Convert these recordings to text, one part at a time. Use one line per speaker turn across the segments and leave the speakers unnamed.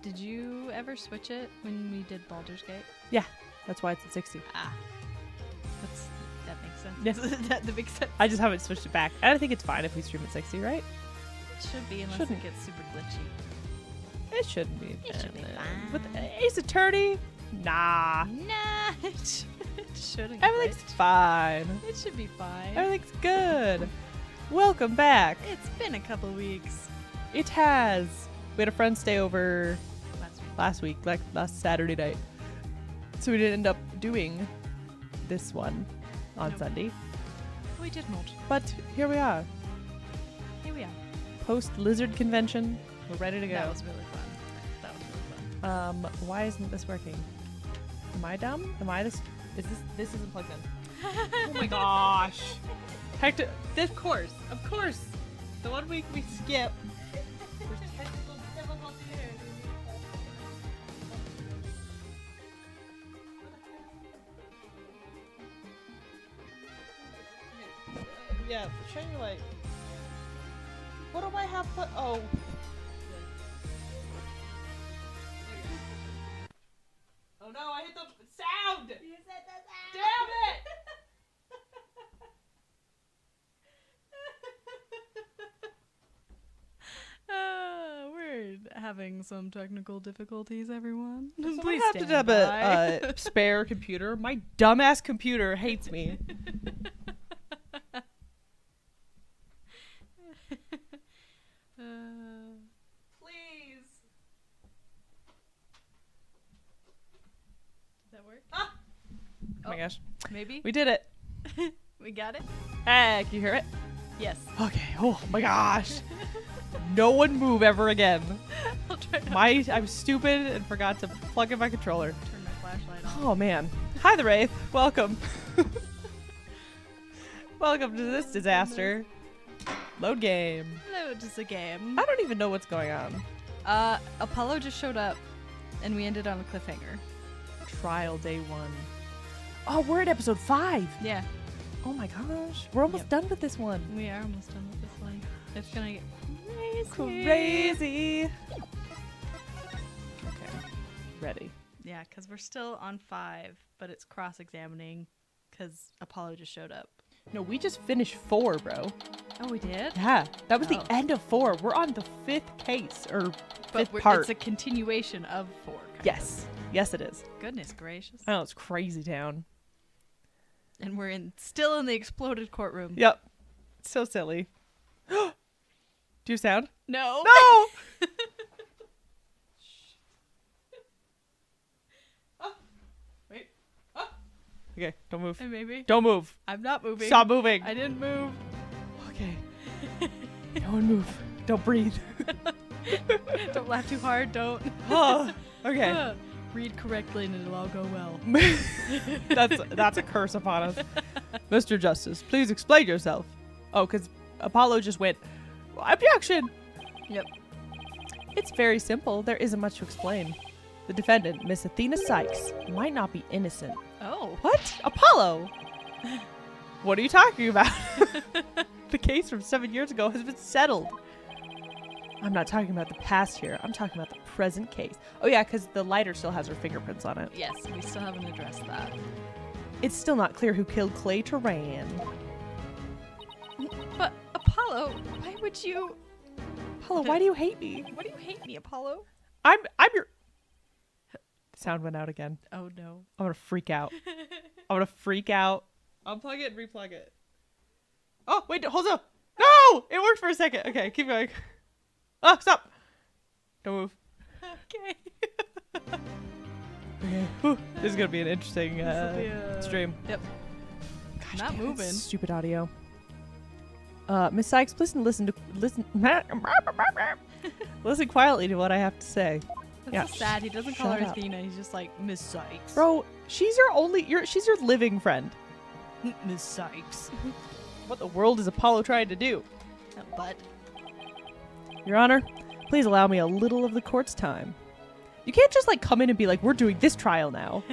Did you ever switch it when we did Baldur's Gate?
Yeah, that's why it's at 60.
Ah. That makes sense.
Yeah.
that makes sense.
I just haven't switched it back. And I think it's fine if we stream at 60, right?
It should be, unless
Shouldn't.
it gets super glitchy.
It shouldn't be.
It should be fine.
With Ace Attorney? Nah.
Nah, it shouldn't.
Everything's
glitch.
fine.
It should be fine.
Everything's good. Welcome back.
It's been a couple weeks.
It has. We had a friend stay over
Last week.
like last Saturday night. So we didn't end up doing this one on
Nope.
Sunday.
We did not.
But here we are.
Here we are.
Post Lizard Convention. We're ready to go.
That was really fun. That was really fun.
Why isn't this working? Am I dumb? Am I this? This isn't plugged in? Oh my gosh! Hector, of course. The 1 week we skip. There's technical difficulty here. Yeah, shine your light. What do I have put? Oh. Oh no, I hit the sound! You said the sound! Damn it!
We're having some technical difficulties, everyone.
Please
Please
have to
stand
have
by.
a spare computer. My dumbass computer hates me. Please.
Did that work?
Ah! Oh my gosh.
Maybe?
We did it.
We got it?
Hey, can you hear it?
Yes.
Okay. Oh my gosh. No one move ever again.
I'll try not
I'm stupid and forgot to plug in my controller.
to turn my flashlight on.
Oh man. Hi the Wraith. Welcome. Welcome to this disaster. Load game.
Hello, just a game.
I don't even know what's going on.
Apollo just showed up, and we ended on a cliffhanger.
Trial day 1. Oh, we're at episode 5.
Yeah,
Oh my gosh. We're almost
Yep.
done with this one.
we are almost done with this one. It's gonna get
Crazy. Okay. Ready.
Yeah, because we're still on 5, but it's cross-examining because Apollo just showed up.
No, we just finished 4, bro.
Oh, we did?
Yeah. That was
Oh.
the end of 4. We're on the 5th case, or
But
5th part.
it's a continuation of 4. kind
Yes. Yes, it is.
of. Goodness gracious.
I know, it's crazy town.
And we're still in the exploded courtroom.
Yep. It's so silly. Do you sound?
No.
No! Wait. Okay, don't move.
Maybe.
Don't move.
I'm not moving.
Stop moving.
I didn't move.
Okay. No one move. Don't breathe.
Don't laugh too hard. Don't.
Oh, okay.
Read correctly and it'll all go well.
That's a curse upon us. Mr. Justice, please explain yourself. Oh, because Apollo just went, objection.
Yep.
It's very simple. There isn't much to explain. The defendant, Miss Athena Sykes, might not be innocent.
Oh.
What? Apollo? What are you talking about? The case from 7 years ago has been settled. I'm not talking about the past here. I'm talking about the present case. Oh yeah, because the lighter still has her fingerprints on it.
Yes, we still haven't addressed that.
It's still not clear who killed Clay Turan.
But Apollo, why would you?
Apollo, why do you hate me?
Why do you hate me, Apollo?
I'm your... Sound went out again.
Oh no.
I'm gonna freak out. I'm gonna freak out. Unplug it and replug it. Oh, wait, hold on. No! It worked for a second. Okay, keep going. Oh, stop. Don't move.
Okay.
Okay. Whew. This is gonna be an interesting
This'll be a-
stream.
Yep.
Gosh,
Not
damn it,
moving.
Stupid audio. Miss Sykes, listen listen quietly to what I have to say.
That's
Yeah,
so sad. He doesn't call
shut
her
up.
Athena. He's just like Miss Sykes.
Bro, she's your living friend.
Miss Sykes.
What the world is Apollo trying to do?
But
Your Honor, please allow me a little of the court's time. You can't just like come in and be like, we're doing this trial now.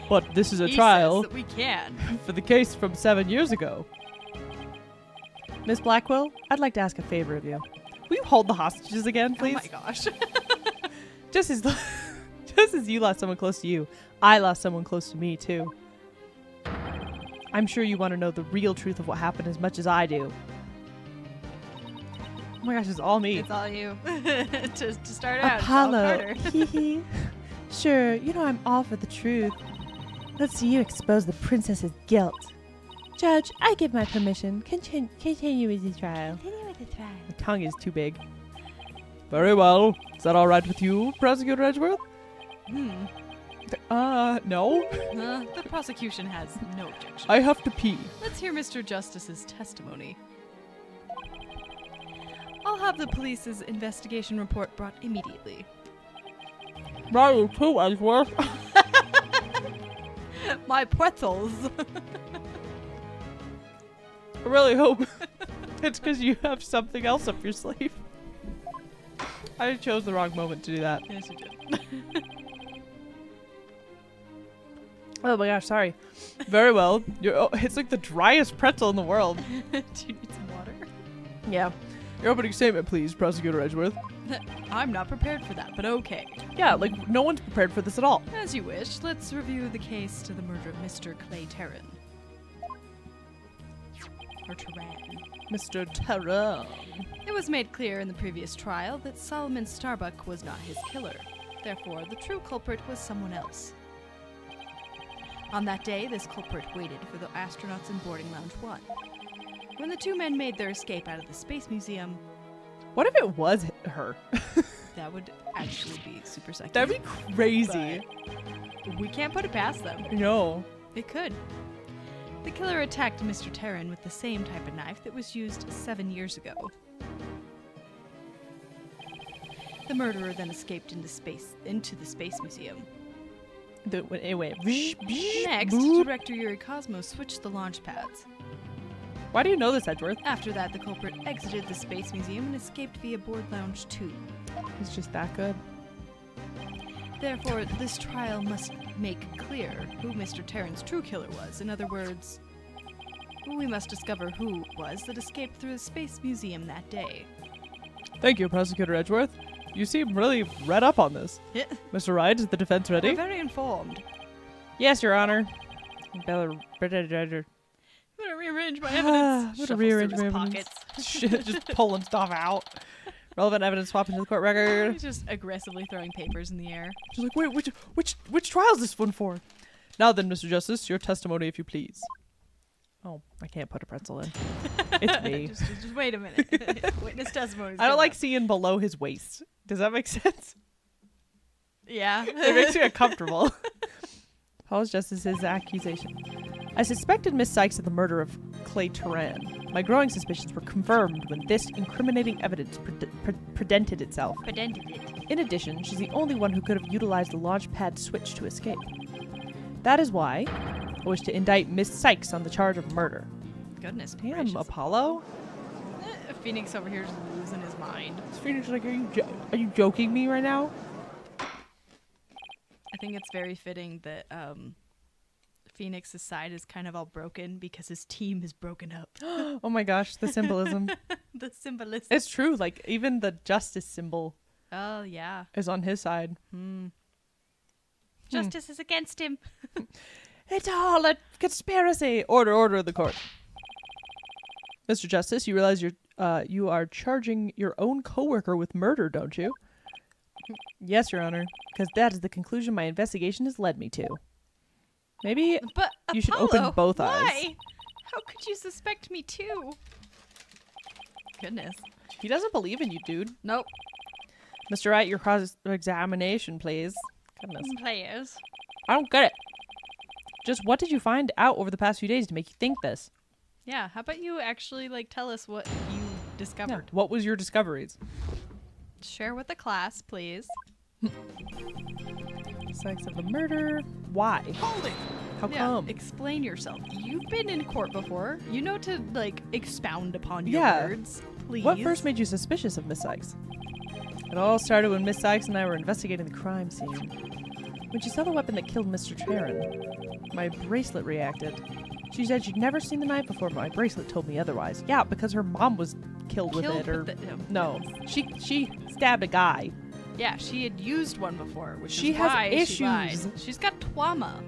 But this is a
he
trial
says that we can.
for the case from 7 years ago. Miss Blackwell, I'd like to ask a favor of you. Will you hold the hostages again, please?
Oh my gosh.
Just as just as you lost someone close to you, I lost someone close to me too. I'm sure you want to know the real truth of what happened as much as I do. Oh my gosh, it's all me.
It's all you. to start out,
Apollo.
it's all
Sure, you know I'm all for the truth. Let's see you expose the princess's guilt. Judge, I give my permission. Continue with the trial. My tongue is too big. Very well. Is that all right with you, Prosecutor Edgeworth? No.
The prosecution has no objection.
I have to pee.
Let's hear Mr. Justice's testimony. I'll have the police's investigation report brought immediately.
Right, too, Edgeworth.
My pretzels.
I really hope it's because you have something else up your sleeve. I chose the wrong moment to do that.
Yes, you did.
Oh my gosh, sorry. Very well. It's like the driest pretzel in the world.
Do you need some water?
Yeah. Your opening statement, please, Prosecutor Edgeworth.
I'm not prepared for that, but okay.
Yeah, like, no one's prepared for this at all.
As you wish, let's review the case to the murder of Mr. Clay Terran. Or Terran.
Mr. Terran.
It was made clear in the previous trial that Solomon Starbuck was not his killer. Therefore, the true culprit was someone else. On that day, this culprit waited for the astronauts in boarding lounge 1. When the two men made their escape out of the Space Museum...
What if it was her?
That would actually be super sexy.
That'd be crazy.
But we can't put it past them.
No.
It could. The killer attacked Mr. Terran with the same type of knife that was used 7 years ago. The murderer then escaped into the Space Museum.
Anyway.
Next, Director Yuri Cosmo switched the launch pads.
Why do you know this, Edgeworth?
After that, the culprit exited the Space Museum and escaped via board lounge 2.
He's just that good.
Therefore, this trial must make clear who Mr. Terran's true killer was. In other words, we must discover who it was that escaped through the Space Museum that day.
Thank you, Prosecutor Edgeworth. You seem really read up on this. Mr. Wright, is the defense ready?
We're very informed.
Yes, Your Honor.
I'm gonna rearrange my evidence.
What a rearrange my evidence. Shit, just pulling stuff out. Relevant evidence swap into the court record.
He's just aggressively throwing papers in the air.
She's like, wait, which trial is this one for? Now then, Mr. Justice, your testimony, if you please. Oh, I can't put a pretzel in. It's me.
just wait a minute. Witness testimony.
I don't like seeing below his waist. Does that make sense?
Yeah.
It makes me uncomfortable. Paul's Justice's accusation. I suspected Miss Sykes of the murder of Clay Terran. My growing suspicions were confirmed when this incriminating evidence presented itself. In addition, she's the only one who could have utilized the launch pad switch to escape. That is why I wish to indict Miss Sykes on the charge of murder.
Goodness
Damn,
gracious.
Apollo?
Phoenix over here is losing his mind.
Phoenix like, are you joking me right now?
I think it's very fitting that Phoenix's side is kind of all broken because his team is broken up.
Oh my gosh, the symbolism.
The symbolism.
It's true, like even the justice symbol
Oh, yeah.
is on his side.
Justice is against him.
It's all a conspiracy. Order the court. Mr. Justice, you realize you are charging your own coworker with murder, don't you? Yes, Your Honor, because that is the conclusion my investigation has led me to. Maybe
But
you should
Apollo,
open both eyes.
why? How could you suspect me too? Goodness.
He doesn't believe in you, dude.
Nope.
Mr. Wright, your cross-examination, please. Goodness.
Players.
I don't get it. Just what did you find out over the past few days to make you think this?
Yeah, how about you actually tell us what you discovered?
Yeah. What was your discoveries?
Share with the class, please.
Sykes of the murder. Why?
Hold it.
How come?
Explain yourself. You've been in court before. You know to expound upon your words. Please.
What first made you suspicious of Miss Sykes? It all started when Miss Sykes and I were investigating the crime scene. When she saw the weapon that killed Mr. Terran, my bracelet reacted. She said she'd never seen the knife before, but my bracelet told me otherwise. Yeah, because her mom was killed with it, or no, she stabbed a guy.
Yeah, she had used one before, which
She
is
has
why
issues.
she lied. She's got trauma.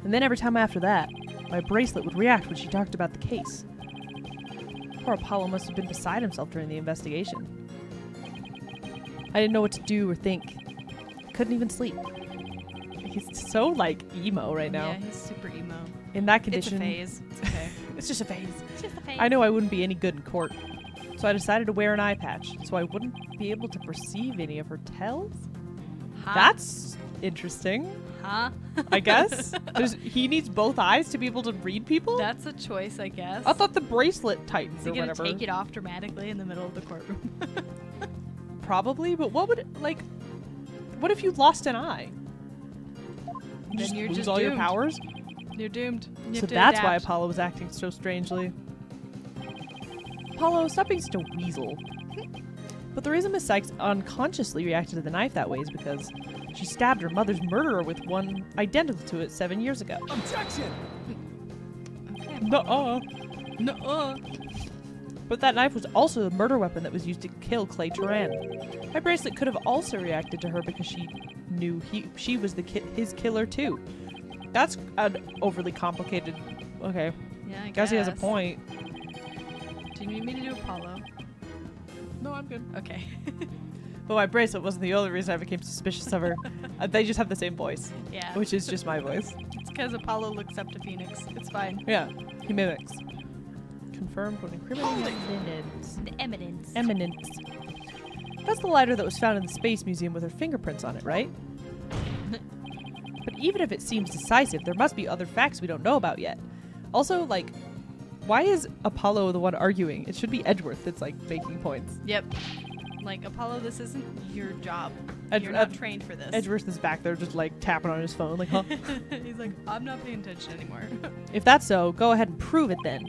And then every time after that, my bracelet would react when she talked about the case. Poor Apollo must have been beside himself during the investigation. I didn't know what to do or think. Couldn't even sleep. He's so, like, emo right now.
Yeah, he's super emo.
In that condition.
It's a phase. It's okay.
It's just a phase.
It's just a phase.
I know I wouldn't be any good in court. So I decided to wear an eye patch so I wouldn't be able to perceive any of her tells.
Huh?
That's interesting.
Huh?
I guess. He needs both eyes to be able to read people?
That's a choice, I guess.
I thought the bracelet tightens
Is he
or
gonna
whatever.
take it off dramatically in the middle of the courtroom?
Probably, but what would, like, what if you lost an eye?
Then you're
lose
just
all your
doomed.
powers?
You're doomed. You
So
have to
that's why
adapt.
Apollo was acting so strangely. Apollo, stop being such a weasel. But the reason Miss Sykes unconsciously reacted to the knife that way is because she stabbed her mother's murderer with one identical to it 7 years ago.
Objection!
Okay,
Nuh-uh.
Nuh-uh.
But that knife was also the murder weapon that was used to kill Clay Turan. My bracelet could have also reacted to her because she knew she was his killer too. That's an overly complicated... Okay.
Yeah, I
Guess he has a point.
Do you need me to do Apollo?
No, I'm good.
Okay.
But my bracelet wasn't the only reason I became suspicious of her. They just have the same voice,
Yeah.
which is just my voice.
It's because Apollo looks up to Phoenix. It's fine.
Yeah, he mimics. Confirmed when incriminating evidence.
The eminence.
Eminence. That's the lighter that was found in the Space Museum with her fingerprints on it, right? But even if it seems decisive, there must be other facts we don't know about yet. Also, like, why is Apollo the one arguing? It should be Edgeworth that's, like, making points.
Yep. Like, Apollo, this isn't your job.
Ed-
You're not
Ed-
trained for this.
Edgeworth is back there just, like, tapping on his phone, like, huh?
He's like, I'm not paying attention anymore.
If that's so, go ahead and prove it then.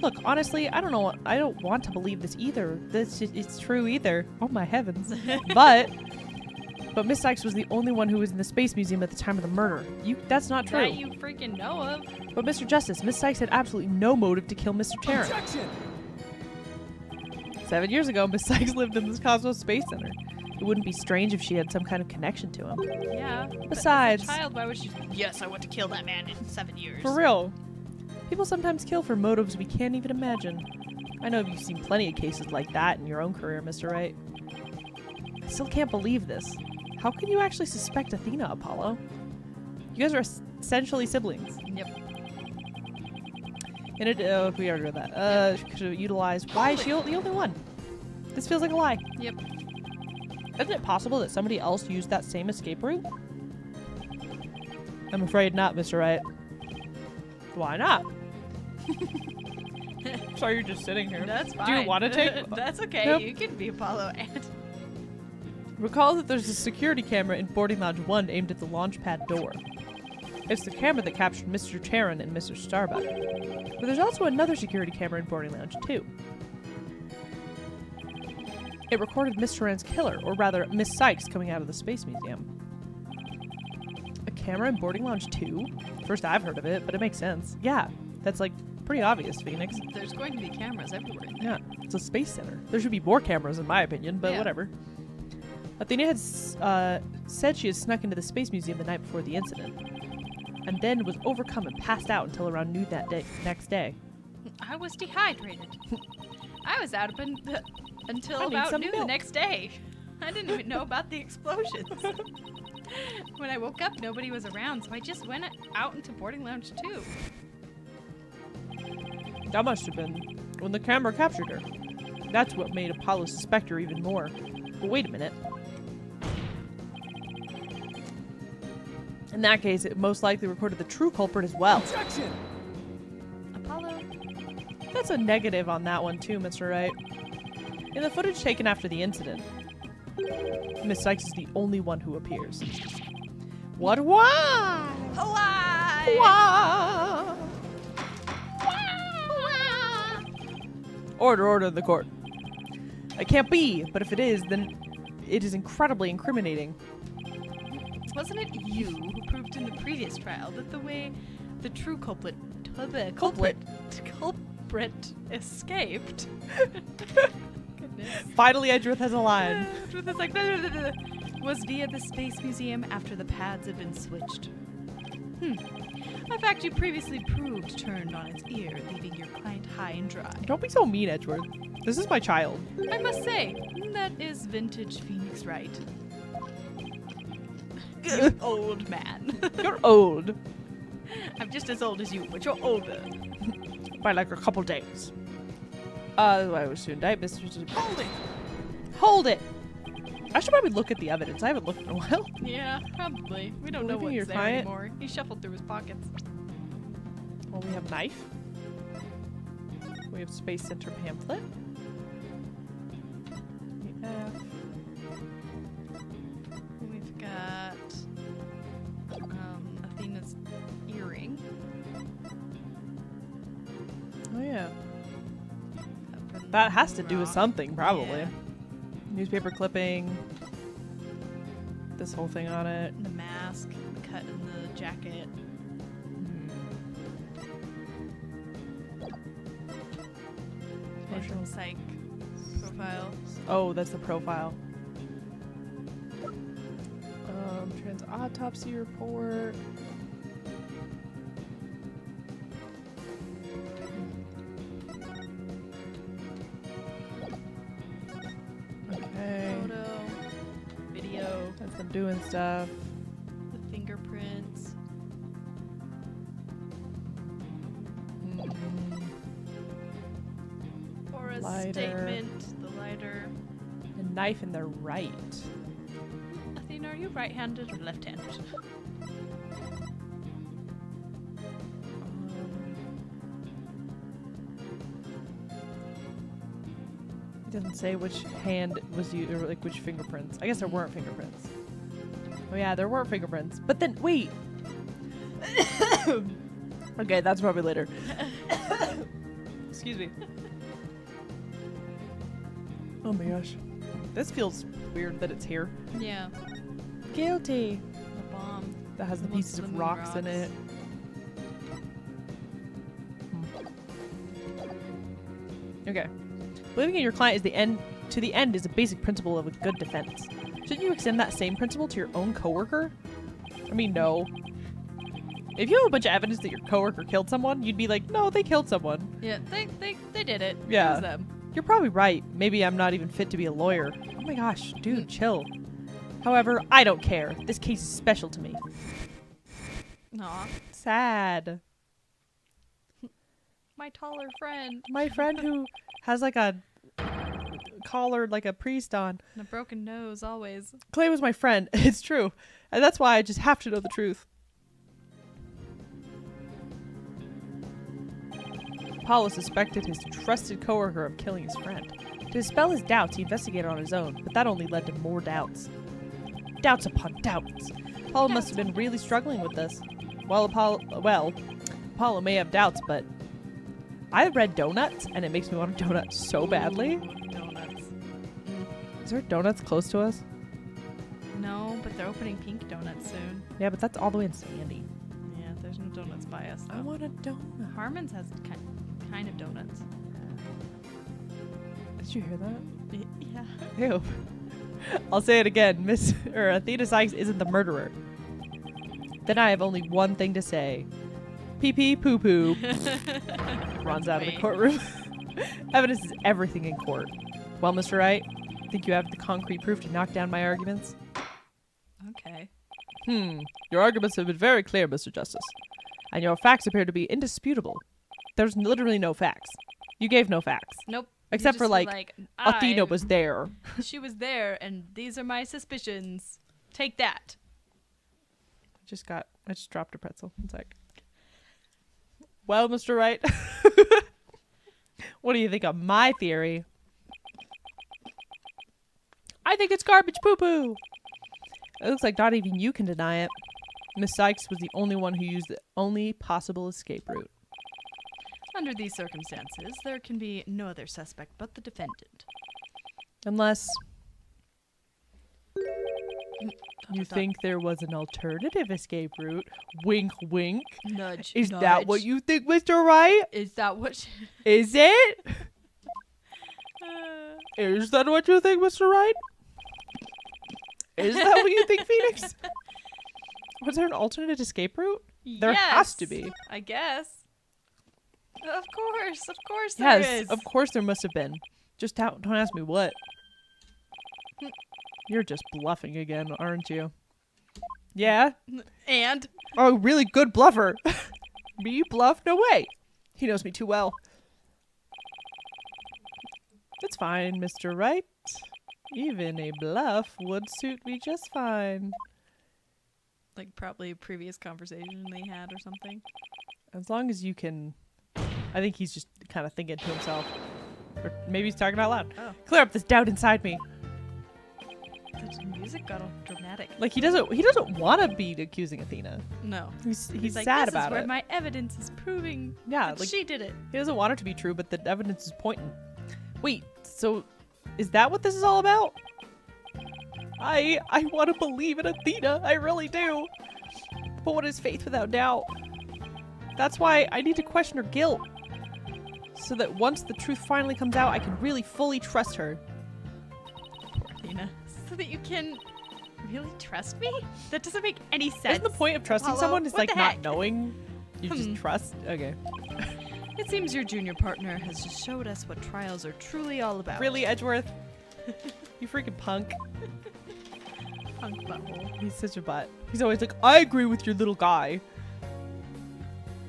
Look, honestly, I don't want to believe this either. It's true either. Oh my heavens. But Miss Sykes was the only one who was in the Space Museum at the time of the murder. That's not true.
That you freaking know of.
But Mr. Justice, Miss Sykes had absolutely no motive to kill Mr. Tarrant.
Objection!
7 years ago, Miss Sykes lived in this Cosmos Space Center. It wouldn't be strange if she had some kind of connection to him.
Yeah. but
Besides-
as a child, why would she? Yes, I want to kill that man in 7 years.
For real. People sometimes kill for motives we can't even imagine. I know you've seen plenty of cases like that in your own career, Mr. Wright. I still can't believe this. How can you actually suspect Athena, Apollo? You guys are essentially siblings.
Yep.
And we already read that. She could have utilized. Why is she the only one? This feels like a lie.
Yep.
Isn't it possible that somebody else used that same escape route? I'm afraid not, Mr. Wright. Why not? Sorry, you're just sitting here.
That's fine.
Do you want to take?
That's okay.
Nope.
You can be Apollo and.
Recall that there's a security camera in boarding lounge 1 aimed at the launch pad door. It's the camera that captured Mr. Charon and Mr. Starbuck. But there's also another security camera in boarding lounge 2. It recorded Miss Charon's killer, or rather, Miss Sykes coming out of the Space Museum. A camera in boarding lounge 2? First I've heard of it, but it makes sense. Yeah, that's like pretty obvious, Phoenix.
There's going to be cameras everywhere.
Yeah, it's a space center. There should be more cameras in my opinion, but
Yeah.
whatever. Athena had said she had snuck into the Space Museum the night before the incident, and then was overcome and passed out until around noon that next day.
I was dehydrated. I was out until
I need
about
some
noon the
milk.
next day. I didn't even know about the explosions. When I woke up, nobody was around, so I just went out into boarding lounge 2.
That must have been when the camera captured her. That's what made Apollo suspect her even more. But wait a minute. In that case, it most likely recorded the true culprit as well.
Objection!
Apollo?
That's a negative on that one too, Mr. Wright. In the footage taken after the incident, Miss Sykes is the only one who appears. What? Why?
Hawaii!
Why? Order in the court. It can't be, but if it is, then it is incredibly incriminating.
Wasn't it you who proved in the previous trial that the true culprit escaped? Goodness.
Finally, Edgeworth has a line.
With this like, blah, blah, blah, blah. was via the Space Museum after the pads had been switched. A fact you previously proved turned on its ear, leaving your client high and dry.
Don't be so mean, Edgeworth. This is my child.
I must say, that is vintage Phoenix right. You old man.
You're old.
I'm just as old as you, but you're older.
By like a couple days. I was to indict Mr.
Hold it!
Hold it! I should probably look at the evidence. I haven't looked in a while.
Yeah, probably. We don't know
Leaving your
what's there
client?
anymore. He shuffled through his pockets.
Well, we have knife. We have Space Center pamphlet. Yeah.
We've got Athena's earring.
Oh yeah.
Up in
That has
the
to do with
rock.
something, probably.
Yeah.
Newspaper clipping. This whole thing on it.
The mask, the cut in the jacket. Patient psych profile.
Oh, that's the profile. Trans autopsy report. Okay.
Photo. Video.
That's them doing stuff.
The fingerprints. Or a
Lighter.
statement. The lighter.
A knife in their right.
Athena, are you right-handed or left-handed?
It doesn't say which hand was used, or like which fingerprints. I guess there weren't fingerprints. Oh yeah, there weren't fingerprints. But then, wait. Okay, that's probably later. Excuse me. Oh my gosh. This feels weird that it's here.
Yeah.
Guilty.
The bomb.
That has the
Most
pieces
of
of
the
rocks in
rocks.
it. Okay. Believing in your client is the end to the end is a basic principle of a good defense. Shouldn't you extend that same principle to your own coworker? I mean, no. If you have a bunch of evidence that your coworker killed someone, you'd be like, no, they killed someone.
Yeah, they did it.
Yeah.
It was them.
You're probably right. Maybe I'm not even fit to be a lawyer. Oh my gosh, dude, chill. However, I don't care. This case is special to me.
Aw.
Sad.
My taller friend.
My friend who has like a collar like a priest on.
And a broken nose, always.
Clay was my friend. It's true. And that's why I just have to know the truth. Apollo suspected his trusted coworker of killing his friend. To dispel his doubts, he investigated on his own, but that only led to more doubts. Doubts upon doubts. Apollo must have been really struggling with this. Apollo may have doubts, but I read donuts, and it makes me want a donut so badly.
Ooh, donuts.
Is there donuts close to us?
No, but they're opening pink donuts soon.
Yeah, but that's all the way in Sandy.
Yeah, there's no donuts by us, though.
I want a donut.
Harmon's has kind of donuts.
Did you hear that?
Yeah.
Ew. I'll say it again. Athena Sykes isn't the murderer. Then I have only one thing to say. Pee pee poo poo. Runs out of the
Wait.
courtroom. Evidence is everything in court. Well, Mr. Wright, think you have the concrete proof to knock down my arguments?
Okay.
Your arguments have been very clear, Mr. Justice. And your facts appear to be indisputable. There's literally no facts. You gave no facts.
Nope.
Except
You
for,
just were
like, Athena was there.
She was there, and these are my suspicions. Take that.
I just dropped a pretzel. One sec. Well, Mr. Wright, what do you think of my theory? I think it's garbage poo-poo. It looks like not even you can deny it. Miss Sykes was the only one who used the only possible escape route.
Under these circumstances, there can be no other suspect but the defendant.
Unless you think there was an alternative escape route. Wink, wink.
Nudge.
Is
nudge.
that what you think, Mr. Wright?
Is that what?
Is it? Is that what you think, Mr. Wright? Is that what you think, Phoenix? Was there an alternate escape route? There has to be.
I guess. Of course there is.
Yes, of course there must have been. Just don't ask me what. You're just bluffing again, aren't you? Yeah?
And?
Oh, really good bluffer. Me bluff? No way. He knows me too well. It's fine, Mr. Wright. Even a bluff would suit me just fine.
Like probably a previous conversation they had or something.
As long as you can... I think he's just kind of thinking to himself. Or maybe he's talking out loud.
Oh.
Clear up this doubt inside me.
The music got all dramatic.
Like he doesn't want to be accusing Athena.
No.
He's
like,
sad
this
about
is where
it.
my evidence is proving
Yeah,
that she did it.
He doesn't want it to be true, but the evidence is pointing. Wait, so is that what this is all about? I want to believe in Athena. I really do. But what is faith without doubt? That's why I need to question her guilt. So that once the truth finally comes out, I can really fully trust her.
Poor Athena. So that you can really trust me? That doesn't make any sense.
Isn't the point of trusting
Apollo,
someone is
what
like
the
not
heck?
knowing? You just trust? Okay.
It seems your junior partner has just showed us what trials are truly all about.
Really, Edgeworth? You freaking punk.
Punk butthole.
He's such a butt. He's always like, I agree with your little guy.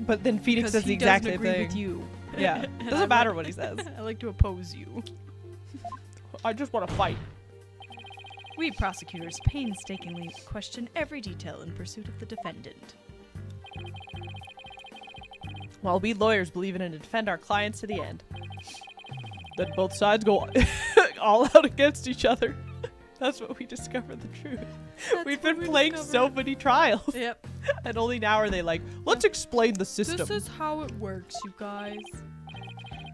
But then Phoenix says the exact same
agree
thing.
with you.
Yeah.
And
Doesn't
I'm
matter
like-
what he says.
I like to oppose you.
I just want to fight.
We prosecutors painstakingly question every detail in pursuit of the defendant.
While we lawyers believe in and defend our clients to the end. Then both sides go all out against each other. That's what we discover the truth. We've been playing so many trials.
Yep.
And only now are they like, let's explain the system.
This is how it works, you guys.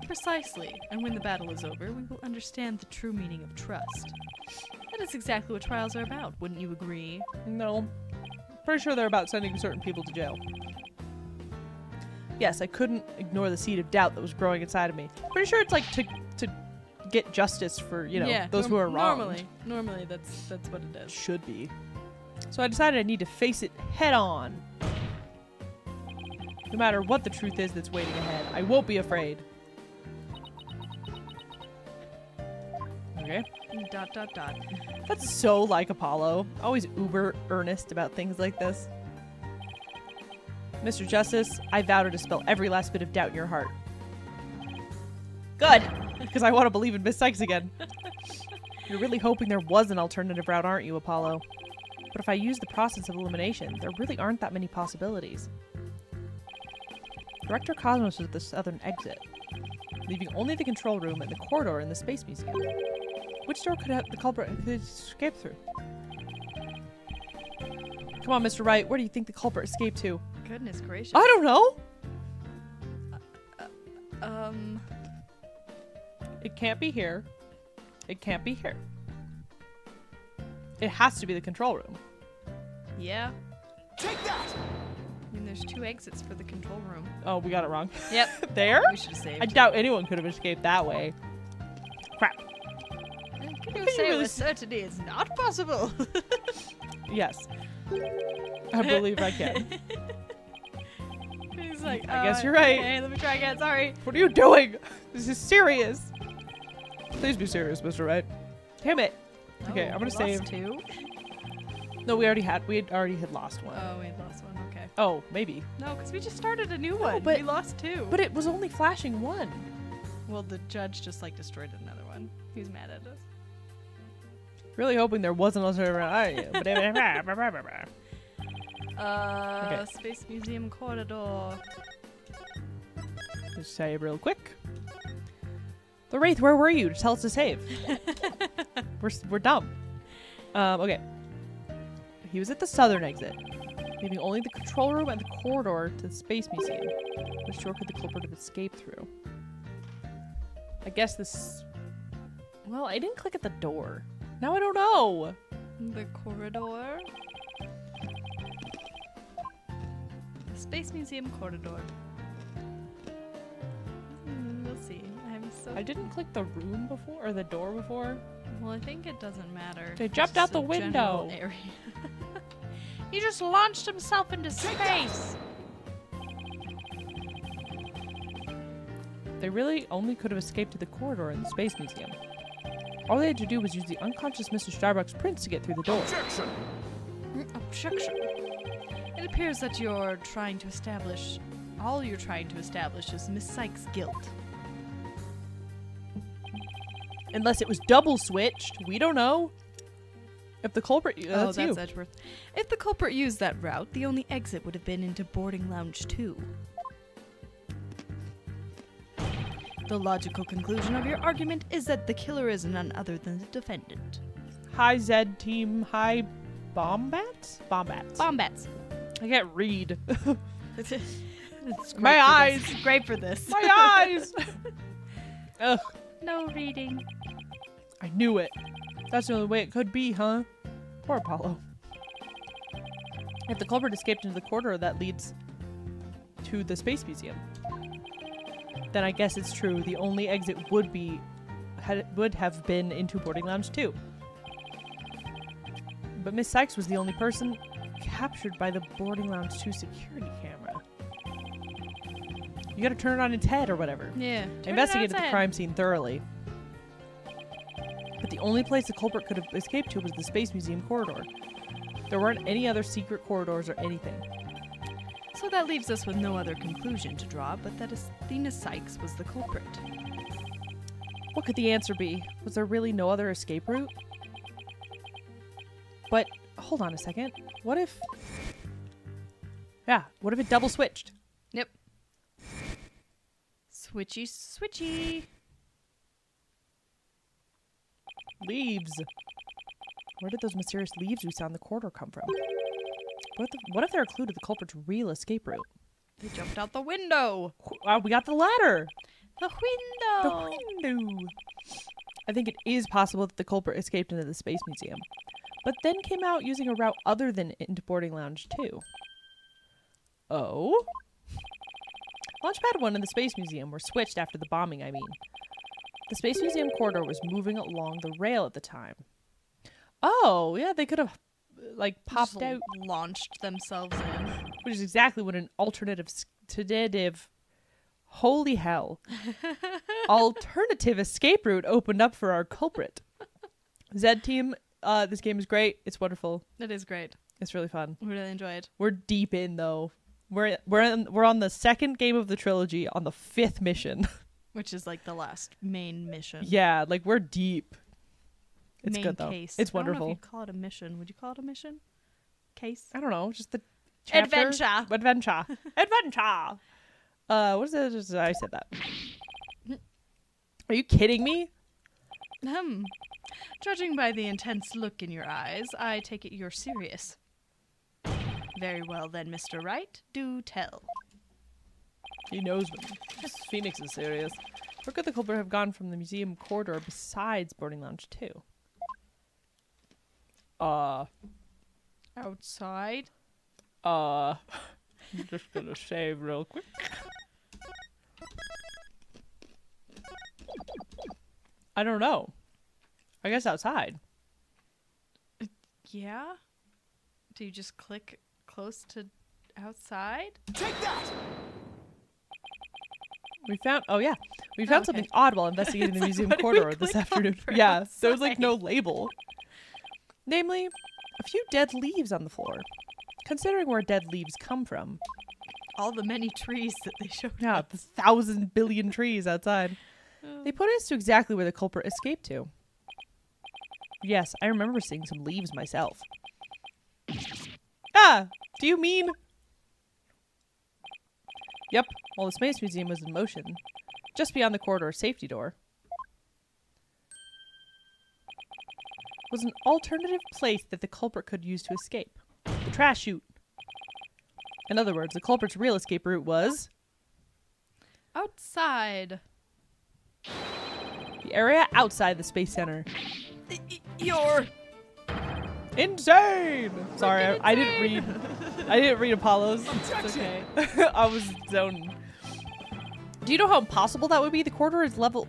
Precisely. And when the battle is over, we will understand the true meaning of trust. That is exactly what trials are about, wouldn't you agree?
No. Pretty sure they're about sending certain people to jail. Yes, I couldn't ignore the seed of doubt that was growing inside of me. Pretty sure it's like to get justice for, you know, those who are wrong.
Normally that's what it is.
Should be. So I decided I need to face it head on. No matter what the truth is that's waiting ahead, I won't be afraid. Okay.
Dot dot dot.
That's so like Apollo. Always uber earnest about things like this. Mr. Justice, I vow to dispel every last bit of doubt in your heart. Good! Because I want to believe in Miss Sykes again. You're really hoping there was an alternative route, aren't you, Apollo? But if I use the process of elimination, there really aren't that many possibilities. Director Cosmos was at the southern exit, leaving only the control room and the corridor in the Space Museum. Which door could have the culprit escape through? Come on, Mr. Wright, where do you think the culprit escaped to?
Goodness gracious.
I don't know! It can't be here. It can't be here. It has to be the control room.
Yeah.
Take that!
I mean, there's 2 exits for the control room.
Oh, we got it wrong.
Yep.
There?
We should have saved.
I doubt anyone could have escaped that way. Crap.
Can you
you
say
really
with certainty it's not possible?
Yes. I believe I can.
He's like,
I guess you're right.
Okay, let me try again. Sorry.
What are you doing? This is serious. Please be serious, Mr. Wright. Damn it. Okay, I'm gonna
lost
save.
2.
No, we already had lost one.
Oh, we had lost one. Okay.
Oh, maybe.
No, because we just started a new one.
but-
we lost 2.
But it was only flashing one.
well, the judge just like destroyed another one. He's mad at us.
Really hoping there wasn't also around. Okay.
Space Museum corridor.
Just say it real quick. The Wraith, where were you to tell us to save? We're dumb. Okay. He was at the southern exit, leaving only the control room and the corridor to the Space Museum. Which door could the culprit have escaped through? I guess this... Well, I didn't click at the door. Now I don't know.
The corridor. The Space Museum corridor. We'll see. I'm so.
I didn't click the room before, or the door before.
Well, I think it doesn't matter.
They
It's
jumped
just
out the
a general
window.
area. He just launched himself into space.
They really only could have escaped to the corridor in the Space Museum. All they had to do was use the unconscious Mr. Starbuck's prints to get through the door.
Objection!
Objection. It appears that you're trying to establish. All you're trying to establish is Miss Sykes' guilt.
Unless it was double switched. We don't know. If the culprit... that's you.
Edgeworth. If the culprit used that route, the only exit would have been into boarding lounge 2. The logical conclusion of your argument is that the killer is none other than the defendant.
Hi, Zed team. Hi, Bombats? Bombats.
Bombats.
I can't read.
It's great
My
for
eyes.
this. Great for this.
My eyes! Ugh.
No reading.
I knew it. That's the only way it could be, huh? Poor Apollo. If the culprit escaped into the corridor that leads to the Space Museum, then I guess it's true. The only exit would have been into boarding lounge 2. But Miss Sykes was the only person captured by the boarding lounge 2 security camera. You gotta turn it on its head or whatever.
Yeah.
I investigated the crime scene thoroughly. But the only place the culprit could have escaped to was the Space Museum corridor. There weren't any other secret corridors or anything.
So that leaves us with no other conclusion to draw, but that Athena Sykes was the culprit.
What could the answer be? Was there really no other escape route? But, hold on a second. What if... Yeah, what if it double switched?
Yep. Switchy, switchy.
Leaves. Where did those mysterious leaves we saw in the corridor come from? What if they're a clue to the culprit's real escape route?
They jumped out the window.
We got the ladder.
The window.
The window. I think it is possible that the culprit escaped into the Space Museum, but then came out using a route other than into boarding lounge 2. Oh? Launchpad 1 and the Space Museum were switched after the bombing, I mean. The Space Museum corridor was moving along the rail at the time. Oh, yeah, they could have, like, popped
Just
out.
launched themselves in.
Which is exactly what an alternative... Holy hell. Alternative escape route opened up for our culprit. Zed team, this game is great. It's wonderful.
It is great.
It's really fun.
We really enjoyed.
We're deep in, though. We're on the second game of the trilogy on the 5th mission.
Which is like the last main mission.
Yeah, like we're deep. It's
main
good though.
Case.
It's
I don't know
wonderful.
if you'd call it a mission. Would you call it a mission? Case?
I don't know, just the chapter. Adventure. Adventure. What is it? I said that. Are you kidding me?
Judging by the intense look in your eyes, I take it you're serious. Very well then, Mr. Wright. Do tell.
He knows me. Phoenix is serious. Where could the culprit have gone from the museum corridor besides boarding lounge 2?
Outside?
I'm just gonna save real quick. I don't know. I guess outside.
Yeah? Do you just click close to outside?
Take that!
We found something odd while investigating the
It's
museum
like, what did we
corridor this
click on
afternoon.
for
Yeah, there was like
outside?
no label. Namely, a few dead leaves on the floor. Considering where dead leaves come from.
All the many trees that they showed
Yeah,
us.
the 1,000 billion trees outside. They put us to exactly where the culprit escaped to. Yes, I remember seeing some leaves myself. Ah! Do you mean... Yep, while the Space Museum was in motion, just beyond the corridor safety door, was an alternative place that the culprit could use to escape. The trash chute. In other words, the culprit's real escape route was...
Outside.
the area outside the Space Center.
You're...
Insane! Sorry, I didn't read Apollo's.
It's okay.
I was zoning. Do you know how impossible that would be? The corridor is level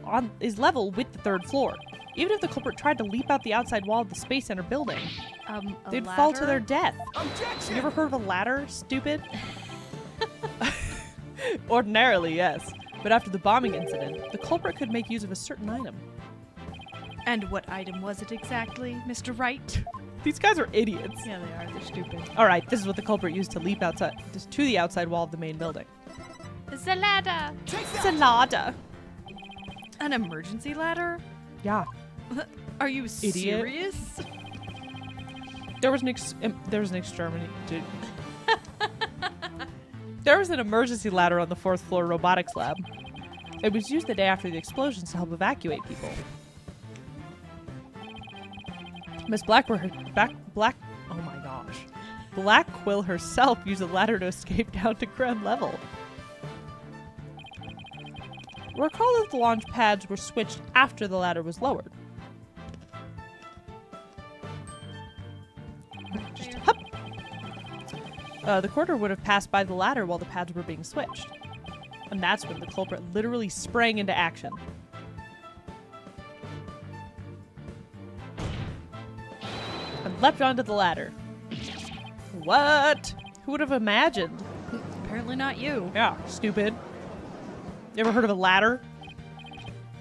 with the 3rd floor. Even if the culprit tried to leap out the outside wall of the Space Center building,
A
they'd fall to
ladder?
their death.
Objection!
You ever heard of a ladder, stupid? Ordinarily, yes. But after the bombing incident, the culprit could make use of a certain item.
And what item was it exactly, Mr. Wright?
These guys are idiots.
Yeah, they are. They're stupid.
All right, this is what the culprit used to leap outside, just to the outside wall of the main building.
It's a ladder.
Take
It's a ladder.
An emergency ladder?
Yeah.
Are you
Idiot.
serious?
There was an exterminate. Dude. There was an emergency ladder on the 4th floor robotics lab. It was used the day after the explosions to help evacuate people. Miss Blackwell, oh my gosh. Black-Quill herself used a ladder to escape down to ground level. Recall that the launch pads were switched after the ladder was lowered. Just hup. The quarter would have passed by the ladder while the pads were being switched. And that's when the culprit literally sprang into action. And leapt onto the ladder. What? Who would have imagined?
Apparently not you.
Yeah, stupid. You ever heard of a ladder?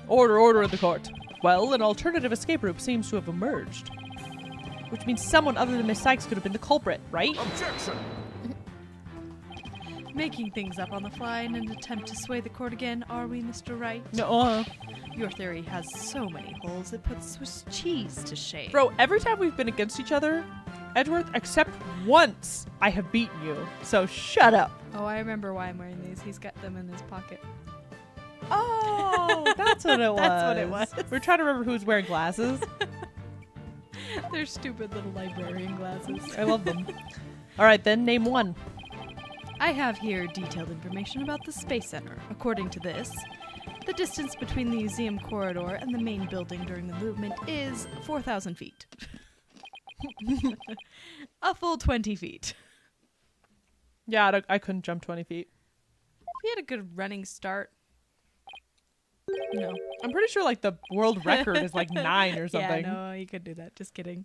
Order in the court. Well, an alternative escape route seems to have emerged. Which means someone other than Miss Sykes could have been the culprit, right?
Objection!
Making things up on the fly in an attempt to sway the court again, are we, Mr. Wright?
No.
Your theory has so many holes, it puts Swiss cheese to shame.
Bro, every time we've been against each other, Edgeworth, except once, I have beaten you. So shut up.
Oh, I remember why I'm wearing these. He's got them in his pocket.
Oh, that's what it was.
That's what it was.
We're trying to remember who's wearing glasses.
They're stupid little librarian glasses.
I love them. All right, then name one.
I have here detailed information about the Space Center. According to this, the distance between the museum corridor and the main building during the movement is 4,000 feet. A full 20 feet.
Yeah, I couldn't jump 20 feet.
He had a good running start. No.
I'm pretty sure like the world record is like 9 or something.
Yeah, no, you could do that. Just kidding.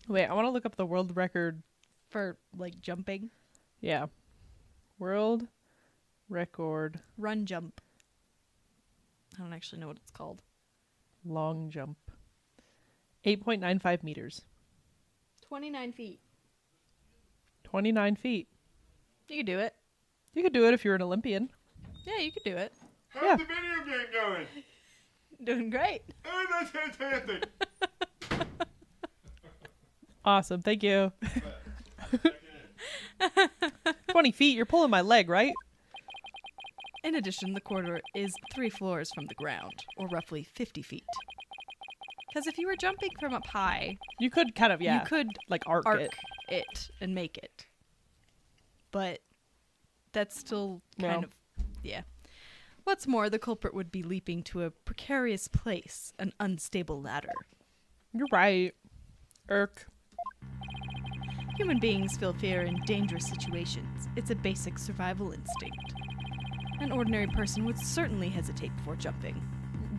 Wait, I want to look up the world record.
For, like, jumping.
Yeah. World record
Run jump. I don't actually know what it's called.
long jump. 8.95 meters.
29 feet.
29 feet.
You could do it.
You could do it if you're an Olympian.
Yeah, you could do it.
How's
Yeah.
the video game going?
Doing great.
Oh, that's fantastic.
Awesome. Thank you. 20 feet. You're pulling my leg, right?
In addition, the corridor is 3 floors from the ground, or roughly 50 feet. Because if you were jumping from up high,
You could kind of, yeah.
you could
like arc
arc
it.
it and make it. But that's still kind
Well.
of, yeah. What's more, the culprit would be leaping to a precarious place, an unstable ladder.
You're right. Irk.
Human beings feel fear in dangerous situations. It's a basic survival instinct. An ordinary person would certainly hesitate before jumping.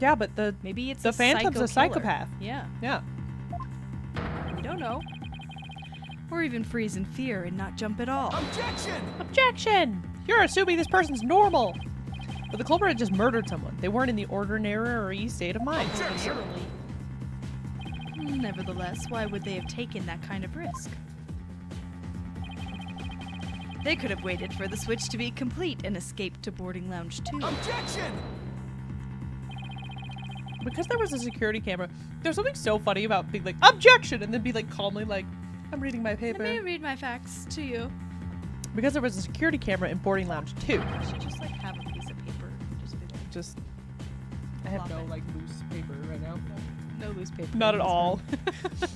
Yeah, but the
Maybe it's
The
a
Phantom's a
psycho killer.
psychopath.
Yeah,
yeah.
we don't know. Or even freeze in fear and not jump at all.
Objection!
Objection! You're assuming this person's normal. But the culprit had just murdered someone. They weren't in the ordinary state of mind.
Objection!
Nevertheless, why would they have taken that kind of risk? They could have waited for the switch to be complete and escaped to boarding lounge 2.
Objection!
Because there was a security camera, there's something so funny about being like, objection! And then be like calmly like, I'm reading my
Let me
paper.
read my facts to you.
Because there was a security camera in boarding lounge 2.
I should just like have a piece of paper. and Just be like,
Just, I have no
Flop it.
like loose paper right now.
no loose paper.
Not at
It's
all.
fine.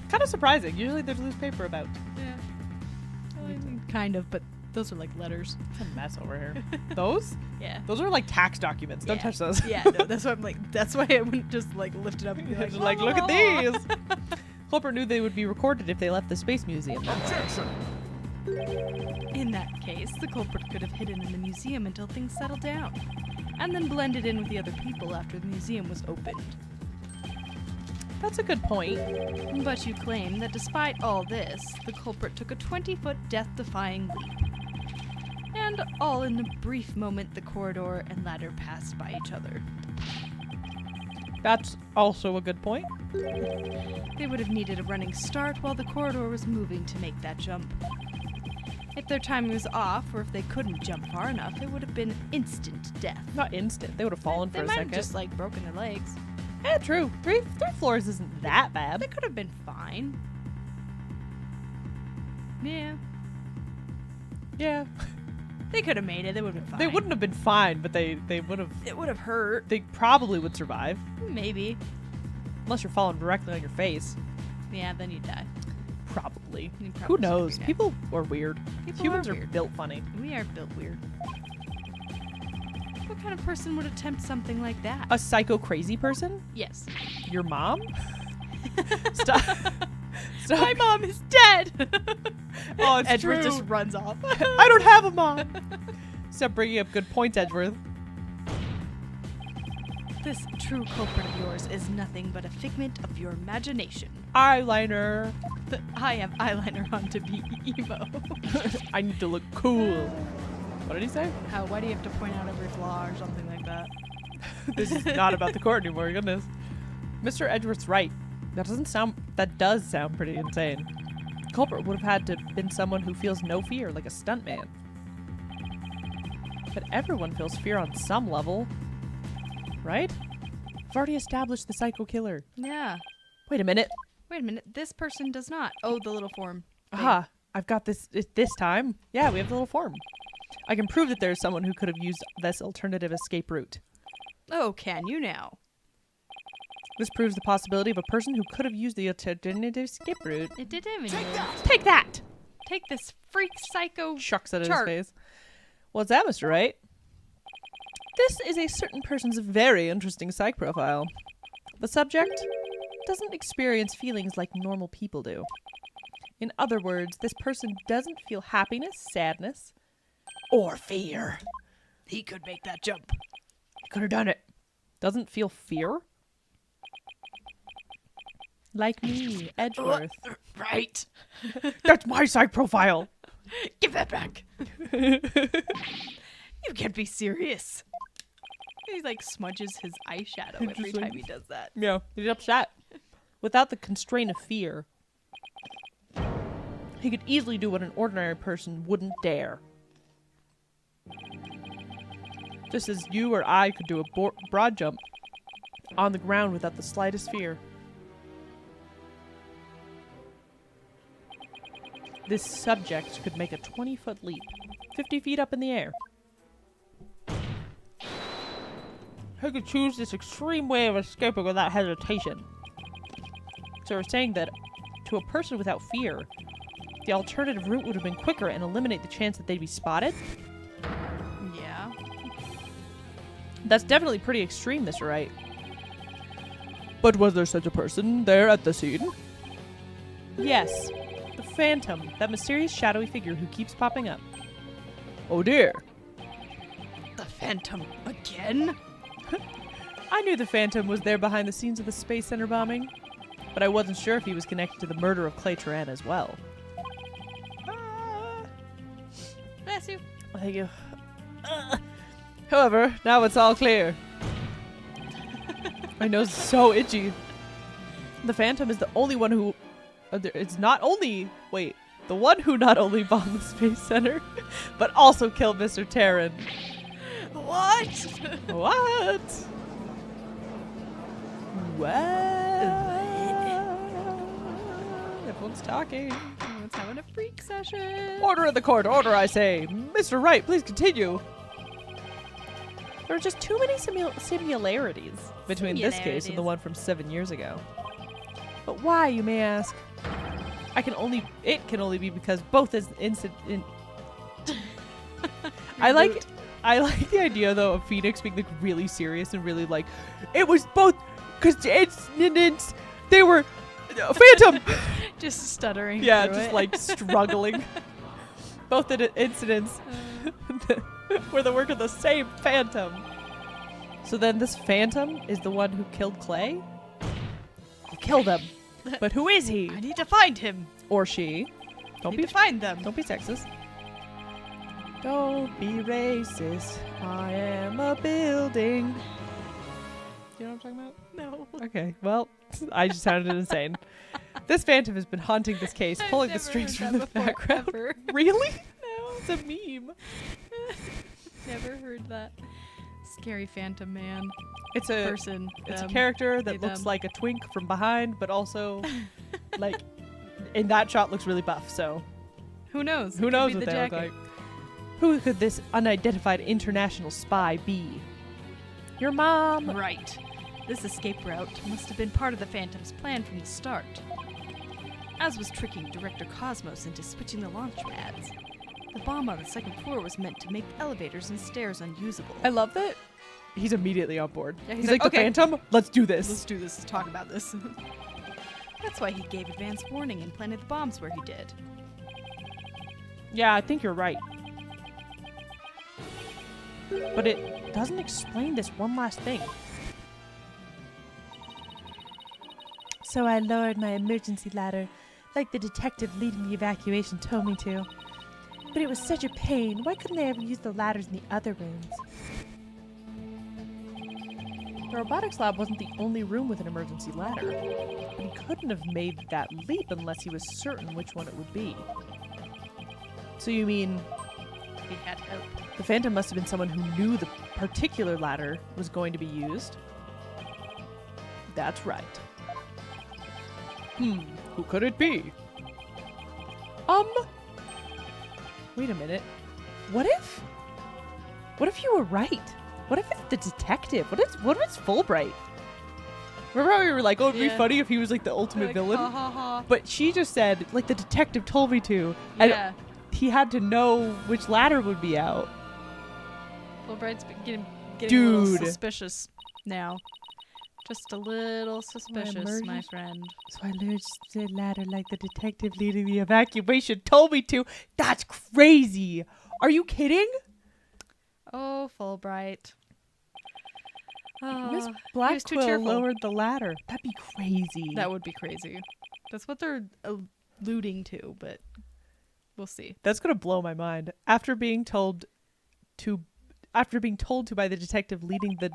Kind of surprising. Usually there's loose paper about.
Yeah. Well, I mean, kind of, but those are like letters.
It's a mess over here. Those?
Yeah.
Those are like tax documents. Don't
Yeah.
touch those.
Yeah, no, that's why I'm like, that's why I wouldn't just like lift it up and be like,
Just like, look at
"La, la, la."
these. Culprit knew they would be recorded if they left the Space Museum that way.
Objection!
In that case, the culprit could have hidden in the museum until things settled down, and then blended in with the other people after the museum was opened.
That's a good point.
But you claim that despite all this, the culprit took a 20-foot death-defying leap. And all in a brief moment, the corridor and ladder passed by each other.
That's also a good point.
They would have needed a running start while the corridor was moving to make that jump. If their timing was off, or if they couldn't jump far enough, it would have been instant death.
Not instant. They would have fallen
They
for a
might
second.
have just, like, broken their legs.
Yeah, true. Three floors isn't that bad.
They could have been fine. Yeah.
Yeah.
They could have made it. They would have been fine.
They wouldn't have been fine, but they would have...
It would have hurt.
They probably would survive.
Maybe.
Unless you're falling directly on your face.
Yeah, then you die.
Probably.
You'd
Who
probably
knows?
scream.
People are weird.
People
Humans
are
are
weird.
built funny.
We are built weird. What kind of person would attempt something like that?
A psycho crazy person?
Yes.
Your mom? Stop. Stop.
My mom is dead!
Oh, it's
Edward
true.
just runs off.
I don't have a mom. Stop bringing up good points, Edgeworth.
This true culprit of yours is nothing but a figment of your imagination.
Eyeliner.
I have eyeliner on to be emo.
I need to look cool. What did he say?
Why do you have to point out every flaw or something like that?
This is not about the court anymore, goodness. Mr. Edgeworth's right. That does sound pretty insane. The culprit would have had to been someone who feels no fear, like a stuntman. But everyone feels fear on some level. Right? I've already established the psycho killer.
Yeah.
Wait a minute.
Wait a minute. This person does not. Oh, the little form. thing.
Aha, I've got this time. Yeah, we have the little form. I can prove that there's someone who could have used this alternative escape route.
Oh, can you now?
This proves the possibility of a person who could have used the alternative escape route.
It did even.
Take that!
Take this freak psycho.
Chucks it in
chart.
his face. What's that, Mr. Wright? This is a certain person's very interesting psych profile. The subject doesn't experience feelings like normal people do. In other words, this person doesn't feel happiness, sadness, or fear.
He could make that jump.
Could have done it. Doesn't feel fear? Like me, Edgeworth.
Right.
That's my psych profile.
Give that back. You can't be serious. He like smudges his eyeshadow every
Just like-
time he does that.
Yeah, he's upset. Without the constraint of fear, he could easily do what an ordinary person wouldn't dare. Just as you or I could do a broad jump on the ground without the slightest fear. This subject could make a 20-foot leap, 50 feet up in the air. He could choose this extreme way of escaping without hesitation. So we're saying that to a person without fear, the alternative route would have been quicker and eliminate the chance that they'd be spotted.
Yeah.
That's definitely pretty extreme, Mr. Wright. But was there such a person there at the scene? Yes. The Phantom, that mysterious shadowy figure who keeps popping up. Oh dear.
The Phantom again?
I knew the Phantom was there behind the scenes of the Space Center bombing, but I wasn't sure if he was connected to the murder of Clay Turan as well.
Bless you.
Thank you. However, now it's all clear. My nose is so itchy. The Phantom is the only one who... it's not only... Wait. The one who not only bombed the Space Center, but also killed Mr. Terran.
What?
What? Everyone's talking.
Let's having a freak session.
Order in the court, order, I say. Mr. Wright, please continue. There are just too many similarities between this case and the one from 7 years ago. But why, you may ask? It can only be because both is incident. I like the idea though of Phoenix being like really serious and really like it was both because incidents they were Phantom.
Just stuttering.
Yeah,
through
just
it.
like struggling. Both the incidents were the work of the same Phantom. So then this Phantom is the one who killed Clay? kill them. But who is he?
I need to find him.
Or she. Don't
Need
be
to find them.
Don't be sexist. Don't be racist. I am a building. You know what I'm talking about?
No.
Okay, well, I just sounded insane. This phantom has been haunting this case,
I've
pulling the
never
strings
heard
from
that
the
before,
background.
ever.
Really?
No.
It's a meme.
Never heard that. Scary phantom man.
It's a
Person.
it's a
them,
character
they,
that looks
them.
like a twink from behind, but also like in that shot looks really buff. So
Who knows?
who
It could
knows
be
what
the
they look
jacket.
like? Who could this unidentified international spy be? Your mom.
Right. This escape route must have been part of the Phantom's plan from the start. As was tricking Director Cosmos into switching the launch pads. The bomb on the second floor was meant to make the elevators and stairs unusable.
I love that. He's immediately on board.
Yeah,
he's like, the
"Okay,
Phantom. Let's do this.
let's do this. Let's talk about this. That's why he gave advance warning and planted the bombs where he did.
Yeah, I think you're right. But it doesn't explain this one last thing. So I lowered my emergency ladder, like the detective leading the evacuation told me to. But it was such a pain. Why couldn't they have used the ladders in the other rooms? The robotics lab wasn't the only room with an emergency ladder. But he couldn't have made that leap unless he was certain which one it would be. So you mean
He had hope.
the Phantom must have been someone who knew the particular ladder was going to be used? That's right. Who could it be? Wait a minute. What if you were right? What if it's the detective? What if it's Fulbright? Remember how we were like, oh, it'd be
Yeah.
funny if he was like the ultimate
Like,
villain?
ha ha ha.
But she just said, like, the detective told me to. And
Yeah.
he had to know which ladder would be out.
Fulbright's getting a little
Dude.
suspicious now. Just a little suspicious, my
emergency-
friend.
So I lurched the ladder like the detective leading the evacuation told me to. That's crazy. Are you kidding?
Oh, Fulbright.
Miss
Oh, he was too
Blackquill
cheerful.
lowered the ladder. That'd be crazy.
That would be crazy. That's what they're alluding to, but we'll see.
That's gonna blow my mind. After being told to by the detective leading the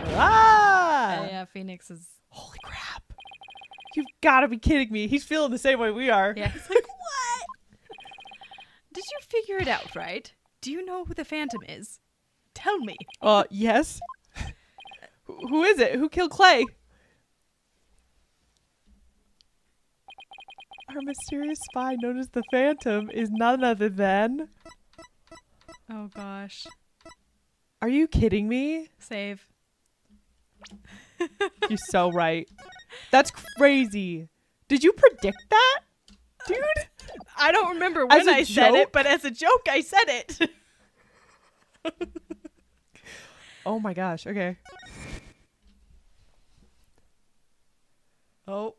Yeah, Phoenix is.
Holy crap. You've gotta be kidding me. He's feeling the same way we are.
Yeah, he's like, what? Did you figure it out, right? Do you know who the Phantom is? Tell me.
Yes. Who is it? Who killed Clay? Our mysterious spy known as the Phantom is none other than...
Oh gosh.
Are you kidding me?
Save.
You're so right. That's crazy. Did you predict that? Dude?
I don't remember
As
when
a
I said
joke?
it, but as a joke, I said it.
Oh my gosh. Okay.
Oh.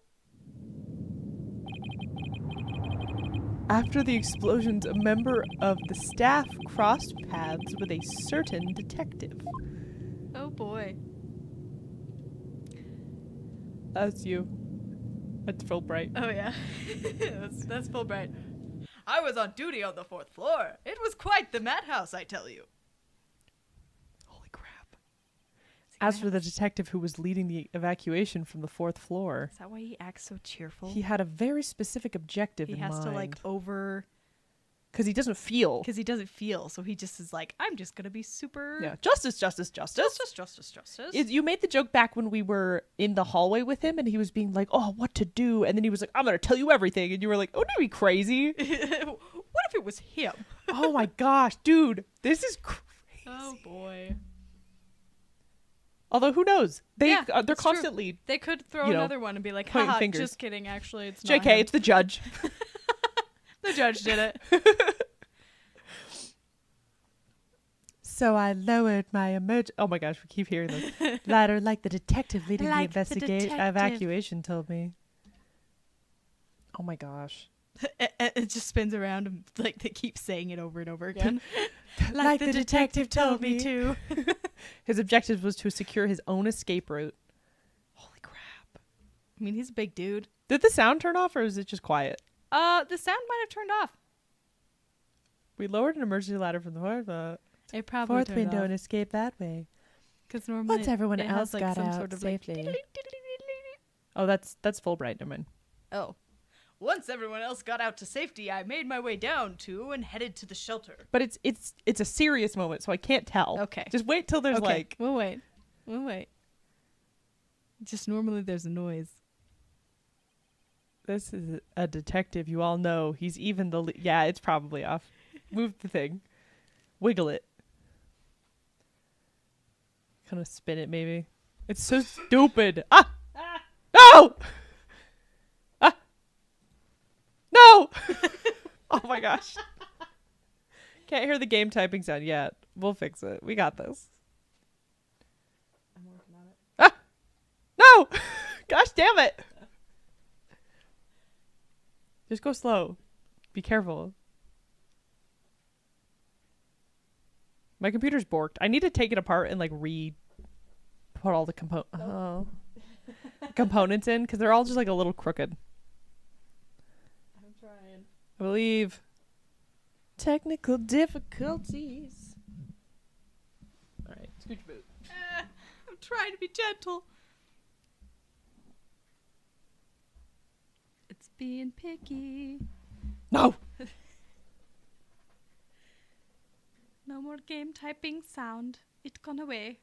After the explosions, a member of the staff crossed paths with a certain detective.
Oh boy.
That's you. That's Fulbright.
Oh yeah. that's Fulbright. I was on duty on the 4th floor. It was quite the madhouse, I tell you.
Holy crap. As for the detective who was leading the evacuation from the 4th floor,
Is that why he acts so cheerful?
he had a very specific objective
He
in
has
mind.
to like over
Because he doesn't feel.
because he doesn't feel, so he just is like, I'm just gonna be super
Yeah. Justice, justice, justice.
justice.
You made the joke back when we were in the hallway with him and he was being like, oh, what to do? And then he was like, I'm going to tell you everything. And you were like, oh, don't be crazy.
What if it was him?
Oh my gosh, dude. This is crazy.
Oh boy.
Although, who knows? They're
Yeah, it's true.
constantly...
They could throw
You know,
another one and be like,
pointing
haha,
fingers.
just kidding, actually it's not
JK,
him.
it's the judge.
The judge did it.
So I lowered my Oh my gosh, we keep hearing this. Ladder like the detective leading
Like
the
the detective.
evacuation told me. Oh my gosh.
It just spins around and like they keep saying it over and over again.
Like the detective told me
to.
His objective was to secure his own escape route. Holy crap.
I mean, he's a big dude.
Did the sound turn off or is it just quiet?
The sound might have turned off.
We lowered an emergency ladder from the
It probably
fourth
turned
window
off.
and escaped that way.
Because normally
Once everyone
it
else
has, like,
got
some
out
sort of
safely.
Like,
Oh, that's Fulbright. Never mind.
oh. Once everyone else got out to safety, I made my way down to and headed to the shelter.
But it's a serious moment, so I can't tell.
Okay.
Just wait till there's
Okay,
like.
we'll wait. We'll wait. Just normally there's a noise.
This is a detective. You all know he's even the. Yeah, it's probably off. Move the thing. Wiggle it. Kind of spin it, maybe. It's so stupid. Ah! No! Ah! No! Oh my gosh. Can't hear the game typing sound yet. We'll fix it. We got this.
I'm working on it.
Ah! No! Gosh damn it! Just go slow. Be careful. My computer's borked. I need to take it apart and like put all the components in because they're all just like a little crooked.
I'm trying.
I believe. Technical difficulties. All right, scooch boot.
I'm trying to be gentle. It's being picky.
No.
No more game typing sound. It gone away.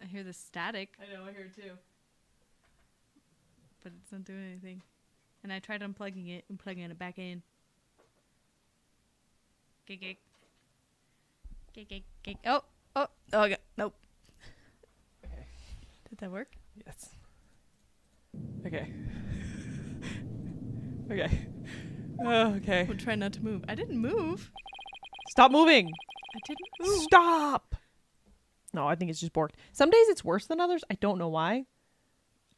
I hear the static,
I know. I hear it too.
but it's not doing anything. And I tried unplugging it and plugging it back in. Gig. Oh, okay. Nope.
Okay.
Did that work?
Yes. Okay. Okay. Oh, okay.
We'll try not to move. I didn't move.
Stop moving.
I didn't move.
Stop. No, I think it's just borked. Some days it's worse than others. I don't know why.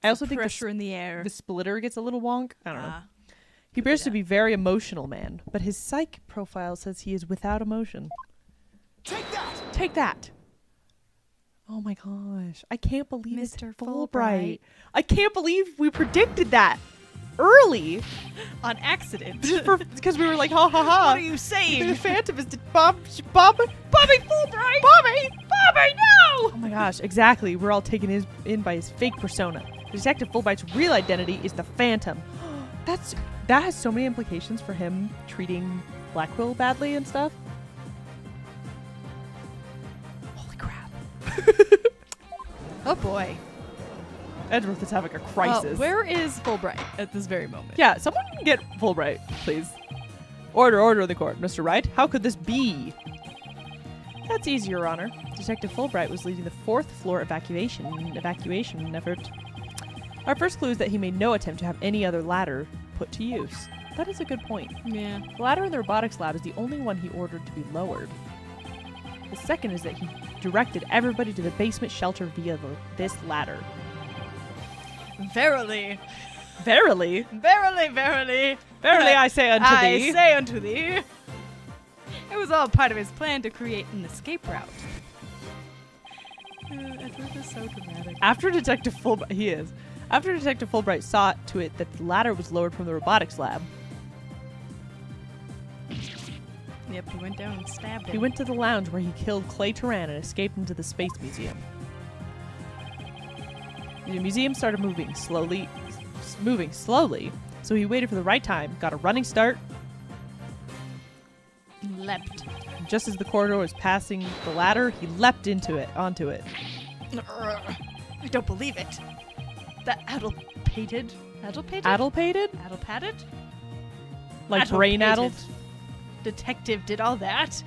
I also think
Pressure in the air.
the splitter gets a little wonk. I don't know.
Ah.
He appears to be a very emotional man, but his psych profile says he is without emotion.
Take that!
Take that. Oh my gosh. I can't believe it's
Mr.
Fulbright.
Fulbright.
I can't believe we predicted that early.
On accident.
Because we were like, ha ha ha.
What are you
The
saying?
Phantom is Bobby Fulbright. Bobby, no! Oh my gosh, exactly. We're all taken in by his fake persona. Detective Fulbright's real identity is the Phantom. That has so many implications for him treating Blackwell badly and stuff. Holy crap.
Oh boy.
Edgeworth is having a crisis.
Where is Fulbright at this very moment?
Yeah, someone can get Fulbright, please. Order in the court. Mr. Wright, how could this be? That's easy, Your Honor. Detective Fulbright was leading the 4th floor evacuation effort. Our first clue is that he made no attempt to have any other ladder put to use. That is a good point.
Yeah.
The ladder in the robotics lab is the only one he ordered to be lowered. The second is that he directed everybody to the basement shelter via this ladder.
Verily.
Verily?
Verily, verily.
Verily I say unto thee.
I say unto thee. It was all part of his plan to create an escape route. Edward is so dramatic.
After Detective Fulbright saw to it that the ladder was lowered from the robotics lab,
Yep, he went down and stabbed him.
he went to the lounge where he killed Clay Turan and escaped into the Space Museum. The museum started moving slowly, so he waited for the right time, got a running start.
Leapt.
Just as the corridor was passing the ladder, he leapt onto it.
I don't believe it. That addlepated?
Addlepated? Like brain addled?
Detective did all that?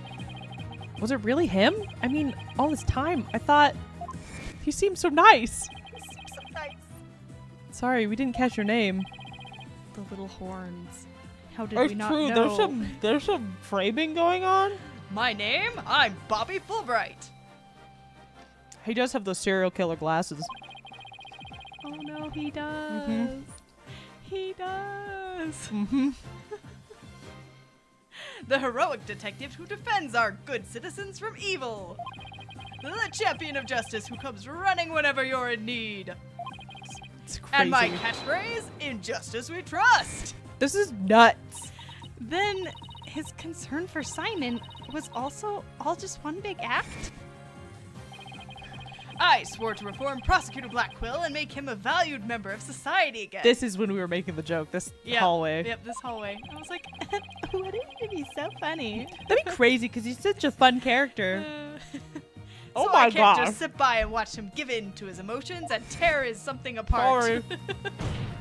Was it really him? I mean, all this time, I thought he seemed so nice.
So nice.
Sorry, we didn't catch your name.
The little horns. How did
That's
we not
true.
know?
There's some framing going on.
My name? I'm Bobby Fulbright.
He does have those serial killer glasses.
Oh no, he does.
Mhm.
He does.
Mm-hmm.
The heroic detective who defends our good citizens from evil. the champion of justice who comes running whenever you're in need.
It's crazy.
And my catchphrase, in justice we trust.
This is nuts.
Then his concern for Simon was also all just one big act? I swore to reform Prosecutor Blackquill and make him a valued member of society again.
This is when we were making the joke. This hallway.
Yep, this hallway. I was like, wouldn't it be so funny?
That'd be crazy because he's such a fun character. Oh
So
my
I can't
God.
just sit by and watch him give in to his emotions and tear his something apart.
Sorry.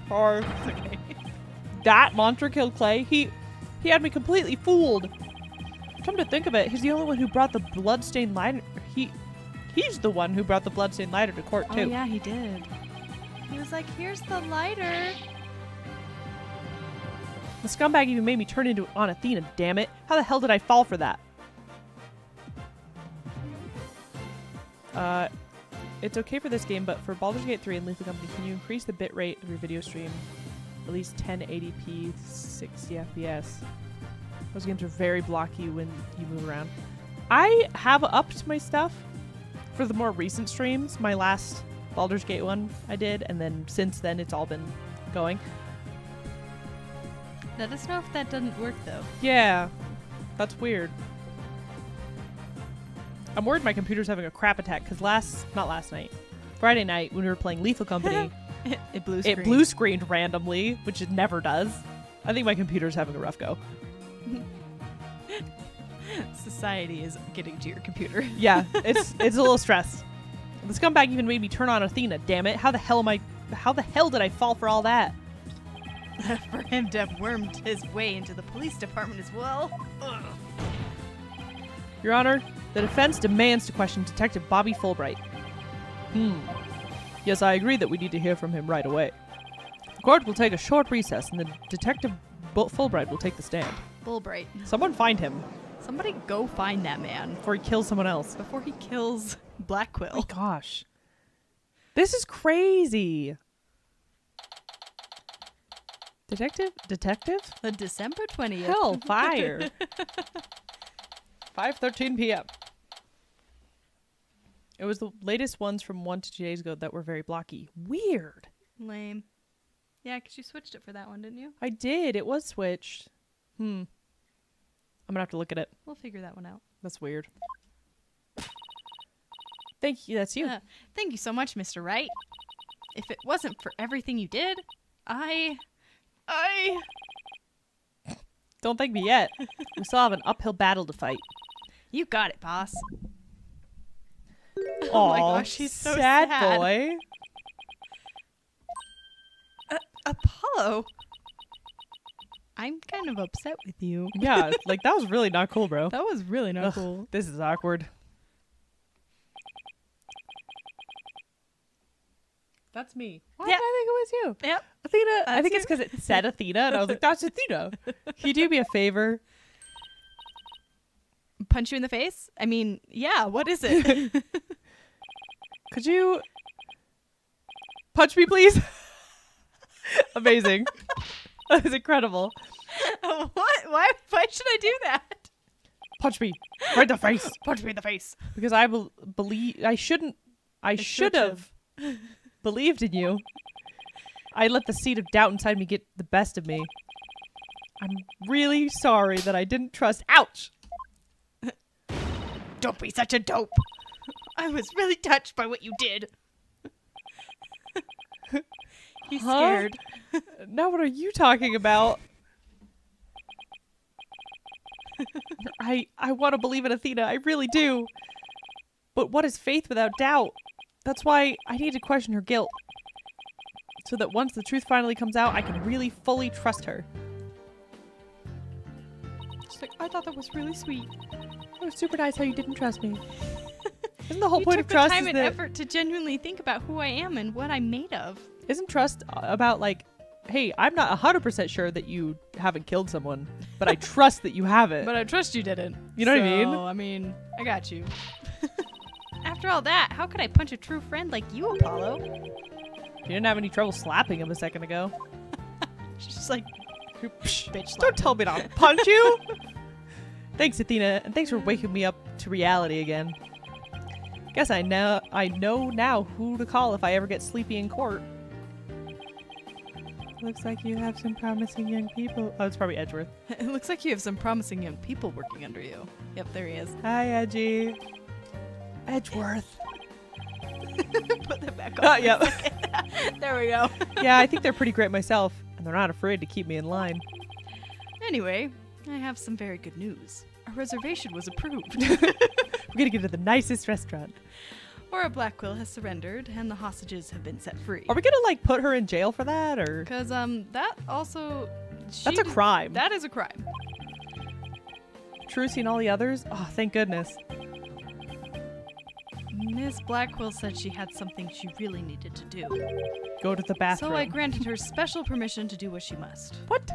Or
It's okay.
that monster killed Clay. He had me completely fooled. Come to think of it, he's the only one who brought the bloodstained lighter. He's the one who brought the bloodstained lighter to court too.
Oh yeah, he did. He was like, here's the lighter.
The scumbag even made me turn into on Athena, damn it. How the hell did I fall for that? It's okay for this game, but for Baldur's Gate 3 and Lethal Company, can you increase the bitrate of your video stream at least 1080p 60 FPS? Those games are very blocky when you move around. I have upped my stuff for the more recent streams. My last Baldur's Gate one I did, and then since then it's all been going.
Let us know if that doesn't work though.
Yeah, that's weird. I'm worried my computer's having a crap attack because Friday night when we were playing Lethal Company,
It blue
it blue screened randomly, which it never does. I think my computer's having a rough go.
Society is getting to your computer.
Yeah, it's a little stressed. The scumbag even made me turn on Athena, damn it. How the hell did I fall for all that?
For him to have wormed his way into the police department as well. Ugh.
Your Honor, the defense demands to question Detective Bobby Fulbright. Yes, I agree that we need to hear from him right away. The court will take a short recess, and the Detective Fulbright will take the stand.
Fulbright.
Someone find him
Somebody go find that man
before he kills someone else.
before he kills Blackquill.
Oh my gosh. This is crazy. Detective?
The December 20th.
Hellfire. 5:13 p.m. It was the latest ones from 1 to 2 days ago that were very blocky. Weird.
Lame. Yeah, because you switched it for that one, didn't you?
I did. It was switched. I'm gonna have to look at it.
We'll figure that one out.
That's weird. Thank you. That's you.
Thank you so much, Mr. Wright. If it wasn't for everything you did, I...
Don't thank me yet. We still have an uphill battle to fight.
You got it, boss.
Oh
my gosh, he's so sad.
boy.
Apollo? I'm kind of upset with you.
Yeah, like that was really not cool, bro.
That was really not
Ugh,
cool.
This is awkward. That's me. Why
Yeah.
did I think it was you?
Yep.
Athena. I
That's
think it's
you.
because it said Athena, and I was like, that's Athena. Can you do me a favor?
Punch you in the face? I mean, yeah, what is it?
Could you punch me, please? Amazing. That was incredible.
What? Why should I do that?
Punch me right in the face.
Punch me in the face.
Because I believe I shouldn't. I should have believed in you. I let the seed of doubt inside me get the best of me. I'm really sorry that I didn't trust. Ouch!
Don't be such a dope. I was really touched by what you did. He's
Huh?
scared.
Now what are you talking about? I want to believe in Athena. I really do. But what is faith without doubt? That's why I need to question her guilt. So that once the truth finally comes out, I can really fully trust her.
She's like, I thought that was really sweet.
It was super nice how you didn't trust me. Isn't the whole
You
point
took
of trust
the time
is
and
that
effort to genuinely think about who I am and what I'm made of.
isn't trust about like, hey, I'm not 100% sure that you haven't killed someone, but I trust that you haven't.
But I trust you didn't.
You know what I mean?
I mean, I got you. After all that, how could I punch a true friend like you, Apollo?
You didn't have any trouble slapping him a second ago.
She's just like, bitch.
Don't tell me not to punch you. Thanks, Athena, and thanks for waking me up to reality again. Guess I know now who to call if I ever get sleepy in court. Looks like you have some promising young people. Oh, it's probably Edgeworth.
It looks like you have some promising young people working under you. Yep, there he is.
Hi, Edgy. Edgeworth.
Put that back on.
Yep.
There we go.
Yeah, I think they're pretty great myself, and they're not afraid to keep me in line.
Anyway, I have some very good news. Our reservation was approved.
We're gonna get to the nicest restaurant.
Ora Blackquill has surrendered, and the hostages have been set free.
Are we gonna like put her in jail for that, or?
Because that also...
That's a crime.
That is a crime.
Trucy and all the others? Oh, thank goodness.
Miss Blackquill said she had something she really needed to do.
Go to the bathroom.
So I granted her special permission to do what she must.
What?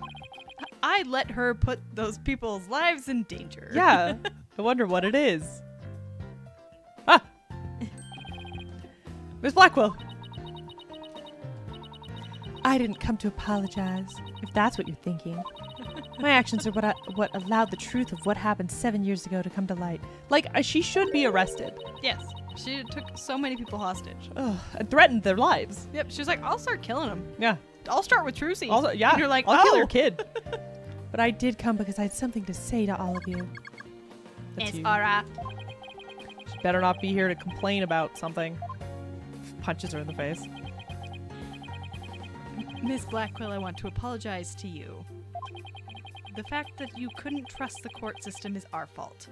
I let her put those people's lives in danger.
Yeah. I wonder what it is. Ah! Miss Blackquill! I didn't come to apologize, if that's what you're thinking. My actions are what allowed the truth of what happened 7 years ago to come to light. Like, she should be arrested.
Yes. She took so many people hostage.
Ugh, and threatened their lives.
Yep. She was like, I'll start killing them.
Yeah.
I'll start with Trucy.
Also, yeah.
And you're like,
I'll kill
oh.
your kid. But I did come because I had something to say to all of you. That's
Miss
you.
Ora.
She better not be here to complain about something. Punches her in the face.
Miss Blackquill, I want to apologize to you. The fact that you couldn't trust the court system is our fault.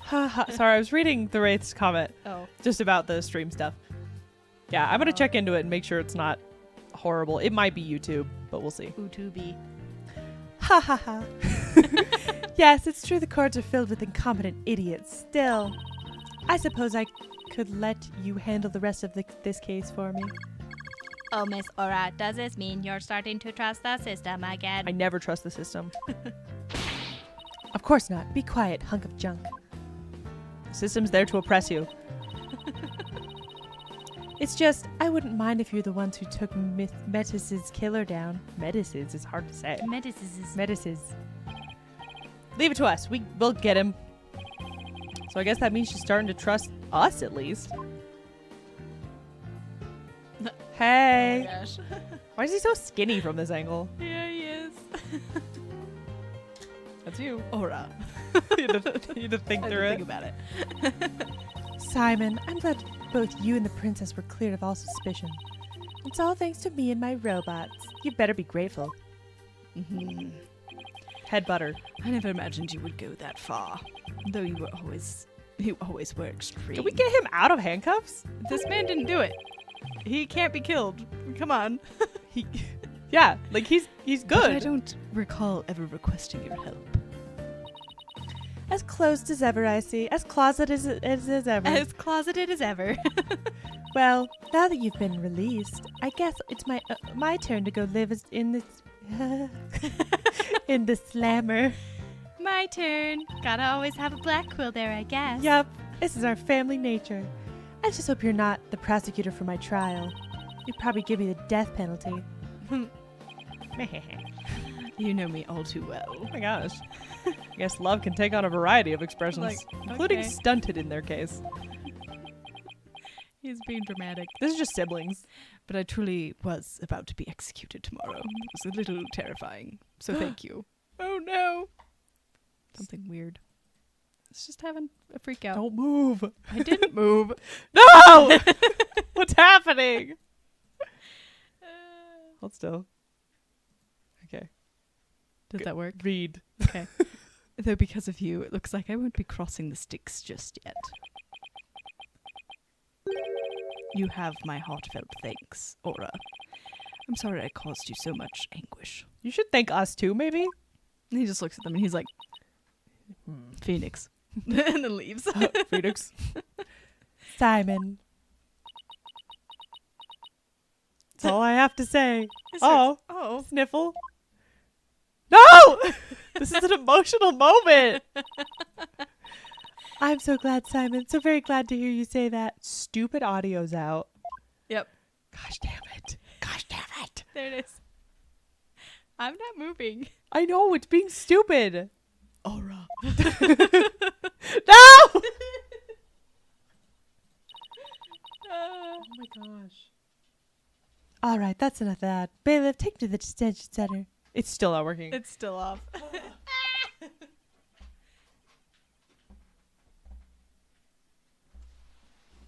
Sorry, I was reading the Wraith's comment
Oh.
just about the stream stuff. Yeah, I'm going to check into it and make sure it's not horrible. It might be YouTube, but we'll see.
Utubi.
Ha ha ha. Yes, it's true the courts are filled with incompetent idiots. Still, I suppose I could let you handle the rest of this case for me.
Oh, Miss Ora, does this mean you're starting to trust the system again?
I never trust the system. Of course not. Be quiet, hunk of junk. The system's there to oppress you. It's just, I wouldn't mind if you're the ones who took Metis's killer down. Metis's is hard to say. Metis's. Leave it to us. We'll get him. So I guess that means she's starting to trust us, at least. Hey.
Oh my gosh.
Why is he so skinny from this angle?
Yeah, he is.
That's you.
Ora.
You had to think
I
through
didn't
it.
think about it.
Simon, I'm glad both you and the princess were cleared of all suspicion. It's all thanks to me and my robots. You better be grateful.
Mm-hmm.
Head butter.
I never imagined you would go that far. Though you always were extreme.
Can we get him out of handcuffs?
This man didn't do it. He can't be killed. Come on.
Yeah, like he's good.
But I don't recall ever requesting your help.
As closed as ever, I see. As closeted as ever.
As closeted as ever.
Well, now that you've been released, I guess it's my turn to go live in this in the slammer.
My turn. Gotta always have a Blackquill there, I guess.
Yup, this is our family nature. I just hope you're not the prosecutor for my trial. You'd probably give me the death penalty.
You know me all too well.
Oh my gosh. I guess love can take on a variety of expressions,
Like,
including
okay.
stunted in their case.
He's being dramatic.
This is just siblings.
But I truly was about to be executed tomorrow. It was a little terrifying. So thank you. Oh no. Something weird. It's just having a freak out.
Don't move.
I didn't move.
No! What's happening? Hold still. Okay.
Did that work?
Read.
Okay. Though because of you, it looks like I won't be crossing the Styx just yet. You have my heartfelt thanks, Ora. I'm sorry I caused you so much anguish.
You should thank us too, maybe?
And he just looks at them and he's like, Phoenix. And then leaves.
Phoenix. Simon. That's all I have to say. Oh.
Oh.
Sniffle. No! This is an emotional moment. I'm so glad, Simon. So very glad to hear you say that. Stupid audio's out.
Yep.
Gosh damn it. Gosh damn it.
There it is. I'm not moving.
I know, it's being stupid.
Aura.
No! Oh my gosh. All right, that's enough of that. Bailiff, take me to the detention center. It's still not working.
It's still off.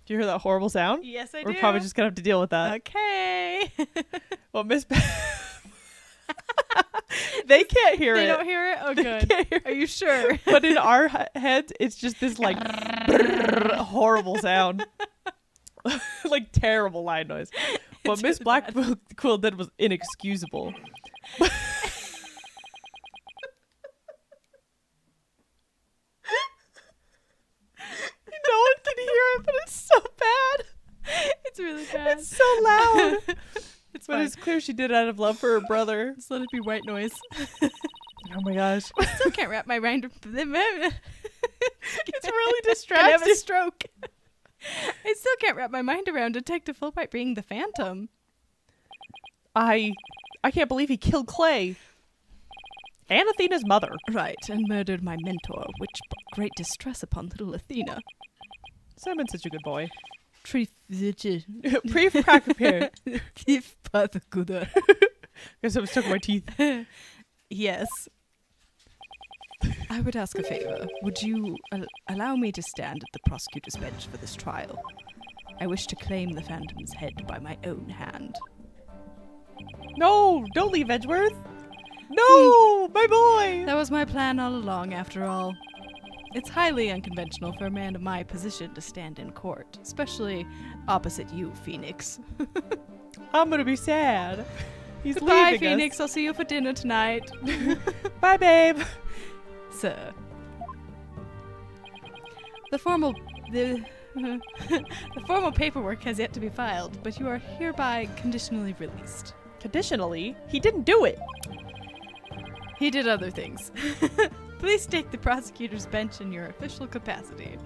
Do you hear that horrible sound?
Yes, I do.
We're probably just gonna have to deal with that.
Okay.
Well, Miss they can't hear
They
it.
don't hear it? Oh,
They
good.
can't hear
Are you sure?
But in our heads, it's just this like horrible sound. Like terrible line noise. What
It's
Miss
really bad.
Blackquill did was inexcusable. No one can hear it, but it's so bad.
It's really bad.
It's so loud.
It's
But
fine.
it's clear she did it out of love for her brother.
Just let it be white noise.
Oh my gosh.
I still can't wrap my mind.
It's really
I have
distracting.
a stroke. I still can't wrap my mind around Detective Fulbright being the Phantom.
I can't believe he killed Clay. And Athena's mother.
Right, and murdered my mentor, which brought great distress upon little Athena.
Simon's such a good boy.
If
Pre-prepared.
Guess
Guess I was stuck in my teeth.
Yes. I would ask a favor. Would you allow me to stand at the prosecutor's bench for this trial? I wish to claim the Phantom's head by my own hand.
No, don't leave Edgeworth. No, my boy.
That was my plan all along, after all. It's highly unconventional for a man of my position to stand in court, especially opposite you, Phoenix.
I'm gonna be sad. He's
Goodbye,
leaving
Phoenix. I'll see you for dinner tonight.
us. Bye, babe.
Sir. The formal paperwork has yet to be filed, but you are hereby conditionally released.
Conditionally, he didn't do it.
He did other things. Please take the prosecutor's bench in your official capacity.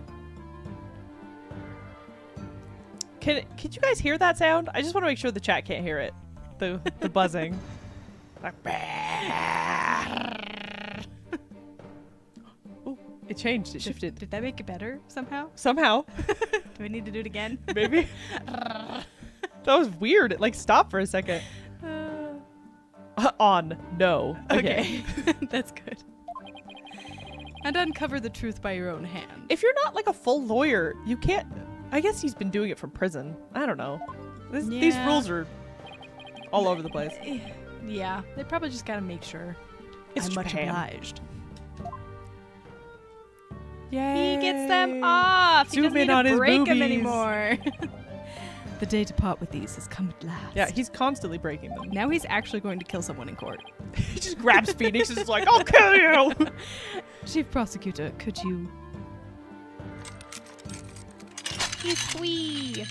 Can you guys hear that sound? I just want to make sure the chat can't hear it. The buzzing. Like, oh, it changed. It shifted.
Did that make it better somehow?
Somehow.
Do I need to do it again?
Maybe. That was weird. It like stopped for a second. On. No.
Okay. That's good. And uncover the truth by your own hand.
If you're not like a full lawyer, you can't. I guess he's been doing it from prison. I don't know. These
Yeah.
rules are all over the place.
Yeah, they probably just gotta make sure.
It's
I'm much
Japan.
obliged.
Yay.
He gets them off. He
Zoom
doesn't
in
need
on
to
his
break them
boobies.
anymore. The day to part with these has come at last.
Yeah, he's constantly breaking them.
Now he's actually going to kill someone in court.
He just grabs Phoenix and is like, I'll kill you.
Chief Prosecutor, could you...
Squee.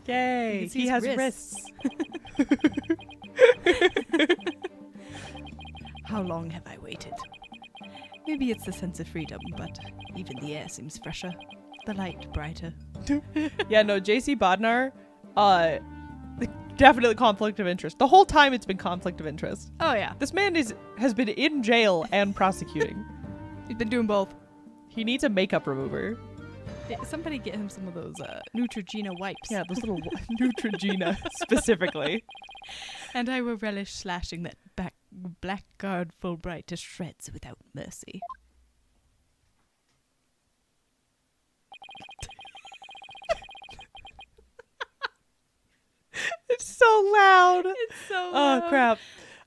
Yay.
You can see
He
his
has
wrists. How long have I waited? Maybe it's the sense of freedom, but even the air seems fresher. The light brighter.
Yeah, no, JC Bodnar, definitely conflict of interest. The whole time it's been conflict of interest.
Oh yeah,
This man has been in jail and prosecuting.
he's been doing both.
He needs a makeup remover.
Somebody get him some of those Neutrogena wipes.
Yeah, those little Neutrogena specifically.
And I will relish slashing that blackguard Fulbright to shreds without mercy.
It's so loud.
It's so
Oh,
loud.
crap.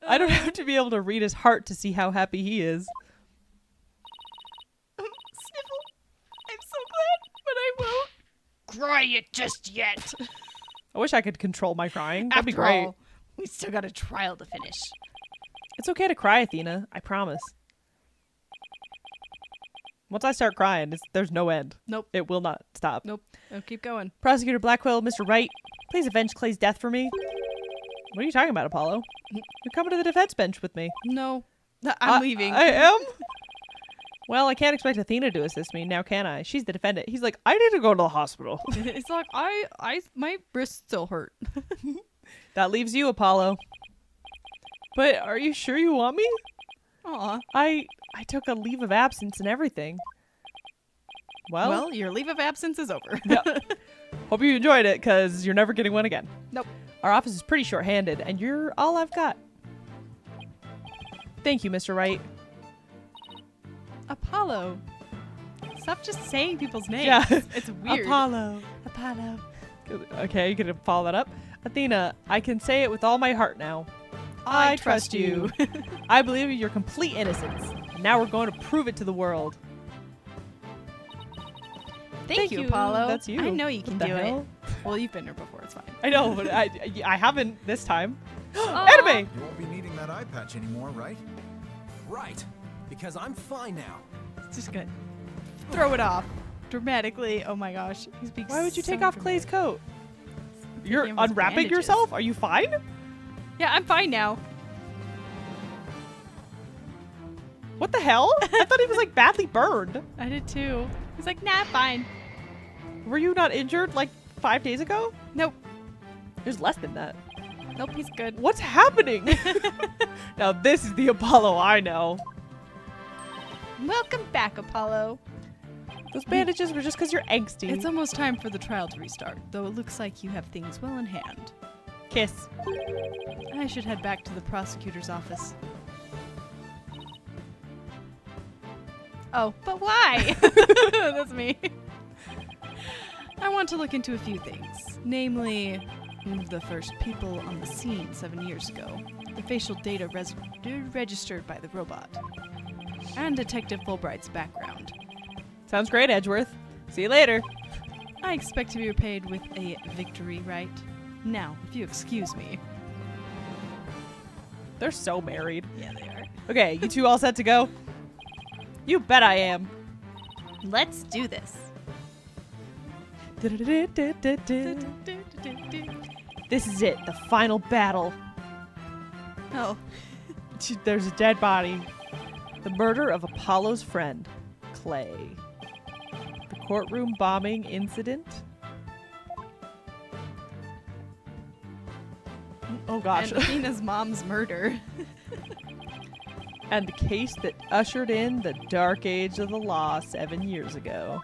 I don't have to be able to read his heart to see how happy he is.
Sniffle. I'm so glad, but I won't cry it just yet.
I wish I could control my crying. That'd be
After
great.
all, we still got a trial to finish.
It's okay to cry, Athena. I promise. Once I start crying, there's no end.
Nope.
It will not stop.
Nope. I'll keep going.
Prosecutor Blackwell, Mr. Wright, please avenge Clay's death for me. What are you talking about, Apollo? You're coming to the defense bench with me.
No. I'm leaving.
I am? Well, I can't expect Athena to assist me, now can I? She's the defendant. He's like, I need to go to the hospital.
It's like my wrist still hurt.
That leaves you, Apollo. But are you sure you want me?
Aw.
I took a leave of absence and everything.
Well, your leave of absence is over.
Yeah. Hope you enjoyed it, because you're never getting one again.
Nope.
Our office is pretty short-handed, and you're all I've got. Thank you, Mr. Wright.
Apollo. Stop just saying people's names.
Yeah.
It's weird.
Apollo.
Apollo.
Okay, you gonna follow that up? Athena, I can say it with all my heart now.
I trust you.
I believe in your complete innocence. And now we're going to prove it to the world.
Thank you, Apollo.
That's you.
I know you
What
can
the
do
hell?
it. Well, you've been here before. It's fine.
I know, but I haven't this time.
Oh.
Anime!
You won't be needing that eye patch anymore, right? Right. Because I'm fine now.
It's just gonna throw it off dramatically. Oh my gosh. He's being
Why would you
so
take off
dramatic.
Clay's coat? You're
Taking off his
unwrapping
bandages.
yourself? Are you fine?
Yeah, I'm fine now.
What the hell? I thought he was like badly burned.
I did too. He's like, nah, fine.
Were you not injured like 5 days ago?
Nope.
There's less than that.
Nope, he's good.
What's happening? Now this is the Apollo I know.
Welcome back, Apollo.
Those bandages were just because you're angsty.
It's almost time for the trial to restart, though it looks like you have things well in hand.
Kiss.
I should head back to the prosecutor's office. Oh, but why? That's me. I want to look into a few things, namely the first people on the scene 7 years ago, the facial data registered by the robot, and Detective Fulbright's background.
Sounds great, Edgeworth. See you later.
I expect to be repaid with a victory, right? Now, if you excuse me.
They're so married.
Yeah, they are.
Okay, you two all set to go? You bet I am.
Let's do this.
This is it, the final battle.
Oh,
There's a dead body. The murder of Apollo's friend, Clay. The courtroom bombing incident. Oh gosh.
and Athena's mom's murder.
And the case that ushered in the dark age of the law 7 years ago.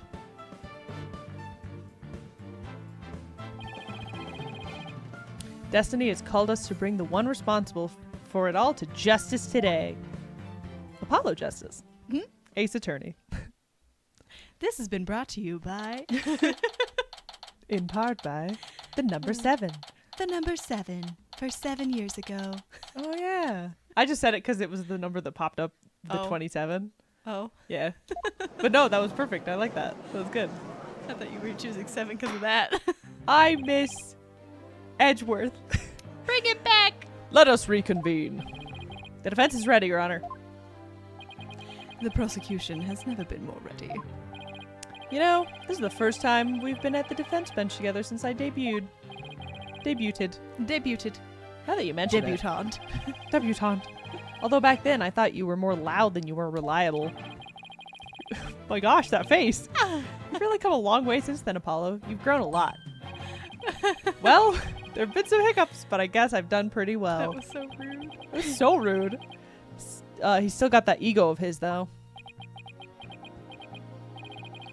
Destiny has called us to bring the one responsible for it all to justice today. Apollo Justice.
Hmm?
Ace Attorney.
This has been brought to you by
In part by the number 7.
the number 7 for 7 years ago.
Oh yeah. I just said it because it was the number that popped up, the
Oh.
27.
Oh,
Yeah. But no, that was perfect. I like that. That was good.
I thought you were choosing 7 because of that.
I miss Edgeworth.
Bring it back!
Let us reconvene. The defense is ready, Your Honor.
The prosecution has never been more ready.
You know, this is the first time we've been at the defense bench together since I debuted. Debuted. Now that you mention it.
Debutante.
Debutante. Although back then I thought you were more loud than you were reliable. My gosh, that face. You've really come a long way since then, Apollo. You've grown a lot. Well, there have been some hiccups, but I guess I've done pretty well.
That was so rude.
It was so rude. He's still got that ego of his, though.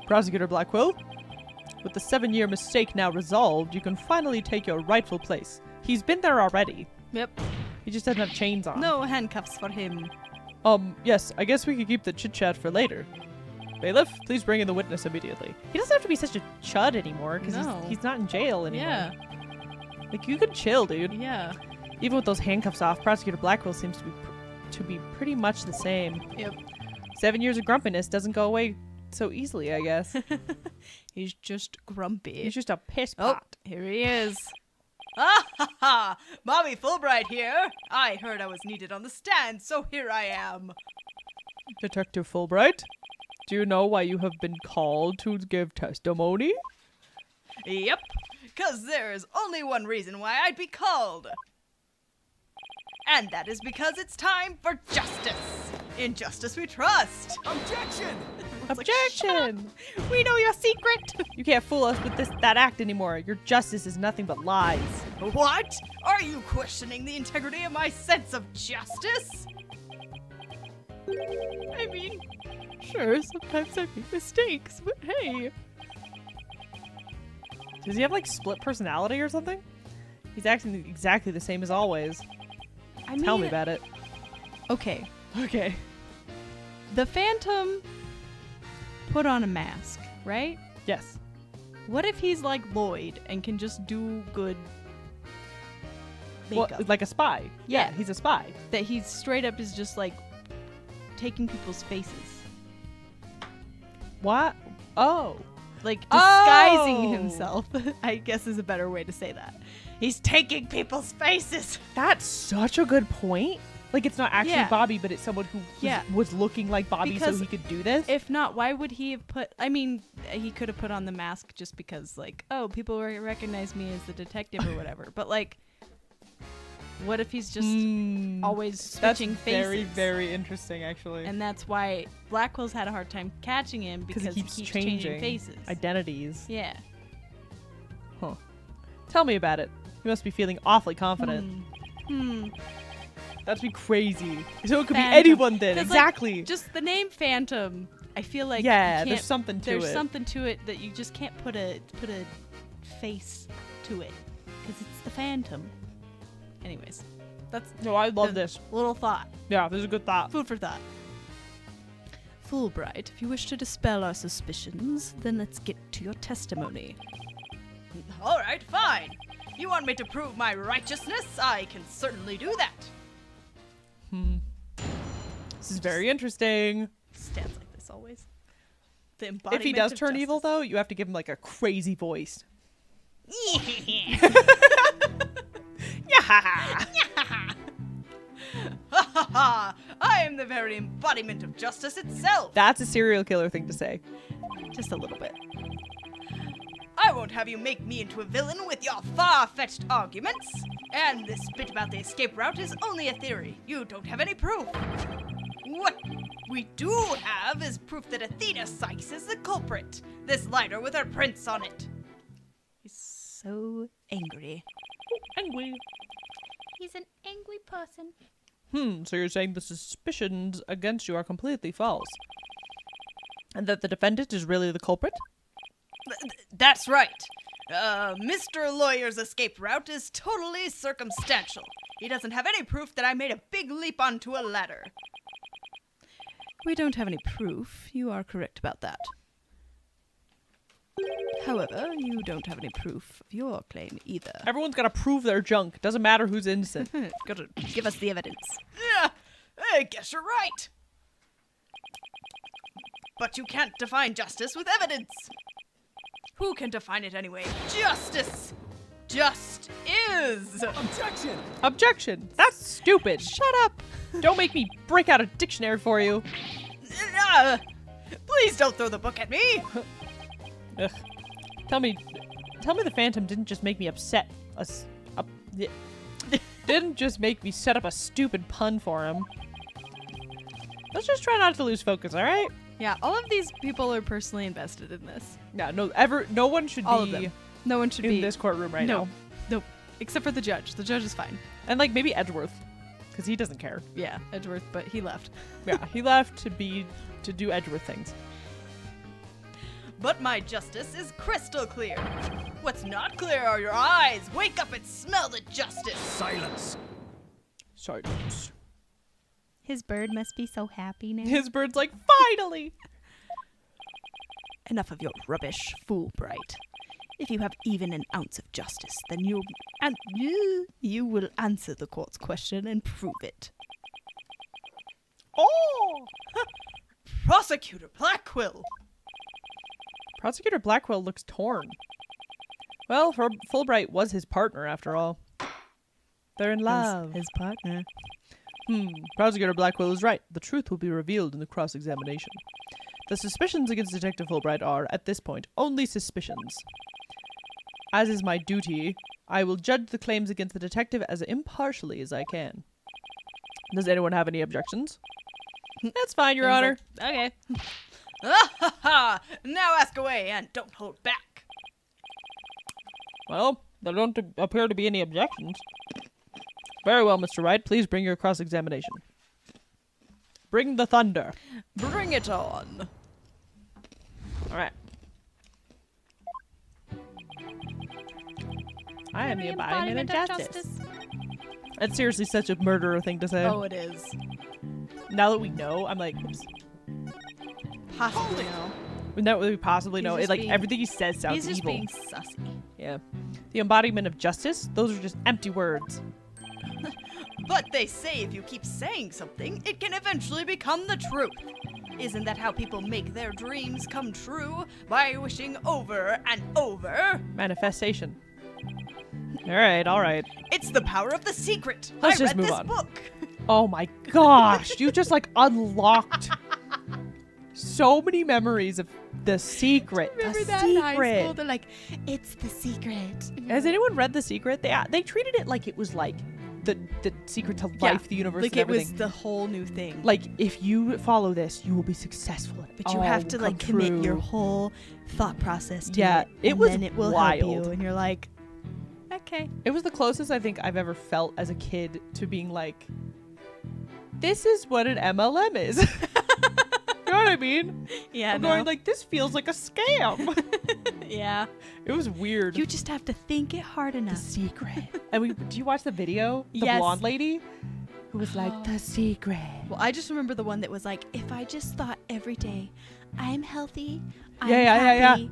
Prosecutor Blackquill, with the 7-year mistake now resolved, you can finally take your rightful place. He's been there already.
Yep.
He just doesn't have chains on.
No handcuffs for him.
Yes, I guess we could keep the chit-chat for later. Bailiff, please bring in the witness immediately. He doesn't have to be such a chud anymore, because
No.
he's not in jail anymore.
Yeah.
Like, you could chill, dude.
Yeah.
Even with those handcuffs off, Prosecutor Blackwell seems to be pretty much the same.
Yep.
7 years of grumpiness doesn't go away so easily, I guess.
He's just grumpy.
He's just a piss
Oh,
pot.
here he is. Ah ha ha! Bobby Fulbright here. I heard I was needed on the stand, so here I am.
Detective Fulbright, do you know why you have been called to give testimony?
Yep. 'Cause there is only one reason why I'd be called. And that is because it's time for justice. In justice we trust.
Objection!
Objection!
We know your secret.
You can't fool us with that act anymore. Your justice is nothing but lies.
What? Are you questioning the integrity of my sense of justice? I mean, sure, sometimes I make mistakes, but hey.
Does he have like split personality or something? He's acting exactly the same as always.
I mean,
Tell me about it.
Okay,
Okay.
the Phantom put on a mask, right?
Yes.
What if he's like Lloyd and can just do good
Well,
makeup?
like a spy.
Yeah.
He's a spy.
That he straight up is just like taking people's faces.
What? Oh.
Like disguising
Oh!
himself, I guess is a better way to say that. He's taking people's faces.
That's such a good point. Like, it's not actually
Yeah.
Bobby, but it's someone who was looking like Bobby
Because
so he could do this.
If not, why would he have put... I mean, he could have put on the mask just because, like, oh, people recognize me as the detective or whatever. But, like, what if he's just always
That's
switching faces?
very, very interesting, actually.
And that's why Blackwell's had a hard time catching him because
he keeps
changing faces.
identities.
Yeah.
Huh. Tell me about it. You must be feeling awfully confident. That'd be crazy. So it could
Phantom.
be anyone then.
'Cause,
Exactly.
Like, just the name Phantom, I feel like
Yeah,
you
there's
can't-
something to
there's
it.
something to it that you just can't put a face to it because it's the Phantom. Anyways, that's
No, I love
a
this.
little thought.
Yeah, this is a good thought.
Food for thought. Fulbright, if you wish to dispel our suspicions, then let's get to your testimony. All right, fine. You want me to prove my righteousness? I can certainly do that.
This is very interesting.
Stands like this always. The
If he
embodiment
does
of
turn evil,
justice.
though, you have to give him like a crazy voice. Yeah.
Ha ha ha! I am the very embodiment of justice itself!
That's a serial killer thing to say.
Just a little bit. I won't have you make me into a villain with your far-fetched arguments! And this bit about the escape route is only a theory. You don't have any proof. What we do have is proof that Athena Sykes is the culprit. This lighter with her prints on it. He's so angry.
Angry.
He's an angry person.
So you're saying the suspicions against you are completely false? And that the defendant is really the culprit?
That's right. Mr. Lawyer's escape route is totally circumstantial. He doesn't have any proof that I made a big leap onto a ladder. We don't have any proof. You are correct about that. However, you don't have any proof of your claim either.
Everyone's got to prove their junk. Doesn't matter who's innocent.
Gotta give us the evidence. Yeah, I guess you're right. But you can't define justice with evidence. Who can define it anyway? Justice just is.
Objection!
Objection! That's stupid.
Shut up.
Don't make me break out a dictionary for you.
Please don't throw the book at me.
Ugh. Tell me the Phantom didn't just make me upset. Didn't just make me set up a stupid pun for him. Let's just try not to lose focus, all right?
Yeah, all of these people are personally invested in this.
Yeah, no one should
All of
be
them. No one should
in
be
this courtroom right
no,
now.
Nope. Except for the judge. The judge is fine.
And like maybe Edgeworth, because he doesn't care.
Yeah, Edgeworth, but he left.
Yeah, he left to do Edgeworth things.
But my justice is crystal clear. What's not clear are your eyes. Wake up and smell the justice.
Silence!
Silence.
His bird must be so happy now.
His bird's like, finally!
Enough of your rubbish, Fulbright. If you have even an ounce of justice, then you will answer the court's question and prove it.
Oh!
Prosecutor Blackquill!
Prosecutor Blackwell looks torn. Well, Fulbright was his partner after all. They're in love.
His partner.
Prosecutor Blackwell is right. The truth will be revealed in the cross-examination. The suspicions against Detective Fulbright are, at this point, only suspicions. As is my duty, I will judge the claims against the detective as impartially as I can. Does anyone have any objections? That's fine, Your Honor.
Okay. Ah ha ha! Now ask away and don't hold back.
Well, there don't appear to be any objections. Very well, Mr. Wright. Please bring your cross-examination. Bring the thunder.
Bring it on.
All right. I am the embodiment of justice. That's seriously such a murderer thing to say.
Oh, it is.
Now that we know, I'm like, oops.
Possibly no.
Now that we possibly know,
He's
it, like,
just being-
everything he says sounds
He's just
evil.
being sussy.
Yeah. The embodiment of justice? Those are just empty words.
But they say if you keep saying something, it can eventually become the truth. Isn't that how people make their dreams come true? By wishing over and over?
Manifestation. All right.
It's the power of the secret.
Let's
I
just
read
move
this
on.
book.
Oh my gosh, you just like unlocked so many memories of The Secret.
Remember
The
that in high
Secret.
school? They're like, it's the secret.
Has anyone read The Secret? They treated it like it was like the secret to life, the universe,
like
and
it
everything.
was the whole new thing.
Like, if you follow this, you will be successful.
But you have to like commit your whole thought process to
Yeah,
it.
it
and
was
then it will
wild.
help you, and you're like, okay.
It was the closest I think I've ever felt as a kid to being like, this is what an MLM is. You know what I mean?
Yeah,
I'm going like, this feels like a scam.
yeah.
It was weird.
You just have to think it hard
The
enough.
Secret. And do you watch the video? The
Yes.
blonde lady who was like, The Secret.
Well, I just remember the one that was like, if I just thought every day, I'm healthy, I'm
Yeah.
happy,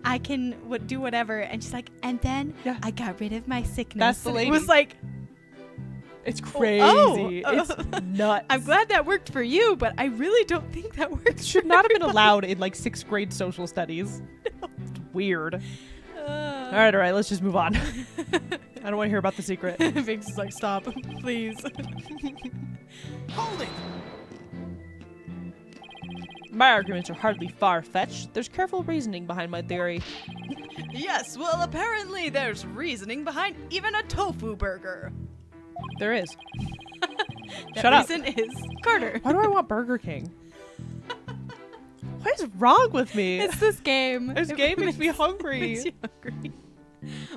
I can do whatever. And she's like, and then
Yeah.
I got rid of my sickness.
That's the
And
lady.
It was like,
It's crazy.
oh.
It's nuts.
I'm glad that worked for you, but I really don't think that works.
It should
for
not have been
everybody.
allowed in like 6th grade social studies. It's weird.
Uh,
All right. Let's just move on. I don't want to hear about The Secret.
Vince is like, stop, please.
Hold it!
My arguments are hardly far-fetched. There's careful reasoning behind my theory.
Yes, well, apparently there's reasoning behind even a tofu burger.
There is.
That
Shut up.
reason is Carter.
Why do I want Burger King? What is wrong with me?
It's this game.
This
It
game makes me hungry.
Makes you hungry.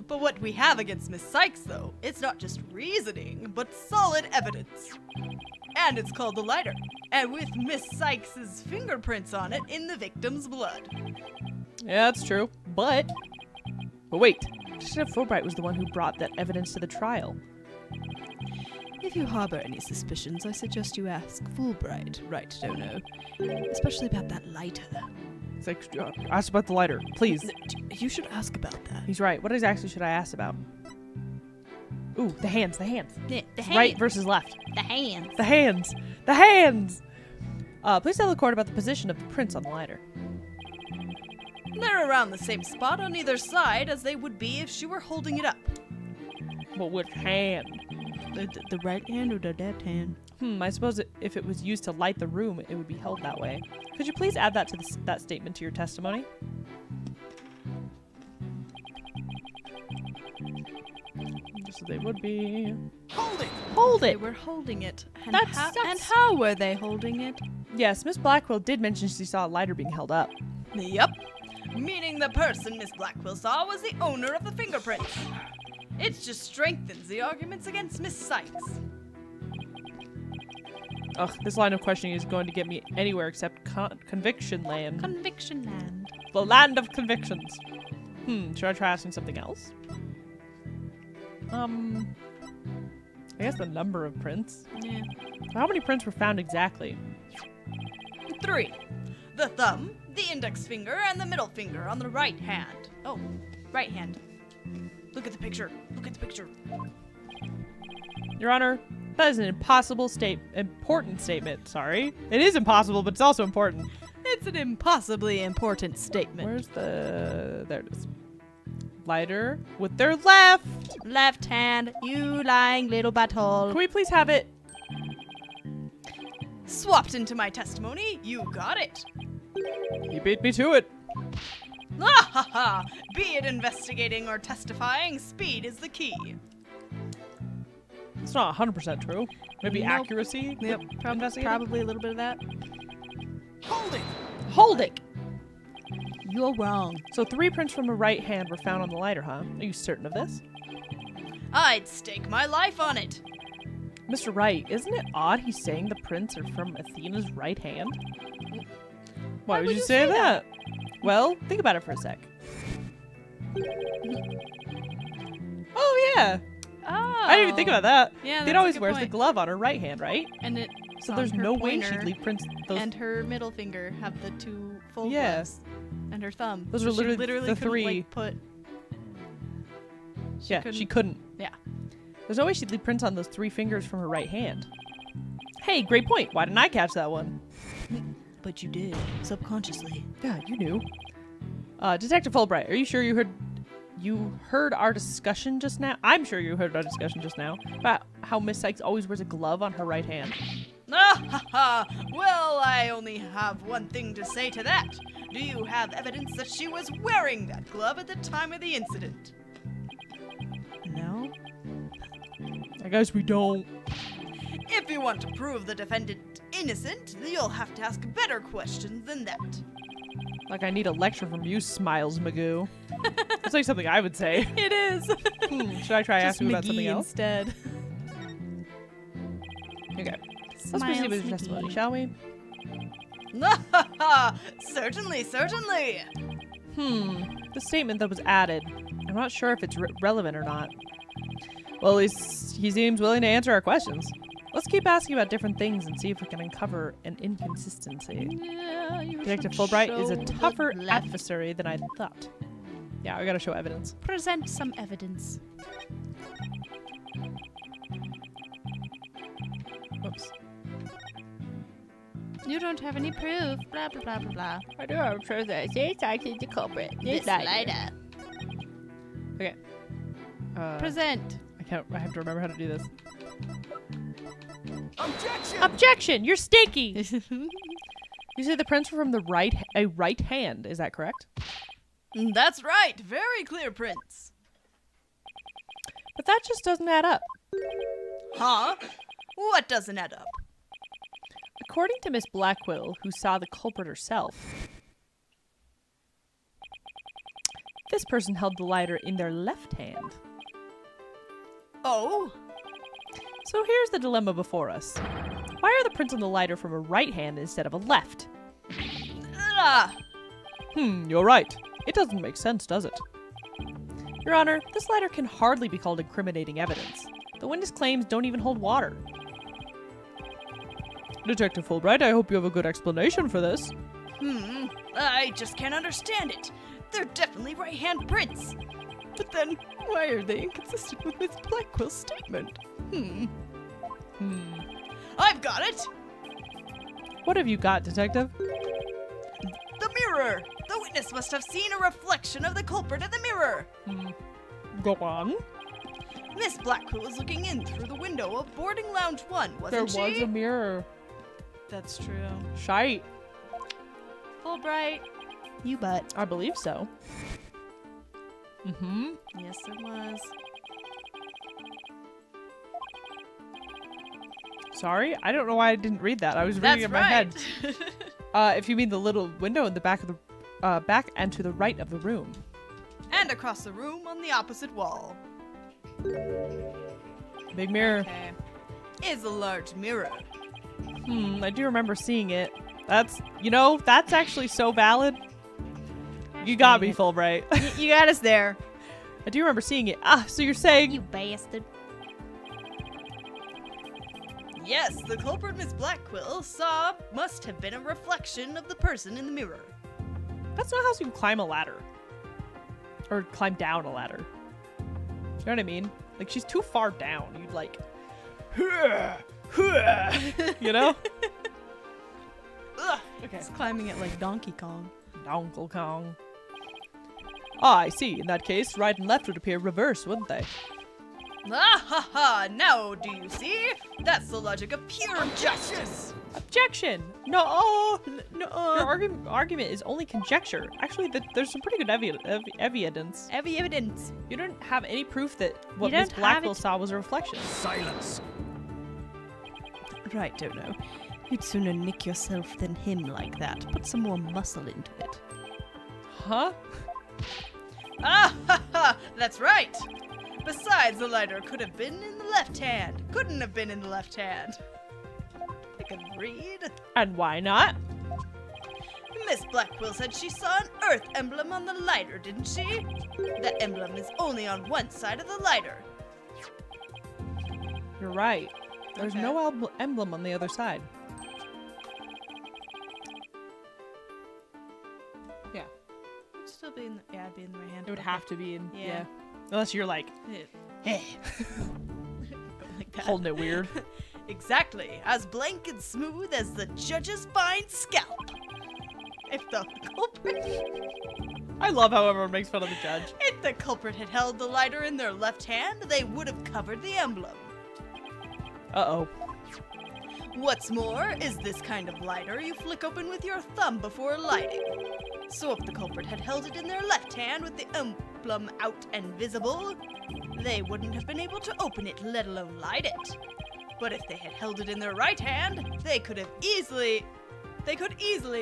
But what we have against Miss Sykes, though, it's not just reasoning, but solid evidence. And it's called the lighter, and with Miss Sykes's fingerprints on it in the victim's blood.
Yeah, that's true. But wait. Detective Fulbright was the one who brought that evidence to the trial.
If you harbor any suspicions, I suggest you ask Fulbright, right, Dono? Especially about that lighter.
It's like, ask about the lighter, please.
You should ask about that.
He's right. What exactly should I ask about? Ooh, the hands.
The
It's right versus left.
The hands.
The hands. The hands! Please tell the court about the position of the prints on the lighter.
They're around the same spot on either side as they would be if she were holding it up.
Well, which hand?
The right hand or the left hand?
I suppose if it was used to light the room, it would be held that way. Could you please add that to that statement to your testimony? Just as they would be.
Hold it!
Hold
They
it!
were holding it. And
That
how,
sucks.
and how were they holding it?
Yes, Miss Blackwell did mention she saw a lighter being held up.
Yep. Meaning the person Miss Blackwell saw was the owner of the fingerprints. It just strengthens the arguments against Miss Sykes.
Ugh, this line of questioning is going to get me anywhere except conviction land.
Conviction land.
The land of convictions. Should I try asking something else? I guess the number of prints.
Yeah.
How many prints were found exactly?
3. The thumb, the index finger, and the middle finger on the right hand. Oh, right hand. Look at the picture. Look at the picture.
Your Honor, that is an important statement, sorry. It is impossible, but it's also important.
It's an impossibly important statement.
Where's there it is. Lighter with their left.
Left hand, you lying little butthole.
Can we please have it?
Swapped into my testimony, you got it.
He beat me to it.
Ah ha ha! Be it investigating or testifying, speed is the key.
It's not 100% true. Maybe
Nope.
accuracy?
Yep,
Investigating?
probably a little bit of that.
Hold it!
Hold it!
You're wrong.
So 3 prints from the right hand were found on the lighter, huh? Are you certain of this?
I'd stake my life on it.
Mr. Wright, isn't it odd he's saying the prints are from Athena's right hand? Why would you say that? Well, think about it for a sec. Oh, yeah.
Oh.
I didn't even think about that.
Yeah,
They'd
that's a
always
good
wears the
point.
glove on her right hand, right?
And it.
So there's no way she'd leave prints. Those
And her middle finger have the two full
Yeah.
gloves. And her thumb.
Those
So
are
she
literally the
couldn't,
three.
Like, put.
she couldn't.
Yeah.
There's no way she'd leave prints on those 3 fingers from her right hand. Hey, great point. Why didn't I catch that one?
But you did, subconsciously.
Yeah, you knew. Detective Fulbright, are you sure you heard our discussion just now? I'm sure you heard our discussion just now about how Miss Sykes always wears a glove on her right hand.
Ah, ha, ha. Well, I only have one thing to say to that. Do you have evidence that she was wearing that glove at the time of the incident? No.
I guess we don't.
If you want to prove the defendant innocent, you'll have to ask better questions than that.
Like I need a lecture from you, Smiles Magoo. That's like something I would say.
It is.
Should I try asking about something else?
Instead.
Okay. Let's proceed with your testimony, shall we?
Certainly, certainly.
The statement that was added. I'm not sure if it's relevant or not. Well, at least he seems willing to answer our questions. Let's keep asking about different things and see if we can uncover an inconsistency.
Yeah,
Detective Fulbright is a tougher adversary than I thought. Yeah, we gotta show evidence.
Present some evidence.
Oops.
You don't have any proof. Blah blah blah blah blah.
I do have proof that she's actually the culprit.
This later.
Okay.
Present.
I have to remember how to do this.
Objection!
Objection! You're stinky! You say the prints were from a right hand, is that correct?
That's right. Very clear prints.
But that just doesn't add up.
Huh? What doesn't add up?
According to Miss Blackwell, who saw the culprit herself, this person held the lighter in their left hand.
Oh?
So here's the dilemma before us. Why are the prints on the lighter from a right hand instead of a left?
Ah!
You're right. It doesn't make sense, does it? Your Honor, this lighter can hardly be called incriminating evidence. The witness claims don't even hold water. Detective Fulbright, I hope you have a good explanation for this.
I just can't understand it. They're definitely right-hand prints. But then, why are they inconsistent with Miss Blackwell's statement? I've got it!
What have you got, Detective?
The mirror! The witness must have seen a reflection of the culprit in the mirror!
Go on.
Miss Blackwell was looking in through the window of boarding lounge 1,
There
wasn't
was
she?
a mirror.
That's true.
Shite.
Fulbright. You bet.
I believe so.
Yes, it was.
Sorry? I don't know why I didn't read that. I was reading
That's
it in my
right.
head. If you mean the little window in the back of the back and to the right of the room.
And across the room on the opposite wall.
Big mirror.
Okay. Is a large mirror.
I do remember seeing it. That's actually so valid. You got me, Fulbright.
You got us there.
I do remember seeing it. So you're saying...
You bastard.
Yes, the culprit Miss Blackwell saw must have been a reflection of the person in the mirror.
That's not how you climb a ladder. Or climb down a ladder. You know what I mean? Like, she's too far down. You'd like... You know?
Ugh.
Okay.
He's climbing it like Donkey Kong.
Donkey Kong. I see. In that case, right and left would appear reverse, wouldn't they?
Ah ha ha! Now do you see? That's the logic of pure justice.
Objection! No! Your argument is only conjecture. Actually, there's some pretty good evidence.
Heavy evidence.
You don't have any proof that what
You
Miss
don't have
Blackwell
it.
saw was a reflection.
Silence!
Right, Dono. You'd sooner nick yourself than him like that. Put some more muscle into it.
Huh?
Ah ha ha! That's right! Besides, the lighter could have been in the left hand. Couldn't have been in the left hand. I can read.
And why not?
Miss Blackquill said she saw an Earth emblem on the lighter, didn't she? The emblem is only on one side of the lighter.
You're right. There's
Okay.
no emblem on the other side. Yeah.
It'd still be in the, yeah, it'd be in the right hand.
It would
Okay.
have to be in.
Yeah.
Yeah. Unless you're like,
Yeah. Like that.
holding it weird.
Exactly, as blank and smooth as the judge's fine scalp. If the culprit,
I love how everyone makes fun of the judge.
if the culprit had held the lighter in their left hand, they would have covered the emblem.
Uh-oh.
What's more is this kind of lighter you flick open with your thumb before lighting. So if the culprit had held it in their left hand with the emblem out and visible, they wouldn't have been able to open it, let alone light it. But if they had held it in their right hand, they could easily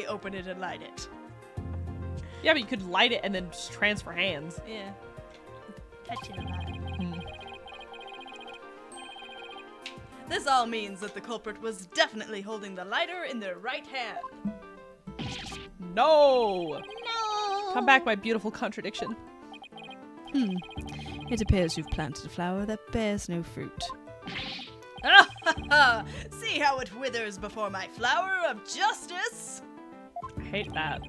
open it and light it.
Yeah, but you could light it and then just transfer hands.
Yeah. Touch it a lot. This all means that the culprit was definitely holding the lighter in their right hand.
No!
No!
Come back, my beautiful contradiction.
It appears you've planted a flower that bears no fruit. See how it withers before my flower of justice?
I hate that.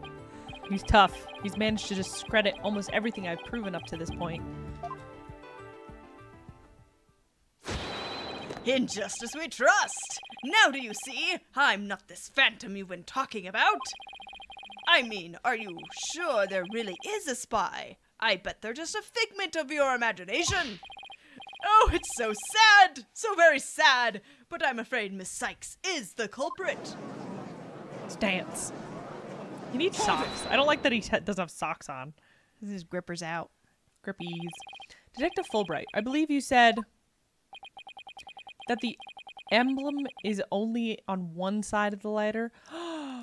He's tough. He's managed to discredit almost everything I've proven up to this point.
In justice we trust. Now do you see? I'm not this phantom you've been talking about. I mean, are you sure there really is a spy? I bet they're just a figment of your imagination. Oh, it's so sad! So very sad! But I'm afraid Miss Sykes is the culprit.
Stance. He needs socks. I don't like that he doesn't have socks on.
His gripper's out.
Grippies. Detective Fulbright, I believe you said that the emblem is only on one side of the lighter.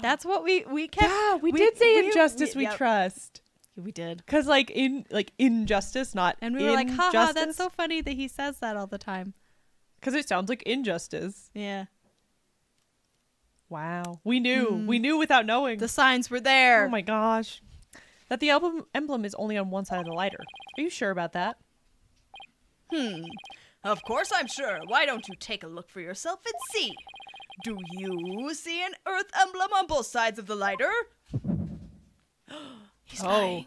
That's what we kept.
Yeah, we did say injustice we
yep.
trust.
We did.
Cause like injustice, not
And we were like, haha,
injustice.
that's so funny that he says that all the time.
Cause it sounds like injustice.
Yeah.
Wow. We knew. We knew without knowing.
The signs were there.
Oh my gosh. That the emblem is only on one side of the lighter. Are you sure about that?
Of course I'm sure. Why don't you take a look for yourself and see? Do you see an Earth emblem on both sides of the lighter? He's lying.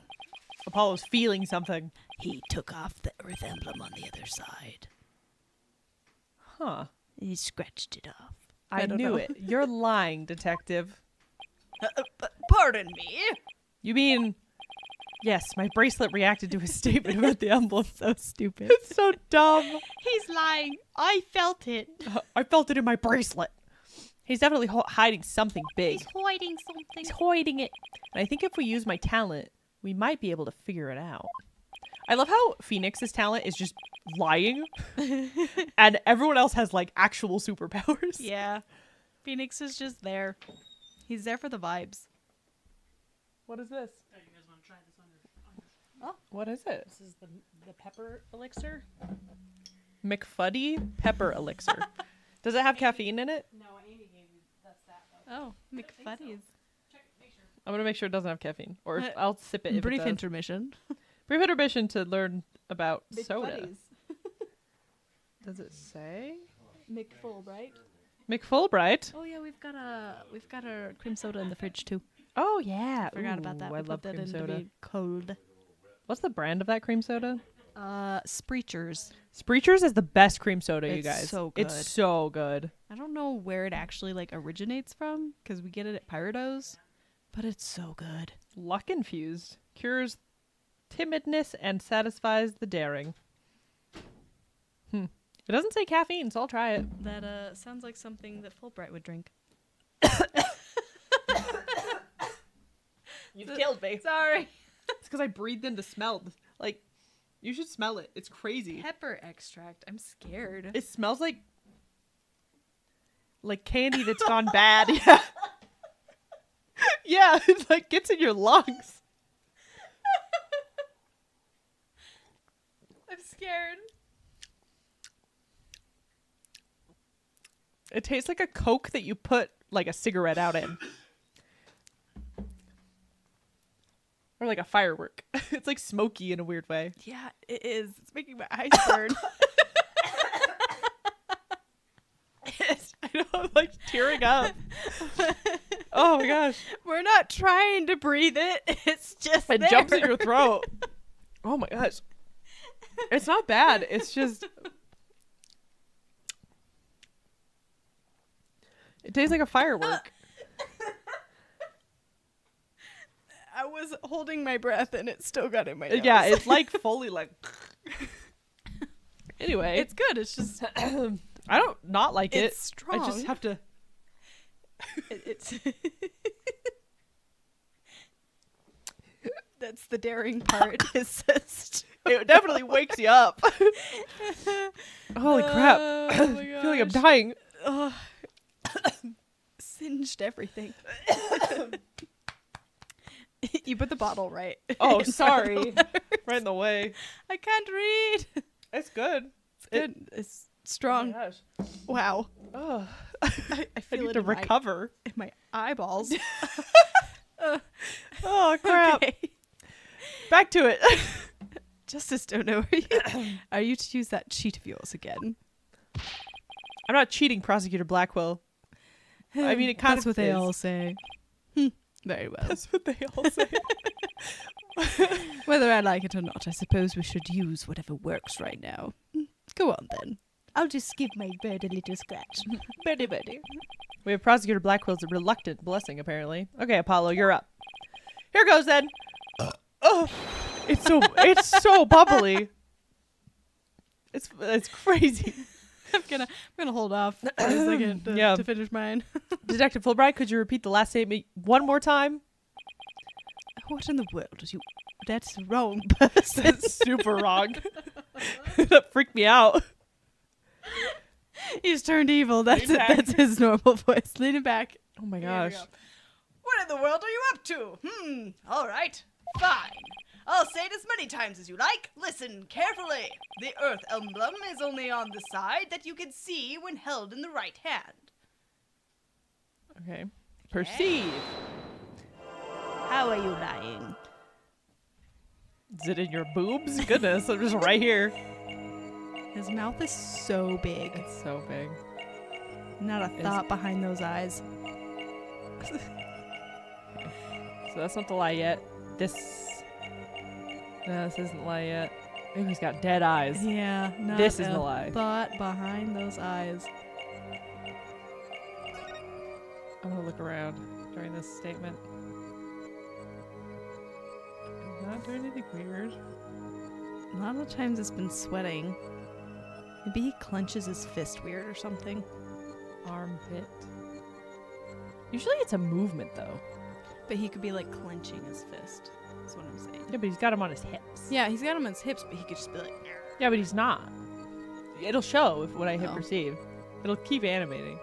Apollo's feeling something.
He took off the Earth emblem on the other side.
Huh.
He scratched it off.
I
don't
knew
know.
it. You're lying, detective.
Pardon me?
You mean... Yes, my bracelet reacted to his statement about the emblem.
So stupid.
It's so dumb.
He's lying. I felt it.
I felt it in my bracelet. He's definitely hiding something big.
He's hiding something.
He's hiding it. And I think if we use my talent, we might be able to figure it out. I love how Phoenix's talent is just lying. And everyone else has like actual superpowers.
Yeah. Phoenix is just there. He's there for the vibes.
What is this?
Oh, you guys want to try this on your...
What is it?
This is the pepper elixir.
McFuddy pepper elixir. Does it have caffeine in it?
No, Amy gave you that though.
Oh, McFuddies.
Check it, make sure.
I'm gonna make sure it doesn't have caffeine, or I'll sip it. If
Brief
it does.
intermission.
Brief intermission to learn about soda. Does it say
McFulbright.
McFulbright?
Oh yeah, we've got a cream soda in the fridge too.
Oh yeah,
Forgot about that.
I
We
love
put that
cream
in
soda.
to be cold.
What's the brand of that cream soda?
Spreechers.
Spreechers is the best cream soda, you
It's
guys.
so
It's
good.
so good.
I don't know where it actually like originates from because we get it at Pyrodos, but it's so good.
Luck infused cures timidness and satisfies the daring. It doesn't say caffeine, so I'll try it.
That sounds like something that Fulbright would drink.
You've killed me.
Sorry.
It's because I breathed in the smell. Like, you should smell it. It's crazy.
Pepper extract. I'm scared.
It smells like candy that's gone bad. Yeah. Yeah, it like gets in your lungs.
I'm
scared. It tastes like a Coke that you put like a cigarette out in. Or like a firework. It's like smoky in a weird way.
Yeah, it is. It's making my eyes burn.
I know, I'm like tearing up. Oh my gosh.
We're not trying to breathe it. It's just
It
there.
jumps in your throat. Oh my gosh. It's not bad. It's just... It tastes like a firework.
I was holding my breath and it still got in my nose.
Yeah, it's like fully like... Anyway.
It's good. It's just
I don't not like it.
it's strong.
I just have to...
It's that's the daring part. It's just
It definitely wakes you up. Holy crap.
Oh
I
my
feel like I'm
gosh.
dying.
Ugh. Singed everything. You put the bottle right.
Oh,
in front of
sorry.
the letter.
Right in the way.
I can't read.
It's good.
It's good. It's strong.
gosh.
Wow.
Oh.
I
I
feel
need
it
to
in
recover.
my eyeballs.
Oh, crap.
Okay.
Back to it.
Justice don't know. Are you to use that cheat of yours again?
I'm not cheating, Prosecutor Blackwell. I mean, it kind
That's
of
what they
is.
all say. Very well.
That's what they all say.
Whether I like it or not, I suppose we should use whatever works right now. Go on then. I'll just give my bird a little scratch. Birdie, birdie.
We have Prosecutor Blackwell's reluctant blessing, apparently. Okay, Apollo, you're up. Here goes then. Oh, it's so bubbly. It's crazy.
I'm gonna hold off for a second
Yeah.
to finish mine.
Detective Fulbright, could you repeat the last statement one more time?
What in the world is you? That's wrong, person.
That's super wrong. That freaked me out.
He's turned evil. That's it.
Lean back.
That's his normal voice. Lean it back.
Oh my
Here we
gosh.
go. What in the world are you up to? All right. Fine. I'll say it as many times as you like. Listen carefully. The Earth emblem is only on the side that you can see when held in the right hand.
Okay. Perceive.
How are you lying?
Is it in your boobs? Goodness, I'm just right here.
His mouth is so big.
It's so big.
Not a thought behind those eyes.
So that's not the lie yet. No, this isn't the lie yet. Maybe he's got dead eyes.
Yeah. Not
This is
a
the lie.
thought behind those eyes.
I'm gonna look around during this statement. I'm not doing anything weird.
A lot of times it's been sweating. Maybe he clenches his fist weird or something.
Armpit. Usually it's a movement though.
But he could be like clenching his fist. That's what I'm saying.
Yeah, but he's got him on his hips.
Yeah, he's got him on his hips, but he could just be like,
Yeah, but he's not. It'll show if when I hit
Oh.
perceive. It'll keep animating.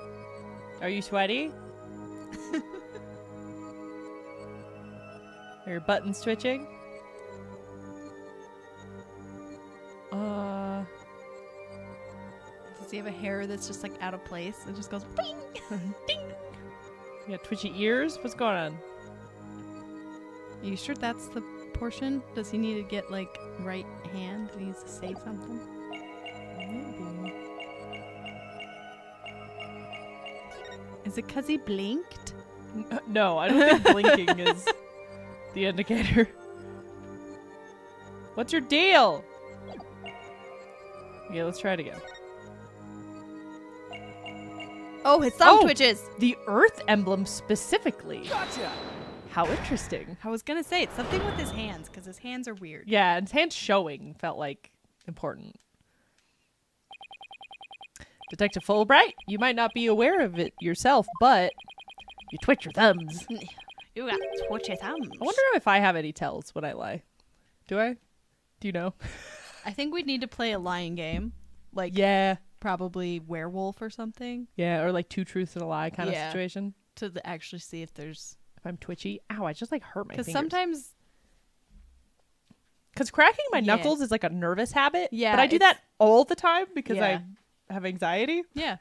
Are you sweaty? Are your buttons twitching?
does he have a hair that's just like out of place? It just goes bing, ding.
You got twitchy ears? What's going on?
Are you sure that's the portion? Does he need to get like right hand? He needs to say something.
Maybe.
Is it because he blinked?
No, I don't think blinking is the indicator. What's your deal? Okay, let's try it again.
Oh, his thumb
Oh.
twitches.
The Earth emblem specifically.
Gotcha!
How interesting.
I was gonna say it's something with his hands because his hands are weird.
Yeah, and his hands showing felt like important. Detective Fulbright, you might not be aware of it yourself, but you twitch your thumbs.
You got twitchy thumbs.
I wonder if I have any tells when I lie. Do I? Do you know?
I think we'd need to play a lying game, like
Yeah.
probably werewolf or something,
Yeah, or like 2 truths and a lie kind
Yeah.
of situation.
to actually see if there's.
If I'm twitchy. Ow, I just like hurt my
Because
fingers.
sometimes
Because cracking my
Yeah.
knuckles is like a nervous habit.
Yeah,
But I do
it's-
that all the time because
Yeah.
I have anxiety.
Yeah.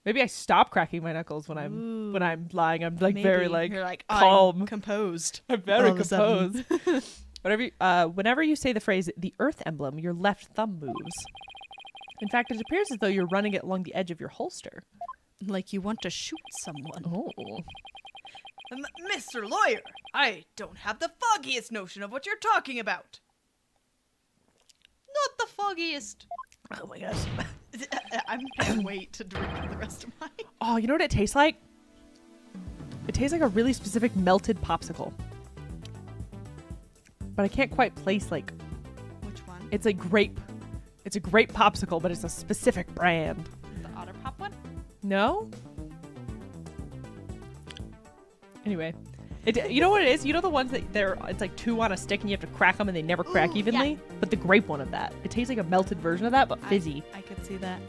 Maybe I stop cracking my knuckles when I'm lying. I'm like very
Maybe.
like
You're like
calm.
I'm composed.
I'm very
all of a sudden.
composed. Whenever you say the phrase "the Earth emblem," your left thumb moves. In fact, it appears as though you're running it along the edge of your holster.
Like you want to shoot someone.
Oh.
Mr. Lawyer, I don't have the foggiest notion of what you're talking about. Not the foggiest.
Oh my gosh.
I'm gonna wait to drink the rest of mine.
Oh, you know what it tastes like? It tastes like a really specific melted popsicle. But I can't quite place like
Which one?
it's a grape. It's a grape popsicle, but it's a specific brand.
The Otter Pop one?
No? Anyway. You know what it is? You know the ones that it's like 2 on a stick and you have to crack them and they never crack
Ooh,
evenly?
yeah.
But the grape one of that. It tastes like a melted version of that, but fizzy.
I could see that.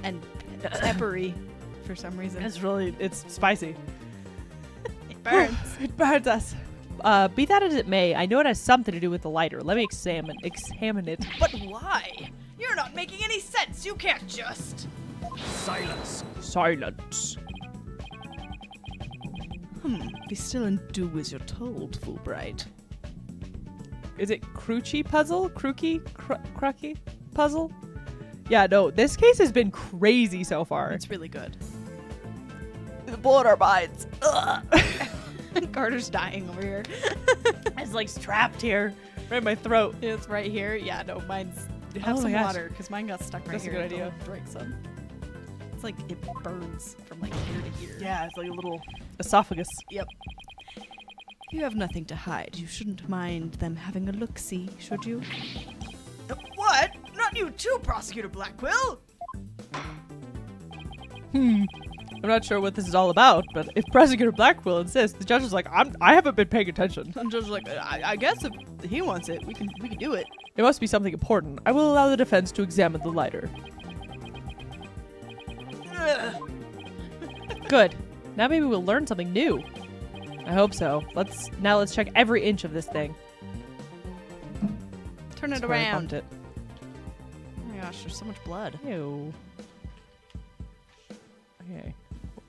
And peppery for some reason.
It's spicy.
It burns.
It burns us. Be that as it may, I know it has something to do with the lighter. Let me examine it.
But why? You're not making any sense. You can't just.
Silence.
Silence.
Be still and do as you're told, Fulbright.
Is it Cruchy puzzle? Crucky puzzle? Yeah, no, this case has been crazy so far.
It's really good.
The blood our minds.
Carter's dying over here.
It's like trapped here, right in my throat.
It's right here. Yeah, no, mine's. Have
Oh
some
my gosh.
water because mine got stuck right
That's a
here.
good idea.
Don't drink some. It's like it burns from like here to here.
Yeah, it's like a little esophagus.
Yep. You have nothing to hide. You shouldn't mind them having a look-see, should you? What? Not you too, Prosecutor Blackquill!
I'm not sure what this is all about, but if Prosecutor Blackwell insists, the judge is like, I haven't been paying attention.
I'm just like, I guess if he wants it, we can do it.
It must be something important. I will allow the defense to examine the lighter. Good. Now maybe we'll learn something new. I hope so. Let's check every inch of this thing.
Turn it
That's where I
around.
bumped it.
Oh my gosh, there's so much blood.
Ew. Okay.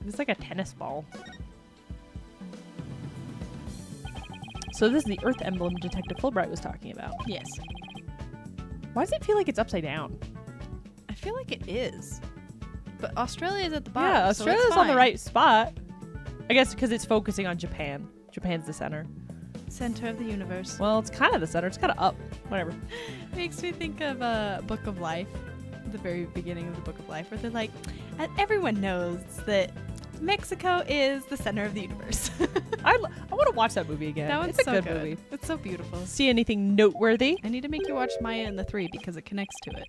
It's like a tennis ball. So this is the Earth emblem Detective Fulbright was talking about.
Yes.
Why does it feel like it's upside down?
I feel like it is. But Australia's at the bottom.
Yeah,
so
Australia's
it's
on the
fine.
right spot. I guess because it's focusing on Japan. Japan's the center.
Center of the universe.
Well, it's kind of the center. It's kind of up. Whatever.
Makes me think of Book of Life, the very beginning of the Book of Life, where they're like, everyone knows that Mexico is the center of the universe.
I want to watch that movie again.
That one's
it's a
so
good,
good.
movie.
It's so beautiful.
See anything noteworthy?
I need to make you watch Maya and the Three because it connects to it.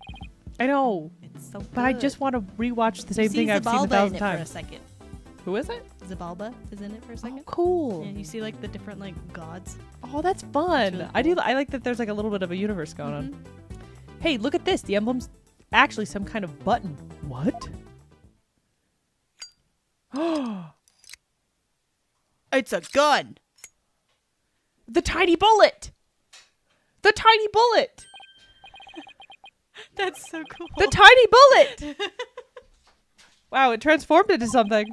I know,
It's so good.
but I just want to rewatch the same
You see
thing I've seen
Zabalba
1,000
in it for a
times.
second.
Who is it?
Zabalba is in it for a
Oh,
second.
cool.
Yeah, you see like the different like gods.
Oh, that's fun.
really
I do.
cool.
I like that. There's like a little bit of a universe going on.
Mhm.
Hey, look at this. The emblem's actually some kind of button. What?
It's a gun.
The tiny bullet. The tiny bullet.
That's so cool.
The tiny bullet. Wow, it transformed into something.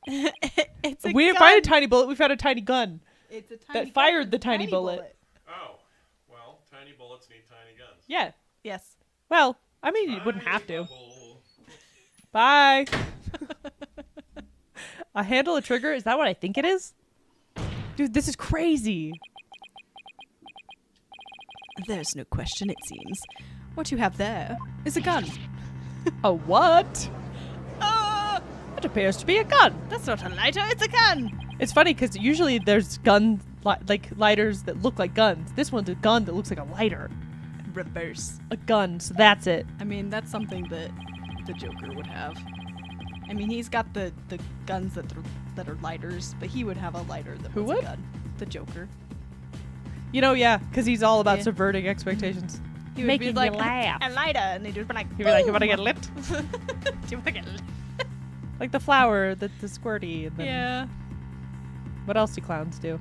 It's a
We didn't
gun.
find a tiny bullet. We found a tiny gun.
It's a tiny
that fired
gun.
the tiny bullet.
Oh, well, tiny bullets need tiny guns.
Yeah.
Yes.
Well, I mean, you wouldn't have to.
Bubble.
Bye. A handle, a trigger? Is that what I think it is? Dude, this is crazy.
There's no question, it seems. What you have there is a gun.
A what? It appears to be a gun.
That's not a lighter, it's a gun.
It's funny because usually there's gun like lighters that look like guns. This one's a gun that looks like a lighter.
Reverse.
A gun, so that's it.
I mean, that's something that the Joker would have. I mean, he's got the guns that are lighters, but he would have a lighter that
Who
was
would?
a gun. The Joker.
You know, yeah, because he's all about
Yeah.
subverting expectations.
He would
Making
be like,
you laugh.
a lighter, and he'd just be like,
He'd be like, you want to
"Boom."
get lit?
Do you want to get lit?
Like the flower, the squirty. And then
Yeah.
What else do clowns do?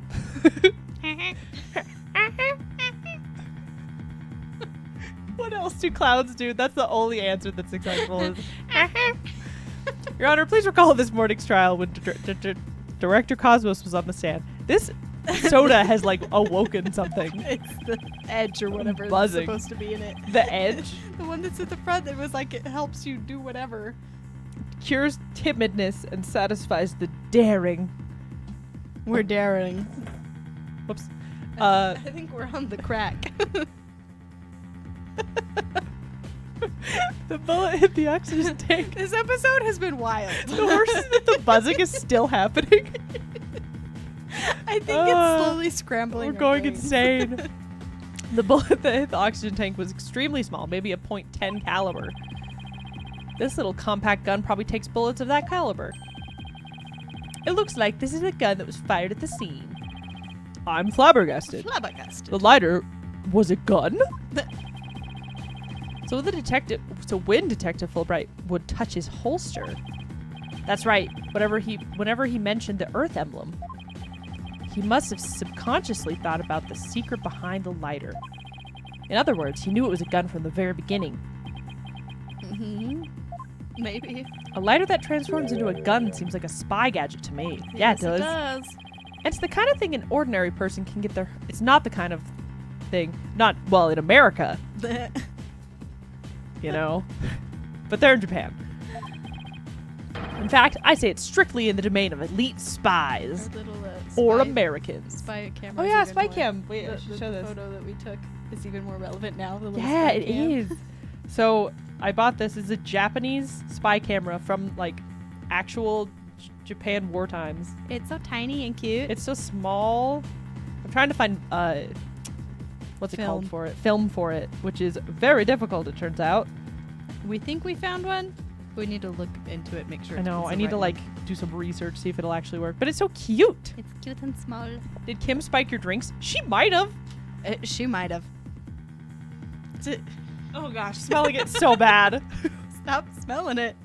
What else do clowns do? That's the only answer that's acceptable. Is Your Honor, please recall this morning's trial when Director Cosmos was on the stand. This soda has like awoken something.
It's the edge or whatever
Buzzing.
that's supposed to be in it.
The edge
The one that's at the front that was like it helps you do whatever.
cures timidness and satisfies the daring.
We're daring.
Whoops.
I think we're on the crack.
The bullet hit the oxygen tank.
This episode has been wild.
The worst is that the buzzing is still happening.
I think it's slowly scrambling.
We're
our
going
brains.
insane. The bullet that hit the oxygen tank was extremely small, maybe a .10 caliber. This little compact gun probably takes bullets of that caliber. It looks like this is a gun that was fired at the scene. I'm flabbergasted.
Flabbergasted.
The lighter was a gun? So when Detective Fulbright would touch his holster. That's right. Whenever he mentioned the Earth emblem, he must have subconsciously thought about the secret behind the lighter. In other words, he knew it was a gun from the very beginning.
Mm-hmm. Maybe.
A lighter that transforms into a gun seems like a spy gadget to me. Yeah,
Yes,
it does.
It does.
It's the kind of thing an ordinary person can get their... It's not the kind of thing... Not, well, in America, you know. But they're in Japan. In fact, I say it's strictly in the domain of elite spies.
Our little,
Or
spy-
Americans.
Spy camera.
Oh yeah, spy cam. Wait, I should
The
show this.
photo that we took is even more relevant now. The little
Yeah,
spy
it
cam.
is. So I bought this. It's a Japanese spy camera from like actual Japan war times.
It's so tiny and cute.
It's so small. I'm trying to find what's it called
Film.
for it? Film for it, which is very difficult. It turns out.
We think we found one. We need to look into it, make sure.
I know.
it's
I
the
need
right
to
one.
like do some research, see if it'll actually work. But it's so cute.
It's cute and small.
Did Kim spike your drinks? She might have.
She might have.
Oh gosh, smelling it so bad.
Stop smelling it.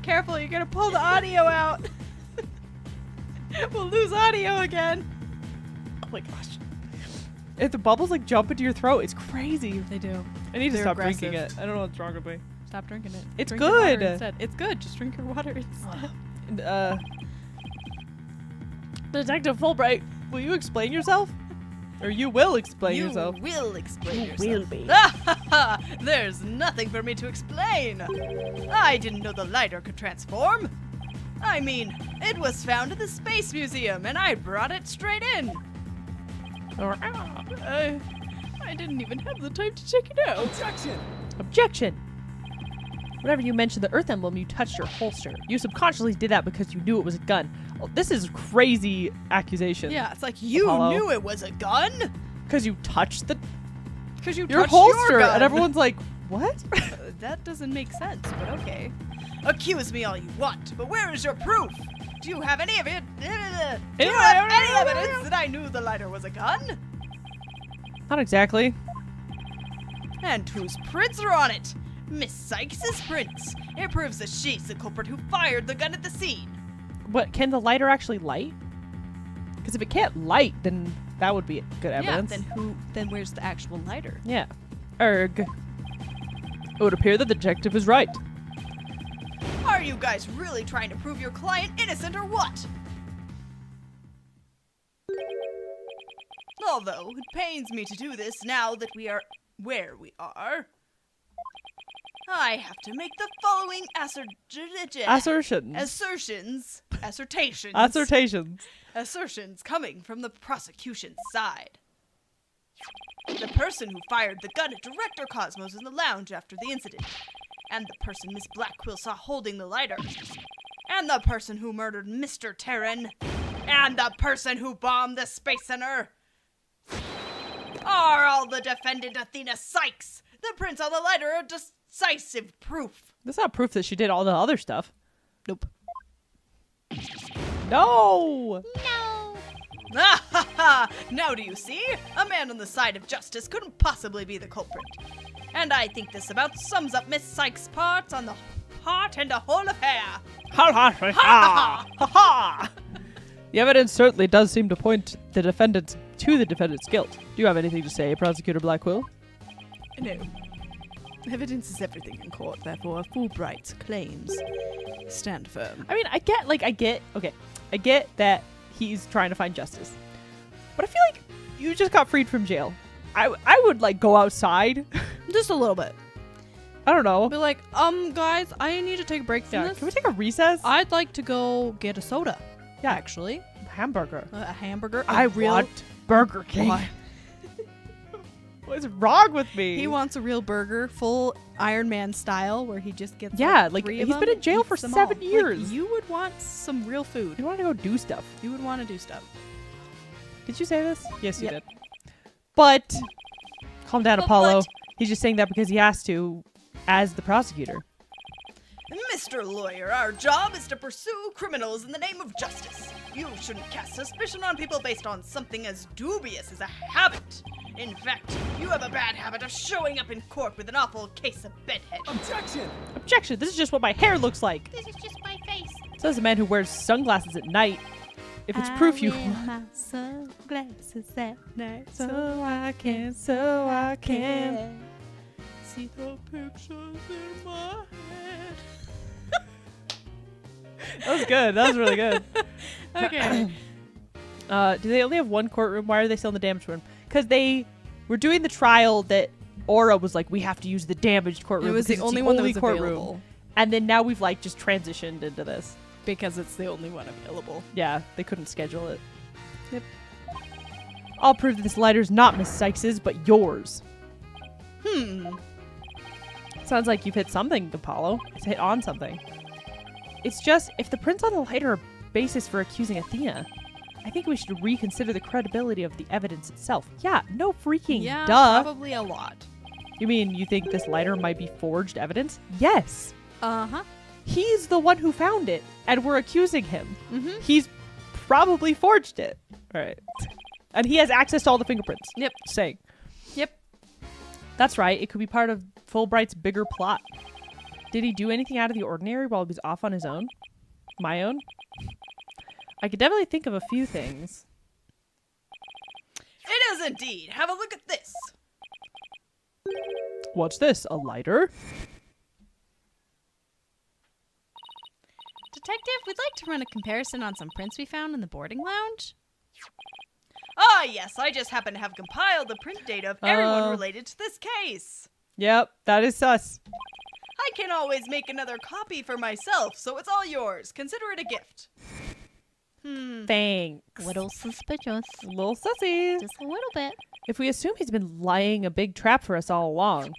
Careful, you're gonna pull the audio out. We'll lose audio again.
Oh my gosh. If the bubbles like jump into your throat, it's crazy.
They do.
I need to
They're
stop drinking it.
aggressive.
I don't know what's wrong with me.
Stop drinking it.
It's
Drink your water
good.
instead. It's good. Just drink your water instead.
And, Detective Fulbright, will you explain yourself? Or you will explain yourself.
will explain
You
yourself.
will be.
There's nothing for me to explain. I didn't know the lighter could transform. I mean, it was found at the Space Museum, and I brought it straight in. I didn't even have the time to check it out.
Objection!
Objection! Whenever you mentioned the Earth emblem, you touched your holster. You subconsciously did that because you knew it was a gun. Oh, this is crazy accusation.
Yeah, it's like you
Apollo.
knew it was a gun
Because you touched
because you
your
touched
holster,
your gun.
and everyone's like, what?
That doesn't make sense, but okay. Accuse me all you want, but where is your proof? Do you have any of it? Do you have any evidence that I knew the lighter was a gun?
Not exactly.
And whose prints are on it? Miss Sykes' prints. It proves that she's the culprit who fired the gun at the scene.
What, can the lighter actually light? Because if it can't light, then that would be good evidence.
Yeah, then where's the actual lighter?
Yeah. Erg. It would appear that the detective is right.
Are you guys really trying to prove your client innocent or what? Although it pains me to do this now that we are where we are, I have to make the following assertions coming from the prosecution's side. The person who fired the gun at Director Cosmos in the lounge after the incident, and the person Miss Blacquill saw holding the lighter, and the person who murdered Mr. Terran, and the person who bombed the Space Center are all the defendant Athena Sykes. The prints on the lighter are decisive proof.
That's not proof that she did all the other stuff.
Nope.
No!
Ah ha ha! Now do you see? A man on the side of justice couldn't possibly be the culprit. And I think this about sums up Miss Sykes' part on the heart and a hole of hair.
Ha ha ha ha ha ha! The evidence certainly does seem to point to the defendant's guilt. Do you have anything to say, Prosecutor Blackquill?
No. Evidence is everything in court, therefore Fulbright's claims stand firm.
I mean, I get that he's trying to find justice. But I feel like you just got freed from jail. I would, like, go outside.
Just a little bit.
I don't know.
Be like, guys, I need to take a break from
Yeah,
this.
can we take a recess?
I'd like to go get a soda.
Yeah.
Actually.
Hamburger.
A hamburger.
I want Burger King.
Why?
What's wrong with me?
He wants a real burger, full Iron Man style, where he just gets
like
three
he's
of
been
them
in jail
and
for
eats them
7
all.
years.
Like, you would want some real food.
You want to go do stuff.
You would want to do stuff.
Did you say this? Yes, you
Yep.
did. But calm down,
But
Apollo.
what?
He's just saying that because he has to, as the prosecutor.
Mr. Lawyer, our job is to pursue criminals in the name of justice. You shouldn't cast suspicion on people based on something as dubious as a habit. In fact, you have a bad habit of showing up in court with an awful case of bedhead.
Objection!
Objection! This is just what my hair looks like.
This is just my face.
Says a man who wears sunglasses at night. If it's proof you.
my sunglasses at night,
So I can
see the pictures in my head.
That was good. That was really good.
Okay.
Do they only have one courtroom? Why are they still in the damaged room? Because they were doing the trial that Aura was like, we have to use the damaged courtroom.
It was the
because it's
only one that was
courtroom.
available
And then now we've like just transitioned into this.
because it's the only one available.
Yeah, they couldn't schedule it.
Yep.
I'll prove that this lighter's not Miss Sykes's, but yours. Sounds like you've hit something, Apollo. It's hit on something. It's just, if the prints on the lighter are a basis for accusing Athena, I think we should reconsider the credibility of the evidence itself. Yeah, no freaking
Yeah,
duh.
probably a lot.
You mean you think this lighter might be forged evidence? Yes.
Uh-huh.
He's the one who found it, and we're accusing him.
Mm-hmm.
He's probably forged it. All right. And he has access to all the fingerprints.
Yep.
Saying.
Yep.
That's right. It could be part of Fulbright's bigger plot. Did he do anything out of the ordinary while he was off on his own? My own? I could definitely think of a few things.
It is indeed. Have a look at this.
What's this? A lighter?
Detective, we'd like to run a comparison on some prints we found in the boarding lounge.
Ah, yes, I just happen to have compiled the print data of everyone
Oh.
related to this case.
Yep, that is sus.
I can always make another copy for myself, so it's all yours. Consider it a gift.
Thanks.
Little suspicious.
A little sussy.
Just a little bit.
If we assume he's been laying a big trap for us all along,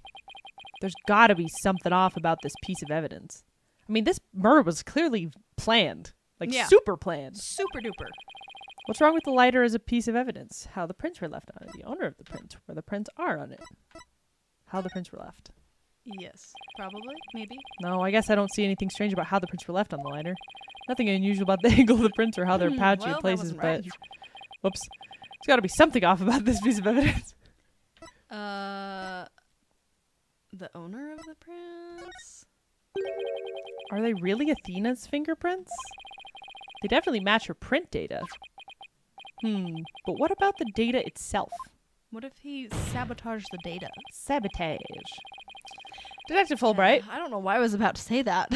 there's gotta be something off about this piece of evidence. I mean, this murder was clearly planned. Like,
Yeah.
super planned.
Super duper.
What's wrong with the lighter as a piece of evidence? How the prints were left on it, the owner of the print, where the prints are on it. How the prints were left.
Yes. Probably. Maybe.
No, I guess I don't see anything strange about how the prints were left on the lighter. Nothing unusual about the angle of the prints or how they're patchy
well,
in
that
places,
wasn't
but...
right.
Whoops. There's gotta be something off about this piece of evidence.
The owner of the prints?
Are they really Athena's fingerprints? They definitely match her print data. But what about the data itself?
What if he sabotaged the data?
Sabotage. Detective Fulbright.
I don't know why I was about to say that.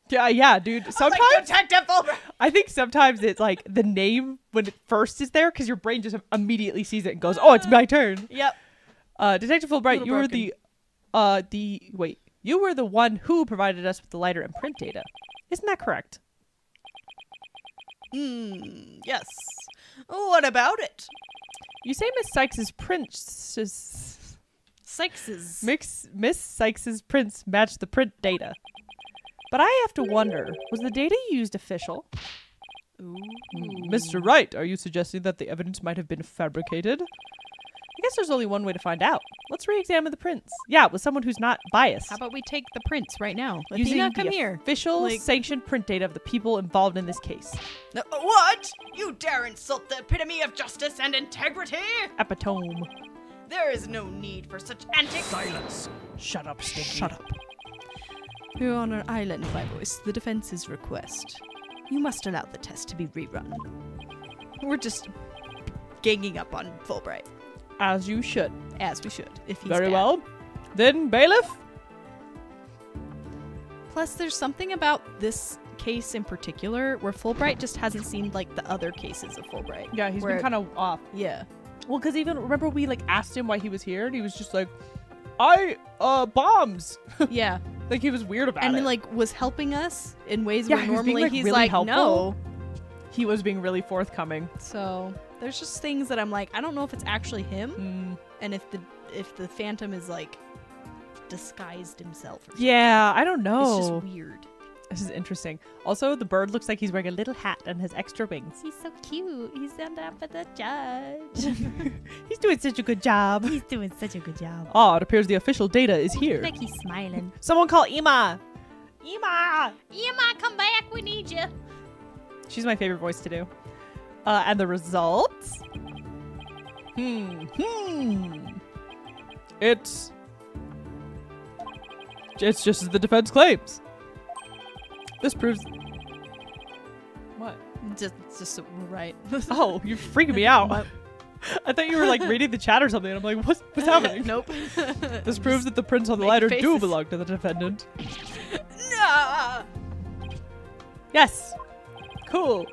Yeah, dude. Sometimes
Detective Fulbright!
I think sometimes it's like the name when it first is there because your brain just immediately sees it and goes, "Oh, it's my turn."
Yep.
Detective Fulbright,
Little
you were
broken.
you were the one who provided us with the lighter and print data. Isn't that correct?
Yes. What about it?
You say Miss Sykes's prints
Sykes's.
Miss Sykes's prints match the print data. But I have to wonder, was the data you used official? Mr. Wright, are you suggesting that the evidence might have been fabricated? I guess there's only one way to find out. Let's re-examine the prints. Yeah, with someone who's not biased.
How about we take the prints right now?
Using
Athena,
the
come here.
official
Like-
sanctioned print data of the people involved in this case.
What? You dare insult the epitome of justice and integrity?
Epitome.
There is no need for such antics.
Silence!
Shut up, Stinky.
Shut up. Your Honor, I lend my voice to the defense's request. You must allow the test to be rerun. We're just ganging up on Fulbright,
As you should.
as we should, if he's
Very
bad.
well. Then, bailiff.
Plus, there's something about this case in particular where Fulbright just hasn't seemed like the other cases of Fulbright.
Yeah, he's
where-
been kind of off.
Yeah.
Well, because even, remember we, like, asked him why he was here, and he was just like, bombs.
Yeah.
Like, he was weird about
And
it.
like was helping us in ways
Yeah,
where
he was being,
normally
like,
he's
really
like,
helpful.
no.
He was being really forthcoming.
So there's just things that I'm like, I don't know if it's actually him,
Mm.
and if the Phantom is like disguised himself. Or something.
Yeah, I don't
It's
know.
just weird.
This is interesting. Also, the bird looks like he's wearing a little hat and has extra wings.
He's so cute. He's on top of the judge.
He's doing such a good job.
He's doing such a good job.
Oh, it appears the official data is here.
Like he's smiling.
Someone call Ima! Ima!
Emma, come back. We need you.
She's my favorite voice to do. And the results? It's just as the defense claims. This proves... What?
Just so we're right.
Oh, you're freaking me out. I thought you were like reading the chat or something, and I'm like, what's happening?
Nope.
This proves that the prints on the
Make
lighter do
faces.
belong to the defendant.
Nah!
Yes! Cool.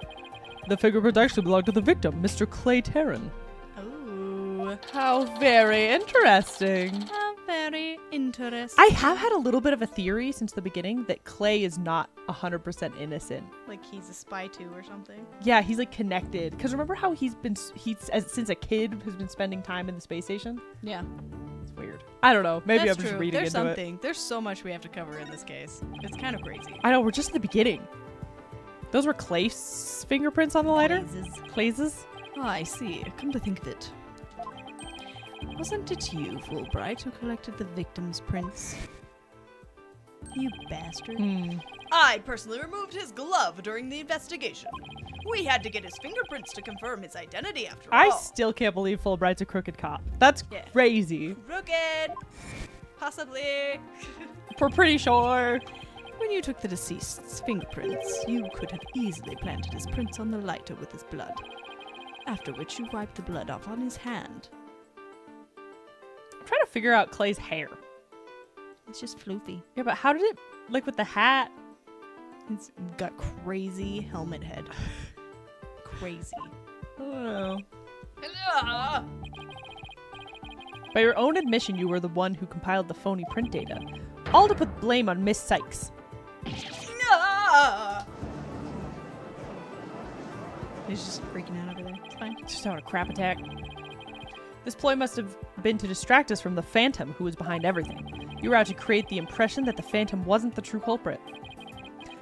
The fingerprint actually belonged to the victim, Mr. Clay Terran.
Oh,
How very interesting.
how very interesting.
I have had a little bit of a theory since the beginning that Clay is not 100% innocent.
like he's a spy too or something.
Yeah, he's like connected. Because remember how since a kid has been spending time in the space station?
Yeah.
It's weird. I don't know. Maybe
That's
I'm just
true.
reading
There's
into it.
something. There's so much we have to cover in this case. It's kind of crazy.
I know, we're just at the beginning. Those were Clay's fingerprints on the lighter? Clay's?
Oh, I see. Come to think of it. Wasn't it you, Fulbright, who collected the victim's prints? You bastard.
I personally removed his glove during the investigation. We had to get his fingerprints to confirm his identity after
I
all.
still can't believe Fulbright's a crooked cop. That's
Yeah.
crazy.
Crooked! Possibly.
We're pretty sure.
When you took the deceased's fingerprints, you could have easily planted his prints on the lighter with his blood. After which you wiped the blood off on his hand.
I'm trying to figure out Clay's hair.
It's just floofy.
Yeah, but how did it, like with the hat?
It's got crazy helmet head. Crazy.
I don't know.
Ah!
By your own admission, you were the one who compiled the phony print data. All to put blame on Miss Sykes.
Ah!
He's just freaking out over there. It's fine.
Just having a crap attack. This ploy must have been to distract us from the Phantom, who was behind everything. You were out to create the impression that the Phantom wasn't the true culprit.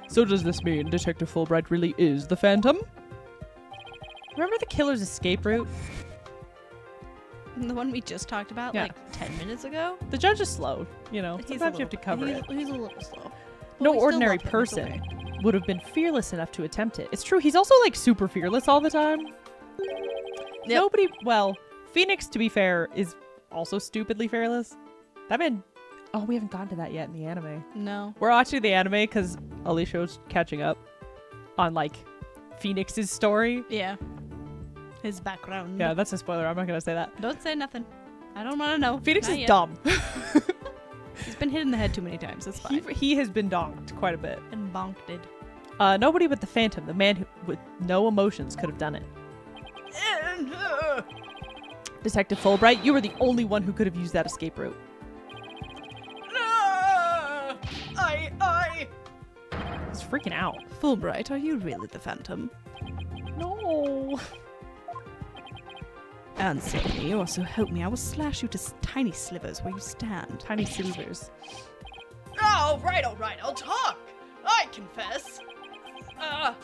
So does this mean Detective Fulbright really is the Phantom? Remember the killer's escape route?
The one we just talked about
Yeah.
like 10 minutes ago?
The judge is slow, you know.
He's a
Sometimes you have to
little-
cover
he's,
it.
He's a little slow.
No
we still
ordinary
love him, it's
person
okay.
would have been fearless enough to attempt it. It's true, he's also like super fearless all the time. Nobody, well, Phoenix, to be fair, is also stupidly fearless. That man, oh, we haven't gotten to that yet in the anime.
No.
We're watching the anime because Alicia's catching up on like Phoenix's story.
Yeah. His background.
Yeah, that's a spoiler. I'm not gonna say that.
Don't say nothing. I don't want to know.
Phoenix
Not
is
yet.
dumb.
He's been hit in the head too many times. It's fine.
he has been donked quite a bit.
And bonked it.
Nobody but the Phantom, the man who, with no emotions, could have done it. Detective Fulbright, you were the only one who could have used that escape route.
Ah! I...
He's freaking out.
Fulbright, are you really the Phantom?
No.
Answer me, or so help me, I will slash you to tiny slivers where you stand.
Tiny silvers.
All right, I'll talk. I confess. I'm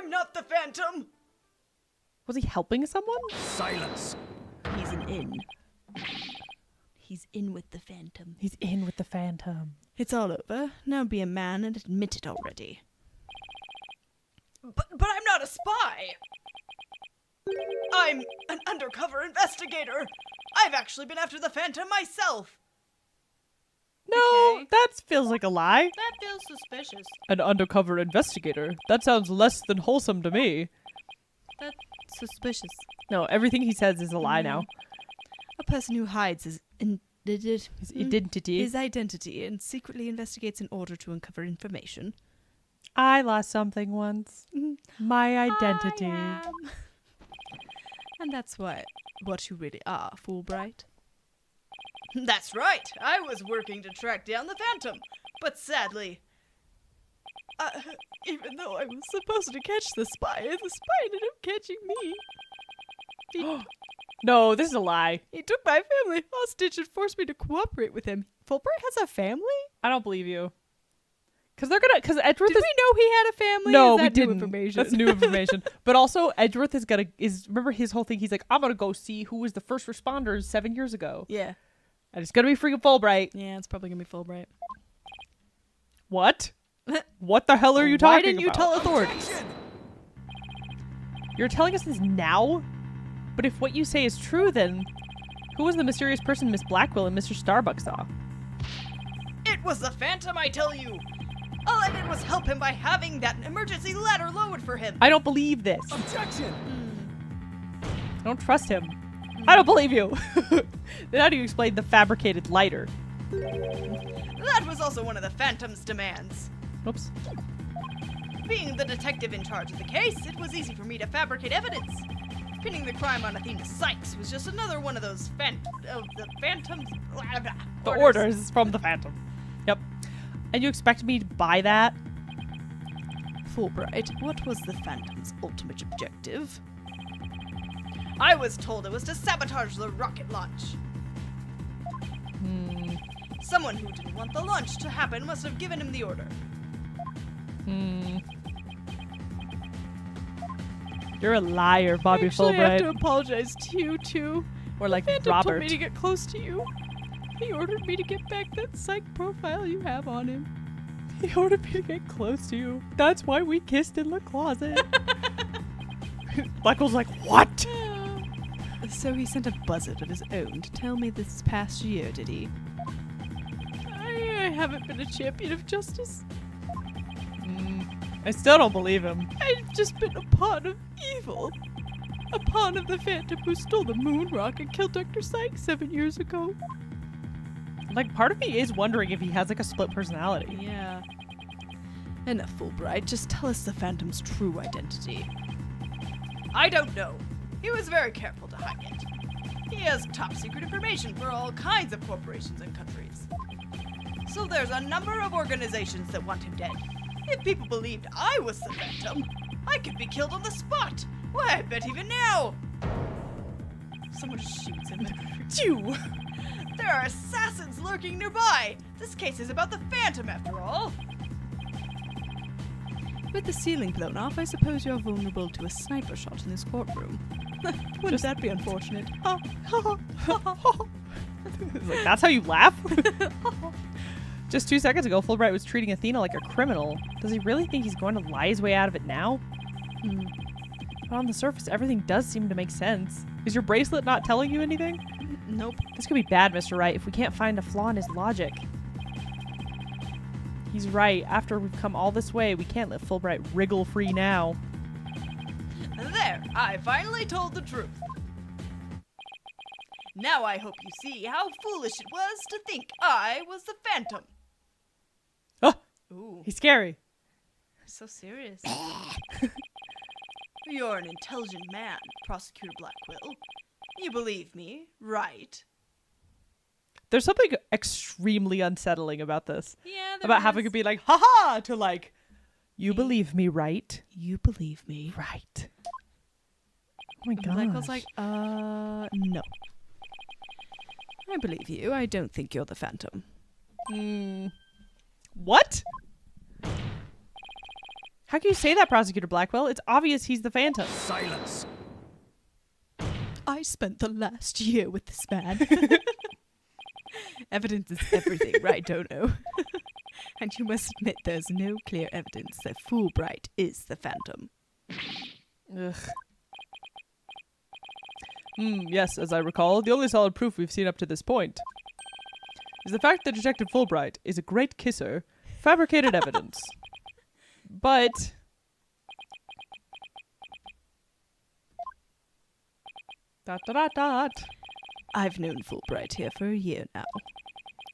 not the Phantom.
Was he helping someone?
Silence.
He's an in. He's in with the Phantom.
He's in with the Phantom.
It's all over. Now be a man and admit it already.
But I'm not a spy. I'm an undercover investigator. I've actually been after the Phantom myself.
No,
Okay.
that feels like a lie.
That feels suspicious.
An undercover investigator. That sounds less than wholesome to me.
That's suspicious.
No, everything he says is a lie now.
A person who hides his
His identity.
his identity and secretly investigates in order to uncover information.
I lost something once. My identity.
I am. And that's what you really are, Fulbright.
That's right. I was working to track down the Phantom, but sadly,
Even though I was supposed to catch the spy ended up catching me.
No, this is a lie.
He took my family hostage and forced me to cooperate with him. Fulbright has a family?
I don't believe you. Because Edgeworth
Did we know he had a family?
No,
Is that
we
new
didn't.
information?
That's new information. But also, Edgeworth remember his whole thing? He's like, I'm gonna go see who was the first responders 7 years ago.
Yeah.
And it's gonna be freaking Fulbright.
Yeah, it's probably gonna be Fulbright.
What? What the hell are you talking
Why didn't you
about?
tell authorities?
You're telling us this now? But if what you say is true, then who was the mysterious person Miss Blackwell and Mr. Starbuck saw?
it was the Phantom, I tell you. All I did was help him by having that emergency ladder lowered for him.
I don't believe this.
Objection!
I don't trust him. I don't believe you. Then how do you explain the fabricated lighter?
That was also one of the Phantom's demands.
Oops.
Being the detective in charge of the case, it was easy for me to fabricate evidence. Pinning the crime on Athena Sykes was just another one of those the Phantom's
The orders from the Phantom. Yep. And you expect me to buy that?
Fulbright, what was the Phantom's ultimate objective?
I was told it was to sabotage the rocket launch. Someone who didn't want the launch to happen must have given him the order.
You're a liar, Bobby
Actually, I have to
Fulbright.
apologize to you, too.
Or like
Phantom
Robert.
told me to get close to you. He ordered me to get back that psych profile you have on him.
He ordered me to get close to you. That's why we kissed in the closet. Michael's like, what?
So he sent a buzzard of his own to tell me this past year, did he? I haven't been a champion of justice.
I still don't believe him.
I've just been a pawn of evil. A pawn of the Phantom who stole the moon rock and killed Dr. Sykes 7 years ago.
Like, part of me is wondering if he has like a split personality.
Yeah. Enough, Fulbright. Just tell us the Phantom's true identity.
I don't know. He was very careful to hide it. He has top secret information for all kinds of corporations and countries. So there's a number of organizations that want him dead. If people believed I was the Phantom, I could be killed on the spot. Why, I bet even now. Someone shoots him.
Phew.
There are assassins lurking nearby. This case is about the Phantom, after all.
With the ceiling blown off, I suppose you're vulnerable to a sniper shot in this courtroom. Wouldn't that be unfortunate?
It's like, that's how you laugh? Just 2 seconds ago, Fulbright was treating Athena like a criminal. Does he really think he's going to lie his way out of it now? But on the surface, everything does seem to make sense. Is your bracelet not telling you anything?
Nope.
This could be bad, Mr. Wright, if we can't find a flaw in his logic. He's right. After we've come all this way, we can't let Fulbright wriggle free now.
There, I finally told the truth. Now I hope you see how foolish it was to think I was the Phantom.
Oh,
Ooh,
he's scary.
So serious.
you're an intelligent man, Prosecutor Blackwell. You believe me, right?
There's something extremely unsettling about this.
Yeah,
About having to be like, haha, to like, you believe me, right?
You believe me.
Right. Oh my god.
Michael's like, no. I believe you. I don't think you're the Phantom.
What? How can you say that, Prosecutor Blackwell? It's obvious he's the Phantom.
Silence!
I spent the last year with this man. Evidence is everything, right, Dono? And you must admit there's no clear evidence that Fulbright is the Phantom.
Ugh. Yes, as I recall, the only solid proof we've seen up to this point. is the fact that Detective Fulbright is a great kisser fabricated evidence. But... Dot, dot, dot, dot.
I've known Fulbright here for a year now,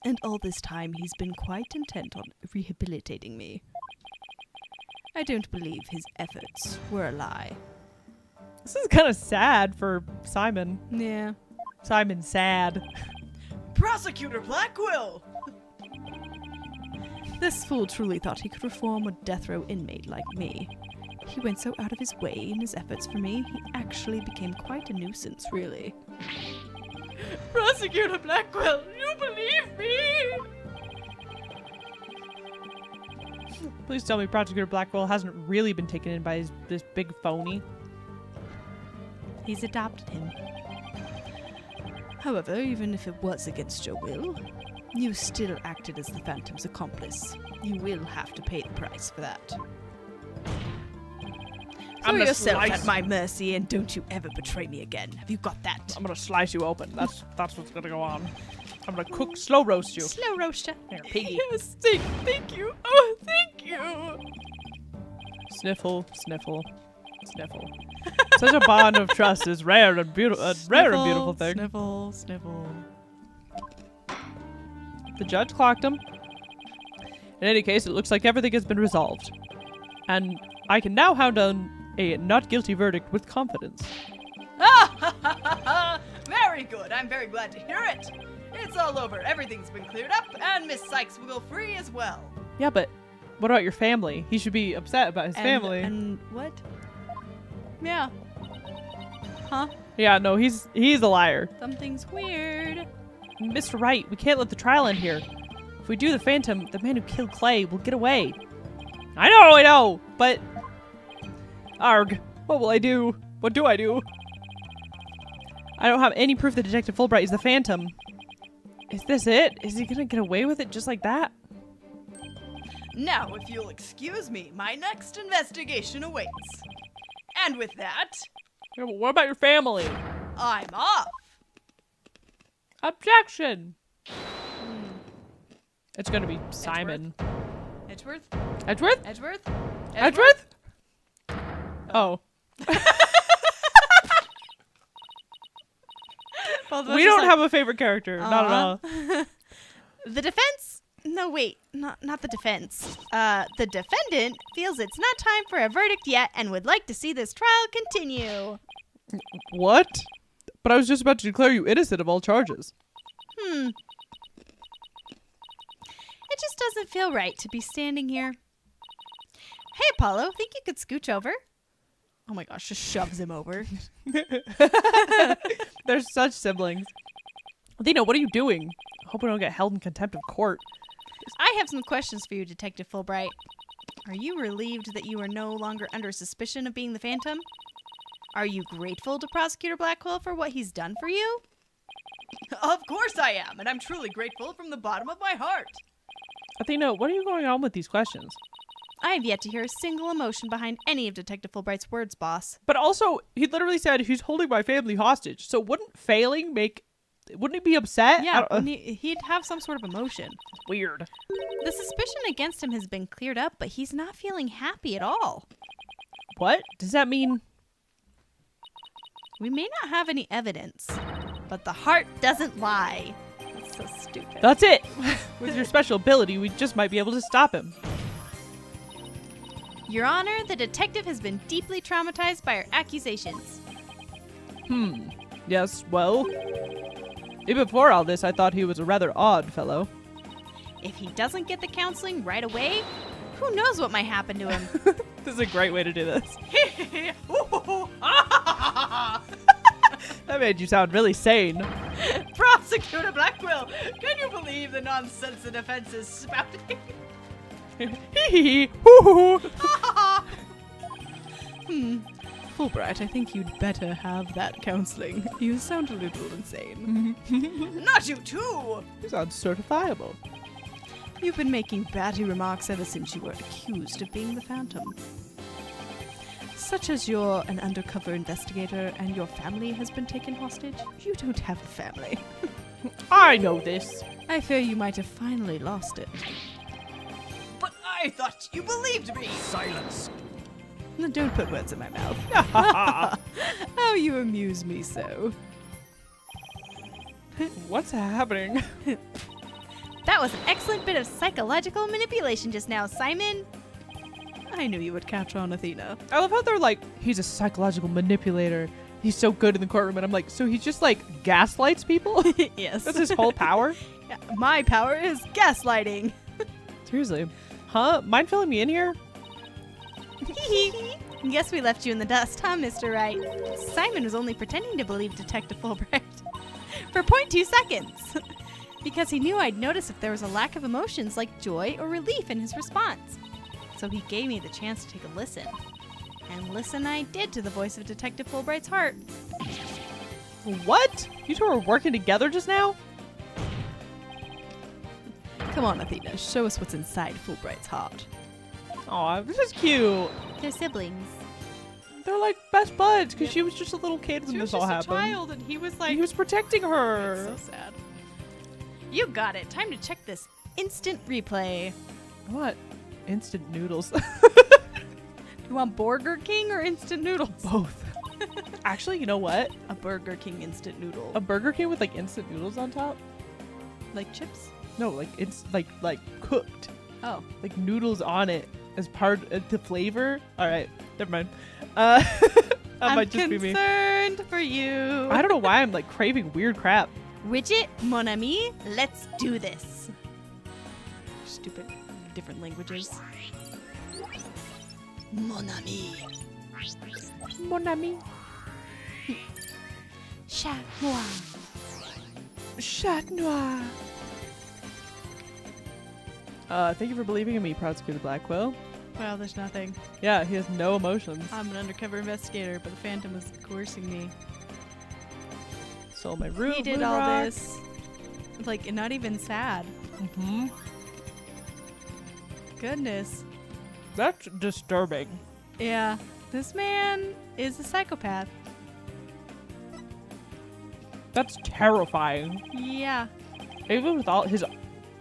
and all this time he's been quite intent on rehabilitating me. I don't believe his efforts were a lie.
This is kind of sad for Simon.
Yeah.
Simon's sad.
Prosecutor Blackwell!
This fool truly thought he could reform a death row inmate like me. He went so out of his way in his efforts for me, he actually became quite a nuisance, really.
Prosecutor Blackwell, you believe me?
Please tell me Prosecutor Blackwell hasn't really been taken in by this big phony.
He's adopted him. However, even if it was against your will, you still acted as the Phantom's accomplice. You will have to pay the price for that. Throw
gonna
yourself
slice-
at my mercy and don't you ever betray me again. Have you got that?
I'm gonna slice you open. That's what's gonna go on. I'm gonna slow roast you.
Slow roaster.
Here, piggy.
Yes, thank you. Oh, thank you.
Sniffle, sniffle, sniffle. Such a bond of trust is rare and beautiful. Rare and beautiful thing.
Sniffle, sniffle.
The judge clocked him. In any case, it looks like everything has been resolved, and I can now hand on a not guilty verdict with confidence.
Very good. I'm very glad to hear it. It's all over. Everything's been cleared up, and Miss Sykes will go free as well.
Yeah, but what about your family? He should be upset about his family.
And what? Yeah. Huh?
Yeah, no, he's a liar.
Something's weird.
Mr. Wright, we can't let the trial end here. If we do the Phantom, the man who killed Clay will get away. I know, but... Arg, what will I do? What do I do? I don't have any proof that Detective Fulbright is the Phantom. Is this it? Is he gonna get away with it just like that?
Now, if you'll excuse me, my next investigation awaits. And with that,
Yeah, but what about your family?
I'm off.
Objection! It's gonna be Simon.
Edgeworth?
Edgeworth?
Edgeworth?
Edgeworth? Oh. We don't have a favorite character. Not at all.
The defense? No, wait, not the defense. The defendant feels it's not time for a verdict yet and would like to see this trial continue.
What? But I was just about to declare you innocent of all charges.
It just doesn't feel right to be standing here. Hey, Apollo, think you could scooch over?
Oh my gosh, just shoves him over.
They're such siblings. Athena, what are you doing? I hope we don't get held in contempt of court.
I have some questions for you, Detective Fulbright. Are you relieved that you are no longer under suspicion of being the Phantom? Are you grateful to Prosecutor Blackwell for what he's done for you?
Of course I am, and I'm truly grateful from the bottom of my heart.
Athena, what are you going on with these questions?
I have yet to hear a single emotion behind any of Detective Fulbright's words, boss.
But also, he literally said he's holding my family hostage. So wouldn't he be upset?
Yeah, he'd have some sort of emotion.
Weird.
The suspicion against him has been cleared up, but he's not feeling happy at all.
What? Does that mean?
We may not have any evidence, but the heart doesn't lie. That's so stupid.
That's it. With your special ability, we just might be able to stop him.
Your Honor, the detective has been deeply traumatized by our accusations.
Yes, well... Even before all this, I thought he was a rather odd fellow.
If he doesn't get the counseling right away, who knows what might happen to him?
This is a great way to do this. That made you sound really sane.
Prosecutor Blackwell, can you believe the nonsense the defense is spouting?
Hee hoo.
Fulbright, I think you'd better have that counseling. You sound a little insane.
Not you too!
You sound certifiable.
You've been making batty remarks ever since you were accused of being the Phantom. Such as you're an undercover investigator and your family has been taken hostage. You don't have a family.
I know this.
I fear you might have finally lost it.
But I thought you believed me.
Silence.
Now, don't put words in my mouth. How you amuse me so.
What's happening?
That was an excellent bit of psychological manipulation just now, Simon.
I knew you would catch on, Athena.
I love how they're like, he's a psychological manipulator. He's so good in the courtroom. And I'm like, so he just like gaslights people?
Yes.
That's his whole power?
Yeah, my power is gaslighting.
Seriously. Huh? Mind filling me in here?
Guess we left you in the dust, huh, Mr. Wright? Simon was only pretending to believe Detective Fulbright for 0.2 seconds. Because he knew I'd notice if there was a lack of emotions like joy or relief in his response. So he gave me the chance to take a listen. And listen I did to the voice of Detective Fulbright's heart.
What? You two were working together just now?
Come on, Athena. Show us what's inside Fulbright's heart.
Aw, this is cute.
They're siblings.
They're like best buds because she was just a little kid when
She was
this all
just a
happened.
child, and he was like,
He was protecting her.
so sad.
You got it. Time to check this instant replay.
What? Instant noodles.
You want Burger King or instant noodles?
Both. Actually, you know what?
A Burger King instant noodle.
A Burger King with like instant noodles on top?
Like chips?
No, like it's like cooked.
Oh.
Like noodles on it as part of the flavor. All right, never mind. That
I'm
might just be me.
concerned for you.
I don't know why I'm like craving weird crap.
Widget, mon ami, let's do this.
Stupid. Different languages.
Mon ami.
Mon ami.
Chat noir.
Chat noir. Thank you for believing in me, Prosecutor Blackwell.
Well, there's nothing.
Yeah, he has no emotions.
I'm an undercover investigator, but the Phantom was coercing me.
Stole my room.
He did all this. Like, not even sad.
Mm-hmm.
Goodness.
That's disturbing.
Yeah. This man is a psychopath.
That's terrifying.
Yeah.
Even with all his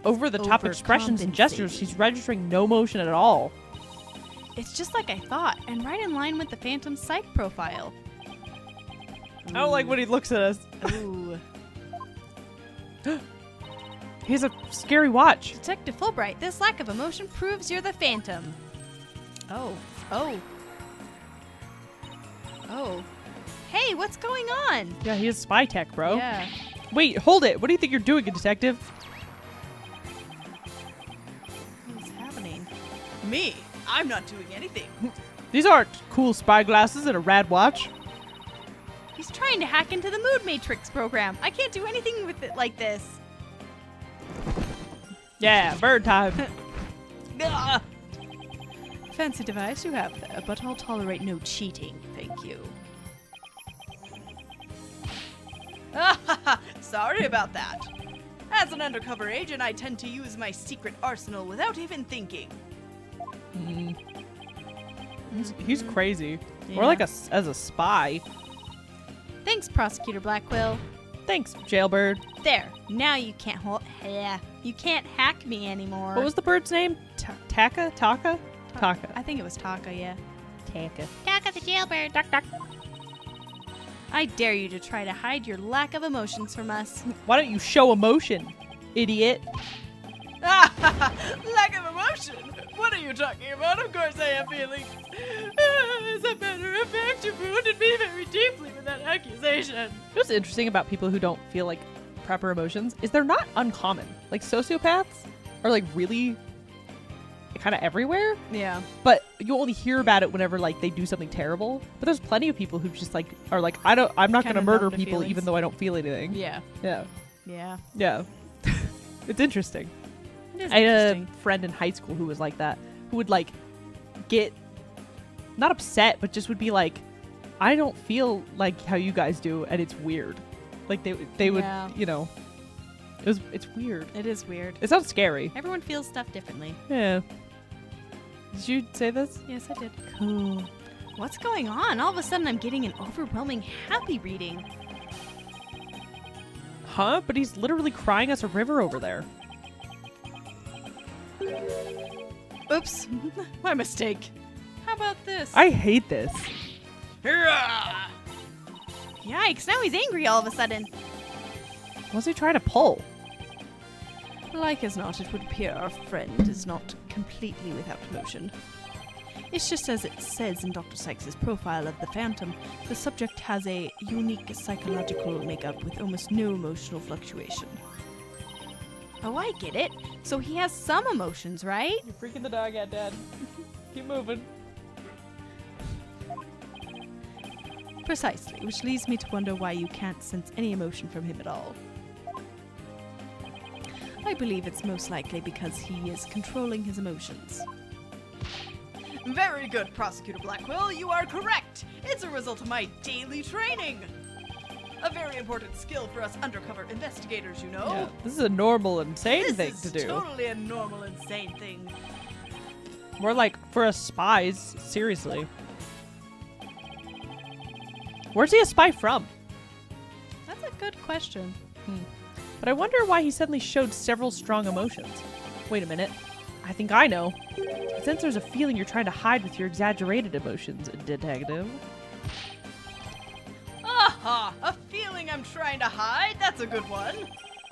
over-the-top expressions and gestures, he's registering no emotion at all.
It's just like I thought, and right in line with the Phantom's psych profile.
I don't like when he looks at us.
Ooh.
He has a scary watch.
Detective Fulbright, this lack of emotion proves you're the Phantom.
Oh. Oh. Oh.
Hey, what's going on?
Yeah, he has spy tech, bro.
Yeah.
Wait, hold it. What do you think you're doing, detective?
What's happening?
Me? I'm not doing anything.
These aren't cool spy glasses and a rad watch.
He's trying to hack into the Mood Matrix program. I can't do anything with it like this.
Yeah, bird time.
Ah!
Fancy device you have there, but I'll tolerate no cheating, thank you.
Sorry about that. As an undercover agent, I tend to use my secret arsenal without even thinking.
He's crazy.
Yeah.
Or like as a spy.
Thanks, Prosecutor Blackwell.
Thanks, jailbird.
There. Now you can't you can't hack me anymore.
What was the bird's name? Taka? Taka? Taka.
I think it was Taka, yeah.
Taka.
Taka the jailbird. Duck, duck. I dare you to try to hide your lack of emotions from us.
Why don't you show emotion, idiot?
Lack of emotion? What are you talking about? Of course I have feelings. As a matter of fact, you wounded me very deeply with that accusation.
What's interesting about people who don't feel like proper emotions is they're not uncommon. Like sociopaths are like really kind of everywhere,
Yeah.
but you only hear about it whenever like they do something terrible. But there's plenty of people who just like are like I'm not
Kinda
gonna murder
numb to
people
feelings.
even though I don't feel anything.
Yeah.
Yeah.
Yeah.
Yeah. It's interesting.
It is
I had a
interesting.
friend in high school who was like that, who would like get not upset, but just would be like, I don't feel like how you guys do, and it's weird. Like they would,
Yeah.
you know, it's weird.
It is weird.
It sounds scary.
Everyone feels stuff differently.
Yeah. Did you say this?
Yes, I did.
Cool.
What's going on? All of a sudden I'm getting an overwhelming happy reading.
Huh? But he's literally crying us a river over there.
Oops. My mistake.
How about this?
I hate this.
Hurrah!
Yikes, now he's angry all of a sudden.
What's he trying to pull?
Like as not, it would appear our friend is not completely without emotion. It's just as it says in Dr. Sykes' profile of the Phantom, the subject has a unique psychological makeup with almost no emotional fluctuation.
Oh, I get it. So he has some emotions, right?
You're freaking the dog out, Dad. Keep moving.
Precisely, which leads me to wonder why you can't sense any emotion from him at all. I believe it's most likely because he is controlling his emotions.
Very good, Prosecutor Blackwell. You are correct. It's a result of my daily training. A very important skill for us undercover investigators, you know.
Yeah, this is a normal, insane thing
This
to
is
do.
totally a normal, insane thing.
More like for us spies, seriously. Where's he a spy from?
That's a good question.
But I wonder why he suddenly showed several strong emotions. Wait a minute. I think I know. I sense there's a feeling you're trying to hide with your exaggerated emotions, detective.
Aha! A feeling I'm trying to hide? That's a good one.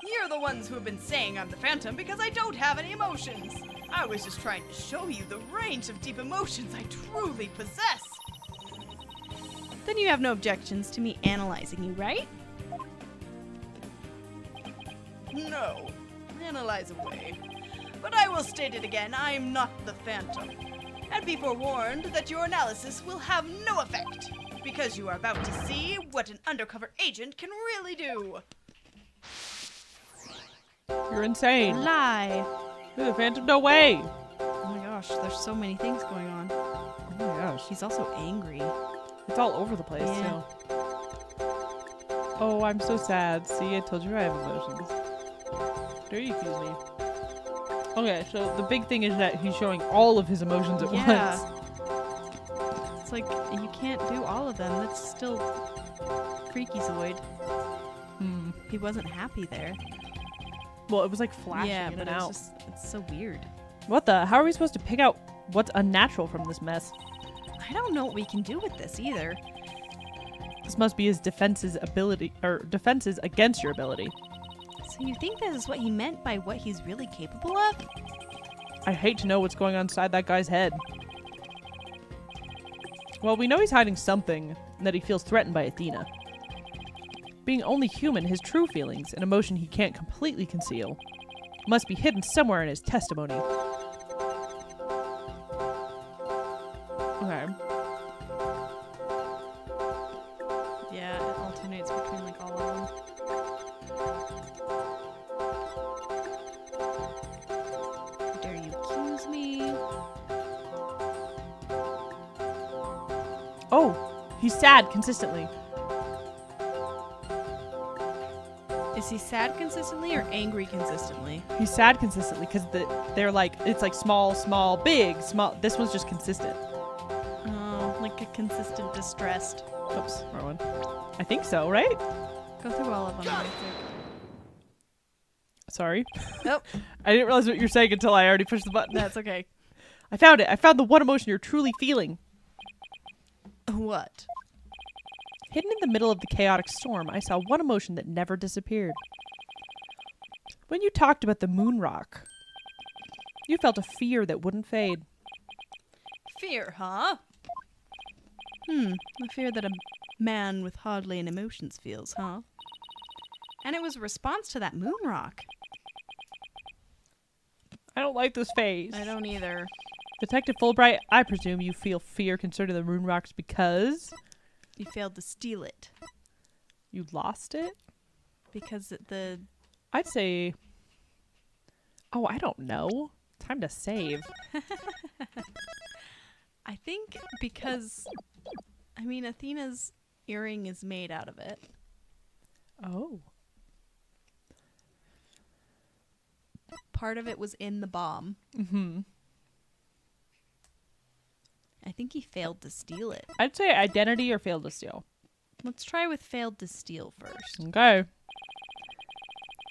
You're the ones who have been saying I'm the Phantom because I don't have any emotions. I was just trying to show you the range of deep emotions I truly possess.
Then you have no objections to me analyzing you, right?
No. Analyze away. But I will state it again, I'm not the Phantom. And be forewarned that your analysis will have no effect, because you are about to see what an undercover agent can really do.
You're insane.
Lie.
You're the Phantom, no way.
Oh my gosh, there's so many things going on.
Oh my gosh.
He's also angry.
It's all over the place,
Yeah.
too. Oh, I'm so sad. See, I told you I have emotions. Dare you accuse me? Okay, so the big thing is that he's showing all of his emotions at
Yeah.
once.
It's like, you can't do all of them. That's still freaky-zoid.
Hmm.
He wasn't happy there.
Well, it was like flashing
Yeah,
in
but
and
it's
out.
just, it's so weird.
What the? How are we supposed to pick out what's unnatural from this mess?
I don't know what we can do with this either.
This must be his defenses against your ability.
So you think this is what he meant by what he's really capable of?
I hate to know what's going on inside that guy's head. Well, we know he's hiding something, and that he feels threatened by Athena. Being only human, his true feelings, an emotion he can't completely conceal, must be hidden somewhere in his testimony. Okay.
Yeah, it alternates between like all of them. Dare you accuse me?
Oh, he's sad consistently.
Is he sad consistently or angry consistently?
He's sad consistently because they're like, it's like small, small, big, small. This one's just consistent.
Oh, like a consistent distressed.
Oops, wrong one. I think so, right?
Go through all of them really quick.
Sorry.
Nope.
I didn't realize what you're saying until I already pushed the button.
That's okay.
I found it. I found the one emotion you're truly feeling.
What?
Hidden in the middle of the chaotic storm, I saw one emotion that never disappeared. When you talked about the moon rock, you felt a fear that wouldn't fade.
Fear, huh?
The fear that a man with hardly any emotions feels, huh? And it was a response to that moon rock.
I don't like this phase.
I don't either.
Detective Fulbright, I presume you feel fear concerning the moon rocks because
You failed to steal it.
you lost it?
Because the...
I'd say... Oh, I don't know. Time to save.
I think because... I mean, Athena's earring is made out of it.
Oh.
Part of it was in the bomb.
Mm-hmm.
I think he failed to steal it.
I'd say identity or failed to steal.
Let's try with failed to steal first.
Okay.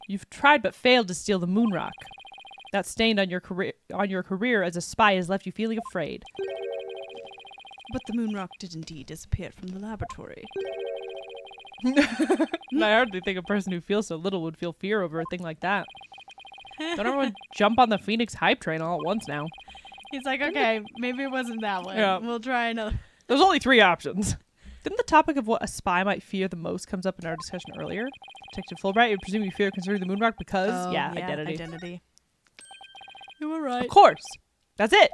You've tried but failed to steal the moon rock. That stain on your career as a spy has left you feeling afraid.
But the moon rock did indeed disappear from the laboratory.
I hardly think a person who feels so little would feel fear over a thing like that. Don't everyone jump on the Phoenix hype train all at once now?
He's like, okay, maybe it wasn't that one.
Yeah.
We'll try another.
There's only 3 options. Didn't the topic of what a spy might fear the most comes up in our discussion earlier? Detective Fulbright, you presume you fear considering the moon rock because, identity.
You were right.
Of course. That's it.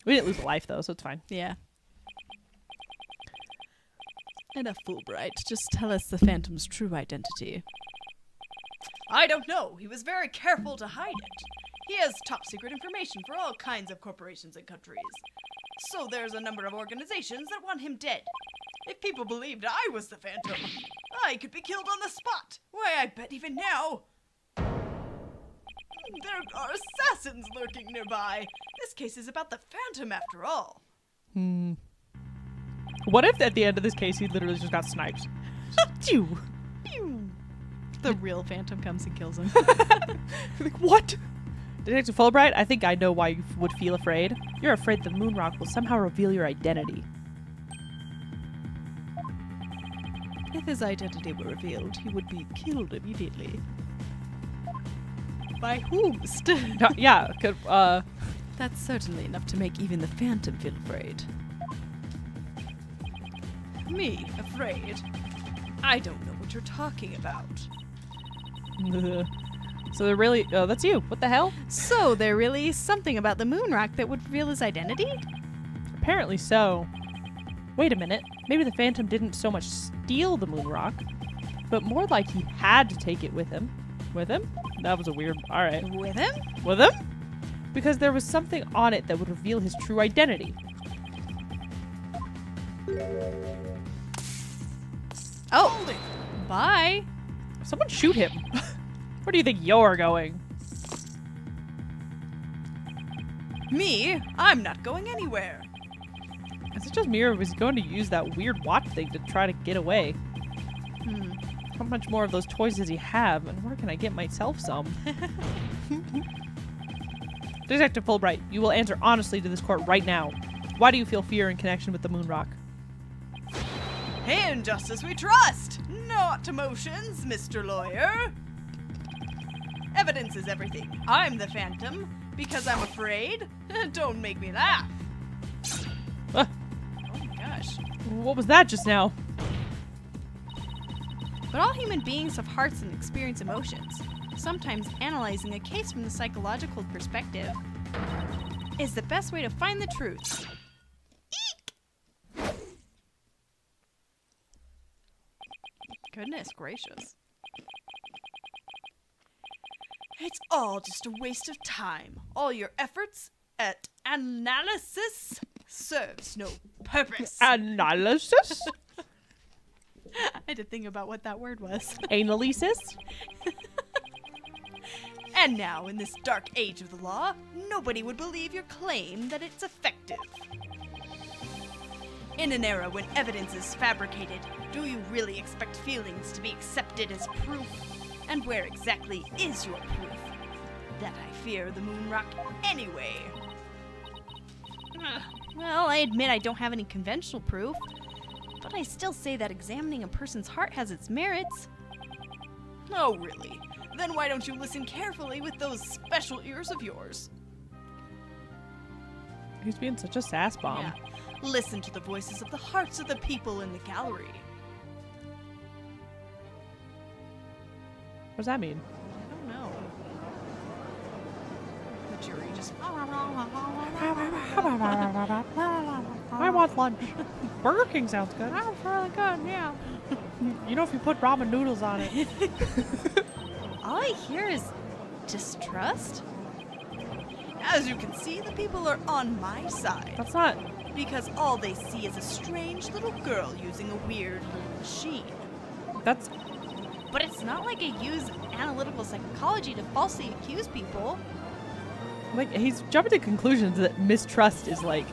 We didn't lose a life, though, so it's fine.
Yeah. Enough, Fulbright. Just tell us the Phantom's true identity.
I don't know. He was very careful to hide it. He has top secret information for all kinds of corporations and countries. So there's a number of organizations that want him dead. If people believed I was the Phantom, I could be killed on the spot. Why, I bet even now there are assassins lurking nearby. This case is about the Phantom after all.
What if at the end of this case he literally just got sniped? Pew!
Pew! The real Phantom comes and kills him.
Like, what? Detective Fulbright, I think I know why you would feel afraid. You're afraid the moon rock will somehow reveal your identity.
If his identity were revealed, he would be killed immediately. By whomst?
Yeah,
That's certainly enough to make even the Phantom feel afraid. Me, afraid? I don't know what you're talking about.
So they're really... Oh, that's you. What the hell?
So there really is something about the moon rock that would reveal his identity?
Apparently so. Wait a minute. Maybe the Phantom didn't so much steal the moon rock, but more like he had to take it with him. With him? That was a weird... Alright.
With him?
With him? Because there was something on it that would reveal his true identity.
Oh, bye.
Someone shoot him. Where do you think you're going?
Me? I'm not going anywhere.
Is it just me, or was he going to use that weird watch thing to try to get away? How much more of those toys does he have, and where can I get myself some? Detective Fulbright, you will answer honestly to this court right now. Why do you feel fear in connection with the moon rock?
In justice we trust, not emotions, Mr. Lawyer. Evidence is everything. I'm the Phantom because I'm afraid. Don't make me laugh.
Ah,
Oh my gosh.
what was that just now?
But all human beings have hearts and experience emotions. Sometimes analyzing a case from the psychological perspective is the best way to find the truth.
Goodness gracious.
It's all just a waste of time. All your efforts at analysis serves no purpose.
Analysis?
I had to think about what that word was.
Analysis?
And now, in this dark age of the law, nobody would believe your claim that it's effective. In an era when evidence is fabricated, do you really expect feelings to be accepted as proof? And where exactly is your proof? That I fear the moon rock anyway.
Well, I admit I don't have any conventional proof, but I still say that examining a person's heart has its merits.
Oh, really? Then why don't you listen carefully with those special ears of yours?
He's being such a sass bomb.
Yeah. Listen to the voices of the hearts of the people in the gallery.
What does that mean?
I don't know. The jury just...
I want lunch. Burger King sounds good.
That was really good, yeah.
You know, if you put ramen noodles on it.
All I hear is distrust.
As you can see, the people are on my side.
That's not...
Because all they see is a strange little girl using a weird little machine.
That's...
But it's not like I use analytical psychology to falsely accuse people.
Like, he's jumping to conclusions that mistrust is like...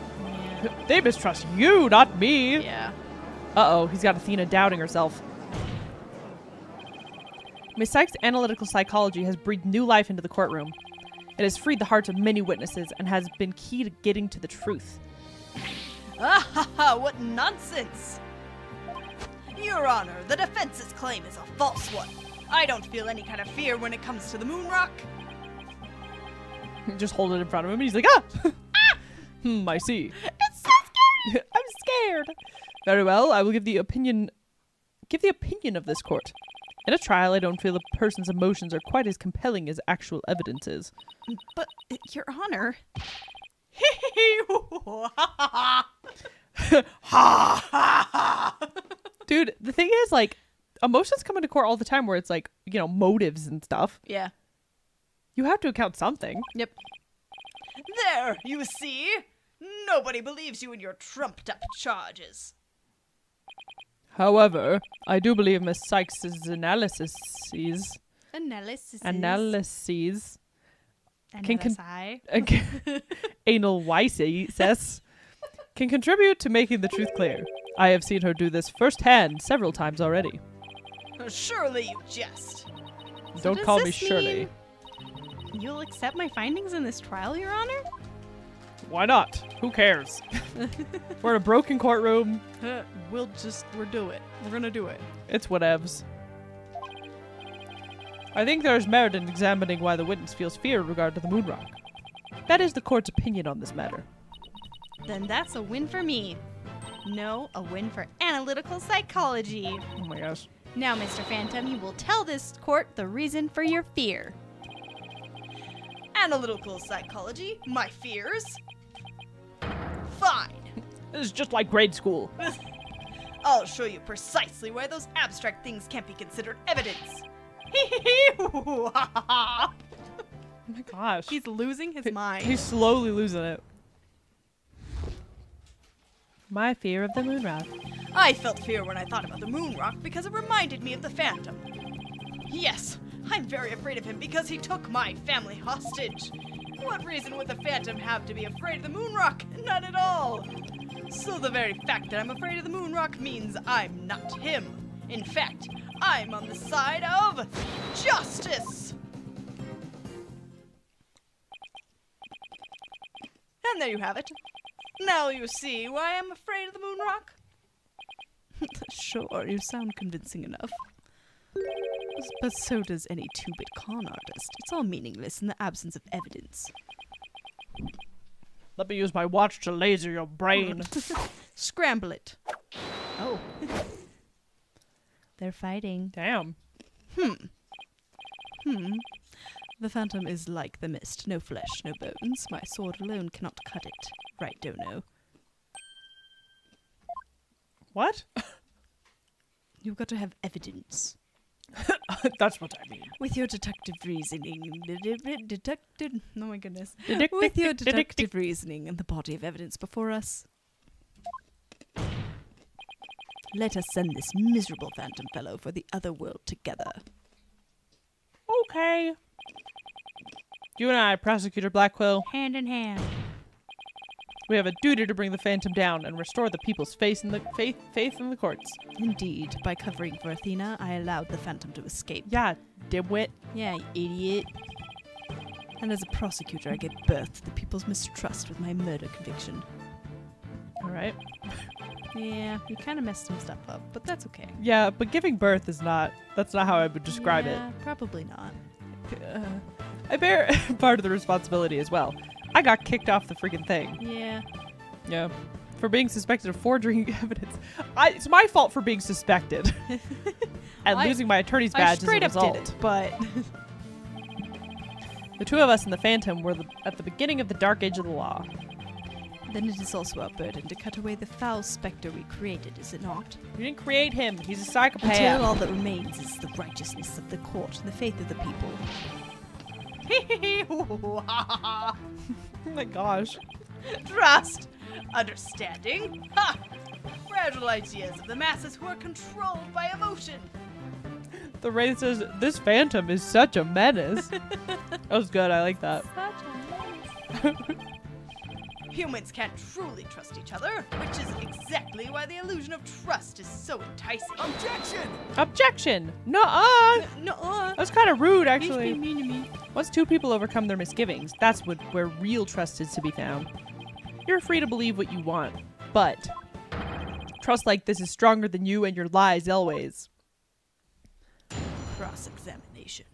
They mistrust you, not me.
Yeah.
Uh-oh, he's got Athena doubting herself. Miss Sykes' analytical psychology has breathed new life into the courtroom. It has freed the hearts of many witnesses and has been key to getting to the truth.
Ah ha ha, what nonsense! Your Honor, the defense's claim is a false one. I don't feel any kind of fear when it comes to the moon rock.
Just hold it in front of him and he's like, ah! I see.
It's so scary!
I'm scared. Very well, I will give the opinion of this court. In a trial, I don't feel a person's emotions are quite as compelling as actual evidence is.
But, Your Honor.
Dude, the thing is, like, emotions come into court all the time where it's like, you know, motives and stuff.
Yeah.
You have to account something.
Yep. There, you see? Nobody believes you in your trumped-up charges.
However, I do believe Miss Sykes' analyses anal YCS can contribute to making the truth clear. I have seen her do this firsthand several times already.
Surely you jest.
Don't
does
call me
this
Shirley.
mean You'll accept my findings in this trial, Your Honor?
Why not? Who cares? We're in a broken courtroom.
We'll do it. We're gonna do it.
It's whatevs. I think there is merit in examining why the witness feels fear in regard to the moon rock. That is the court's opinion on this matter.
Then that's a win for me. No, a win for analytical psychology.
Oh my gosh.
Now, Mr. Phantom, you will tell this court the reason for your fear.
Analytical psychology? My fears? Fine.
This is just like grade school.
I'll show you precisely why those abstract things can't be considered evidence.
Oh my gosh.
He's losing his mind.
He's slowly losing it. My fear of the moon rock.
I felt fear when I thought about the moon rock because it reminded me of the Phantom. Yes, I'm very afraid of him because he took my family hostage. What reason would the Phantom have to be afraid of the moon rock? None at all. So the very fact that I'm afraid of the moon rock means I'm not him. In fact, I'm on the side of justice. And there you have it. Now you see why I'm afraid of the moon rock.
Sure, you sound convincing enough. But so does any two-bit con artist. It's all meaningless in the absence of evidence.
Let me use my watch to laser your brain.
Scramble it.
Oh. They're fighting.
Damn.
The Phantom is like the mist. No flesh, no bones. My sword alone cannot cut it. Right, Dono?
What?
You've got to have evidence.
That's what I mean.
With your deductive reasoning... Oh my goodness.
Didic-
With your
dic- dic- dic-
deductive reasoning and the body of evidence before us. Let us send this miserable Phantom fellow for the other world together.
Okay. You and I, Prosecutor Blackquill,
Hand in hand.
we have a duty to bring the Phantom down and restore the people's faith in the courts.
Indeed, by covering for Athena, I allowed the Phantom to escape.
Yeah, dimwit.
Yeah, you idiot. And as a prosecutor, I gave birth to the people's mistrust with my murder conviction.
All right.
Yeah, you kind of messed some stuff up, but that's okay.
Yeah, but giving birth is not. That's not how I would describe
Yeah, probably not.
it. I bear part of the responsibility as well. I got kicked off the freaking thing.
Yeah.
Yeah. For being suspected of forging evidence. It's my fault for being suspected. And losing my attorney's
I
badge
straight
as a
up
result.
did it, but...
The two of us and the Phantom were at the beginning of the dark age of the law.
Then it is also our burden to cut away the foul spectre we created, is it not?
You didn't create him. He's a psychopath.
Until all that remains is the righteousness of the court and the faith of the people.
Oh my gosh.
Trust, understanding, ha! Fragile ideas of the masses who are controlled by emotion.
The Wraith says, this Phantom is such a menace. That was good. I like that.
Humans can't truly trust each other, which is exactly why the illusion of trust is so enticing.
Objection!
Objection! Nuh-uh!
No,
That's kind of rude,
He's
actually.
being mean to me.
Once two people overcome their misgivings, that's where real trust is to be found. You're free to believe what you want, but trust like this is stronger than you and your lies always.
cross-examination.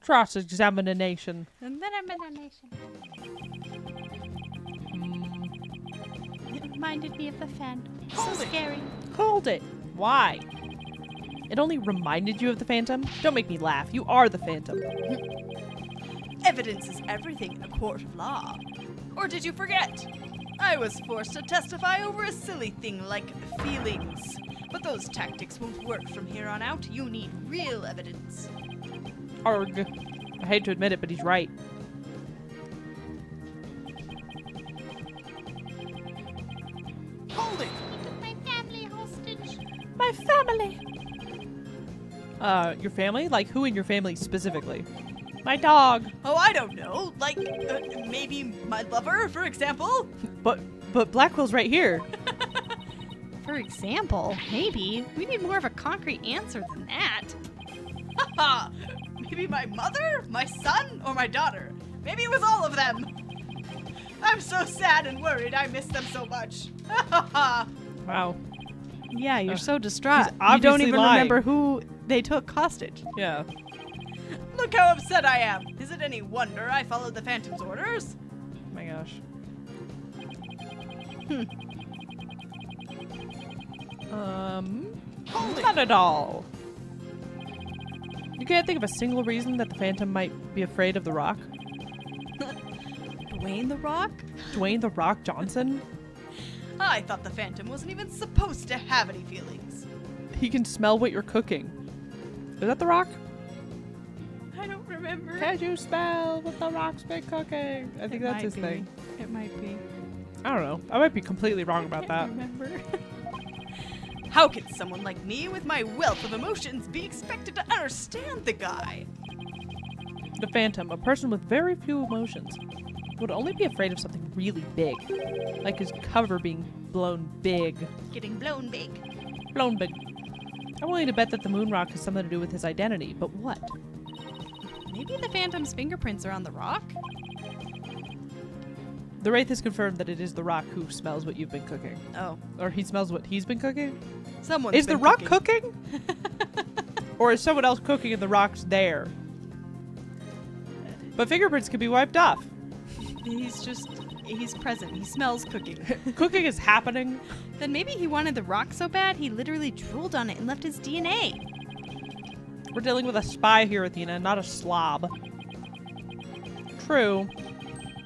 Cross-examination.
And then I'm in a nation. It reminded me of the Phantom. So scary.
Hold it. Why? It only reminded you of the Phantom? Don't make me laugh. You are the Phantom.
Evidence is everything in a court of law. Or did you forget? I was forced to testify over a silly thing like feelings. But those tactics won't work from here on out. You need real evidence.
Arg. I hate to admit it, but he's right.
Hold it!
He took my family hostage.
My family! Your family? Like, who in your family specifically? My dog.
Oh, I don't know. Like, maybe my lover, for example?
But Blackwell's right here.
For example, maybe. We need more of a concrete answer than that.
Haha! Maybe my mother, my son, or my daughter. Maybe it was all of them. I'm so sad and worried I miss them so much. Haha!
Wow.
Yeah, you're so distraught.
he's
You don't
obviously
even
lying.
remember who they took hostage.
Yeah.
Look how upset I am. Is it any wonder I followed the Phantom's orders?
Oh my gosh. Not at all. You can't think of a single reason that the Phantom might be afraid of the Rock?
Dwayne the Rock?
Dwayne the Rock Johnson?
I thought the Phantom wasn't even supposed to have any feelings.
He can smell what you're cooking. Is that the Rock?
I don't remember.
Can you smell what the Rock's been cooking? I think that's his thing.
It might be.
I don't know. I might be completely wrong about that.
Remember?
How can someone like me with my wealth of emotions be expected to understand the guy?
The Phantom, a person with very few emotions, would only be afraid of something really big. Like his cover being blown big.
Getting blown big.
Blown big. I'm willing to bet that the moon rock has something to do with his identity, but what?
Maybe the Phantom's fingerprints are on the rock?
The Wraith has confirmed that it is the Rock who smells what you've been cooking.
Oh,
Or he smells what he's been cooking?
someone's
Is the
been
Rock cooking? Or is someone else cooking and the Rock's there? But fingerprints can be wiped off.
He's present. He smells cooking.
Cooking is happening.
Then maybe he wanted the rock so bad he literally drooled on it and left his DNA.
We're dealing with a spy here, Athena, not a slob. True.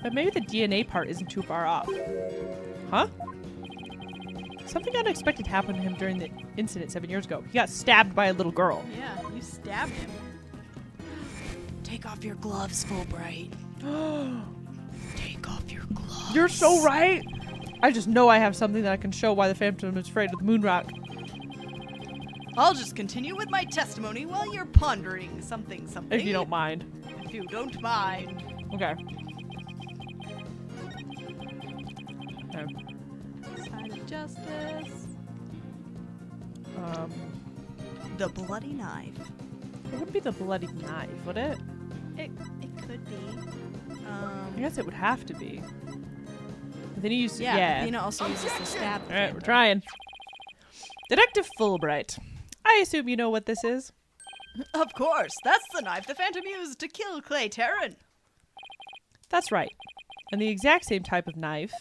But maybe the DNA part isn't too far off. Huh? Something unexpected happened to him during the incident 7 years ago. He got stabbed by a little girl.
Yeah, you stabbed him. Take off your gloves, Fulbright. Take off your gloves.
You're so right! I just know I have something that I can show why the Phantom is afraid of the moon rock.
I'll just continue with my testimony while you're pondering something.
If you don't mind.
If you don't mind.
Okay. Okay.
Side of justice.
The bloody knife.
It wouldn't be the bloody knife, would it?
It could be.
I guess it would have to be. Then he used
Yeah. Athena also uses the stab.
Alright, we're trying. Detective Fulbright. I assume you know what this is?
Of course, that's the knife the Phantom used to kill Clay Terran.
That's right. And the exact same type of knife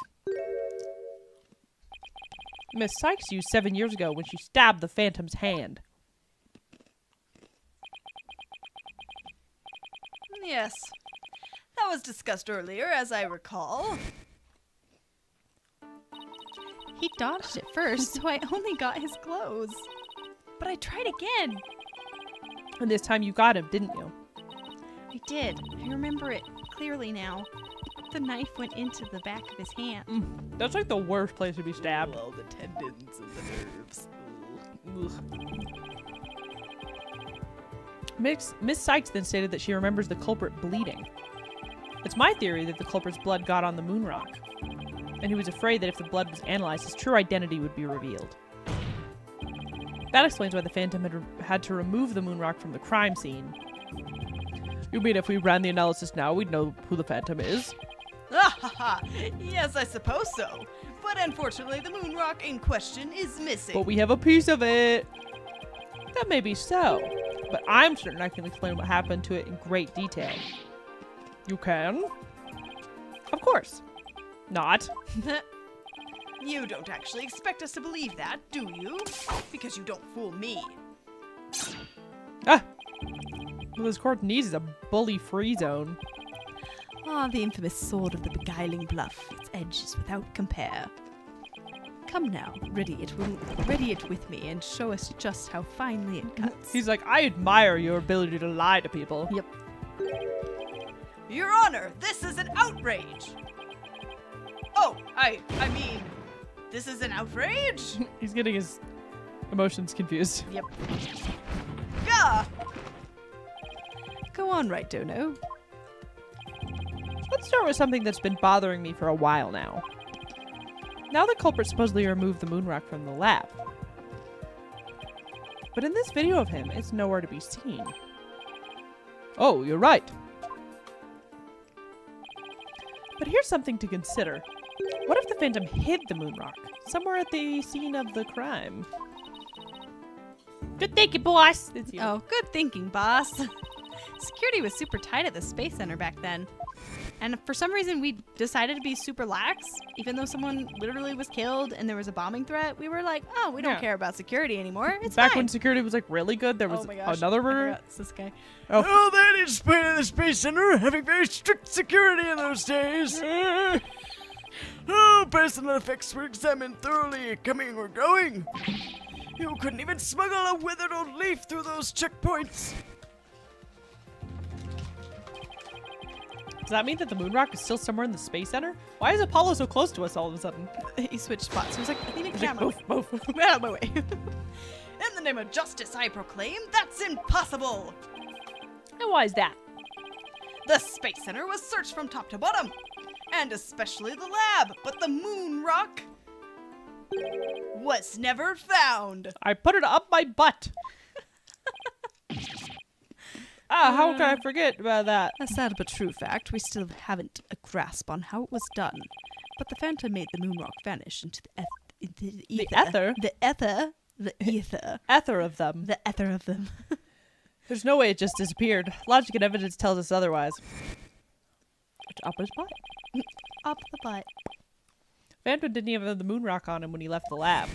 Miss Sykes used 7 years ago when she stabbed the Phantom's hand.
Yes. That was discussed earlier, as I recall.
He dodged it first, so I only got his clothes. But I tried again.
And this time you got him, didn't you?
I did. I remember it clearly now. The knife went into the back of his hand.
That's like the worst place to be stabbed.
All the tendons and the nerves.
Miss Sykes then stated that she remembers the culprit bleeding. It's my theory that the culprit's blood got on the moon rock, and he was afraid that if the blood was analyzed, his true identity would be revealed. That explains why the Phantom had to remove the moon rock from the crime scene. You mean if we ran the analysis now, we'd know who the Phantom is?
Ah ha ha! Yes, I suppose so. But unfortunately, the moon rock in question is missing.
But we have a piece of it. That may be so, but I'm certain I can explain what happened to it in great detail. You can? Of course. Not.
You don't actually expect us to believe that, do you? Because you don't fool me.
Ah! What this court needs is a bully-free zone.
Ah, the infamous sword of the beguiling bluff. Its edge is without compare. Come now, ready it with me and show us just how finely it cuts.
He's like, I admire your ability to lie to people.
Yep.
Your Honor, this is an outrage! Oh, I mean, this is an outrage?
He's getting his emotions confused.
Yep. Gah!
Go on, right, Dono.
Let's start with something that's been bothering me for a while now. Now the culprit supposedly removed the moon rock from the lab. But in this video of him, it's nowhere to be seen. Oh, you're right. But here's something to consider. What if the Phantom hid the moon rock somewhere at the scene of the crime? Good thinking, boss. It's you.
Oh, good thinking, boss. Security was super tight at the Space Center back then. And for some reason, we decided to be super lax. Even though someone literally was killed and there was a bombing threat, we were like, oh, we don't
Yeah.
care about security anymore. It's
Back
fine.
when security was like really good, there was
Oh my gosh,
another
I
murder.
forgot it's this guy.
Oh, that explains the Space Center having very strict security in those days. Oh, personal effects were examined thoroughly, coming or going. You couldn't even smuggle a withered old leaf through those checkpoints.
Does that mean that the moon rock is still somewhere in the Space Center? Why is Apollo so close to us all of a sudden?
He switched spots. He was like, I need a
He's like,
camera.
boof, boof.
Get out of my way.
In the name of justice, I proclaim that's impossible!
And why is that?
The Space Center was searched from top to bottom, and especially the lab, but the moon rock was never found.
I put it up my butt. How can I forget about that?
A sad but true fact, we still haven't a grasp on how it was done. But the Phantom made the moon rock vanish into the ether.
The ether of them.
The ether of them.
There's no way it just disappeared. Logic and evidence tells us otherwise. It's up his butt.
Up the butt.
Phantom didn't even have the moon rock on him when he left the lab.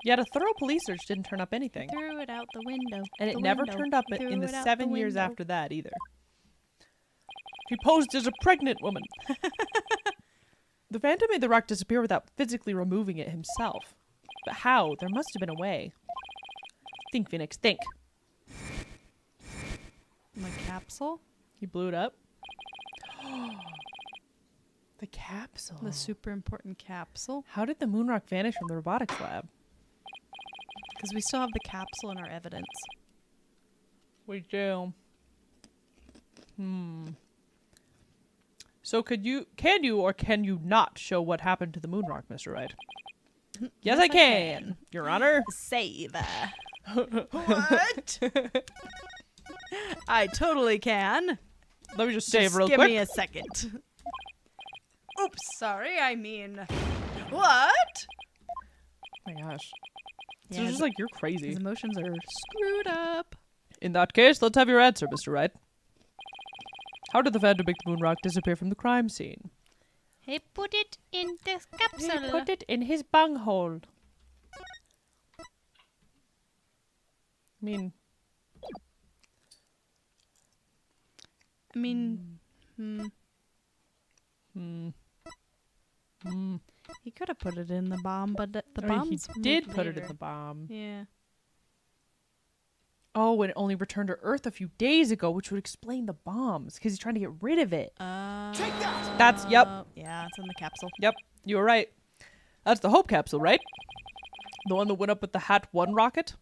Yet a thorough police search didn't turn up anything.
Threw it out the window.
And it
The
never
window.
turned up
Threw
in the
it out
7 years
window.
after that either. He posed as a pregnant woman. The Phantom made the rock disappear without physically removing it himself. But how? There must have been a way. Think, Phoenix, think.
My capsule?
He blew it up. The capsule.
The super important capsule?
How did the moon rock vanish from the robotics lab?
Because we still have the capsule in our evidence.
We do. So can you or can you not show what happened to the moon rock, Mr. Wright? Yes, I can, Your Honor.
Save.
What?
I totally can.
Let me just save
Just
real
give
quick.
me a second.
Oops, sorry, I mean... What?
Oh my gosh.
Yeah,
It's just like you're crazy.
his emotions are screwed up.
In that case, let's have your answer, Mr. Wright. How did the Phantom make the moon rock disappear from the crime scene?
He put it in the
He
capsule.
put it in his bunghole. I mean,
He could have put it in the bomb, but the
I mean,
bomb's
he did
made
put it in
later.
the bomb.
Yeah.
Oh, and it only returned to Earth a few days ago, which would explain the bombs, because he's trying to get rid of it.
Take that!
That's, yep,
Yeah, it's in the capsule.
yep, you were right. That's the Hope capsule, right? The one that went up with the Hat 1 rocket?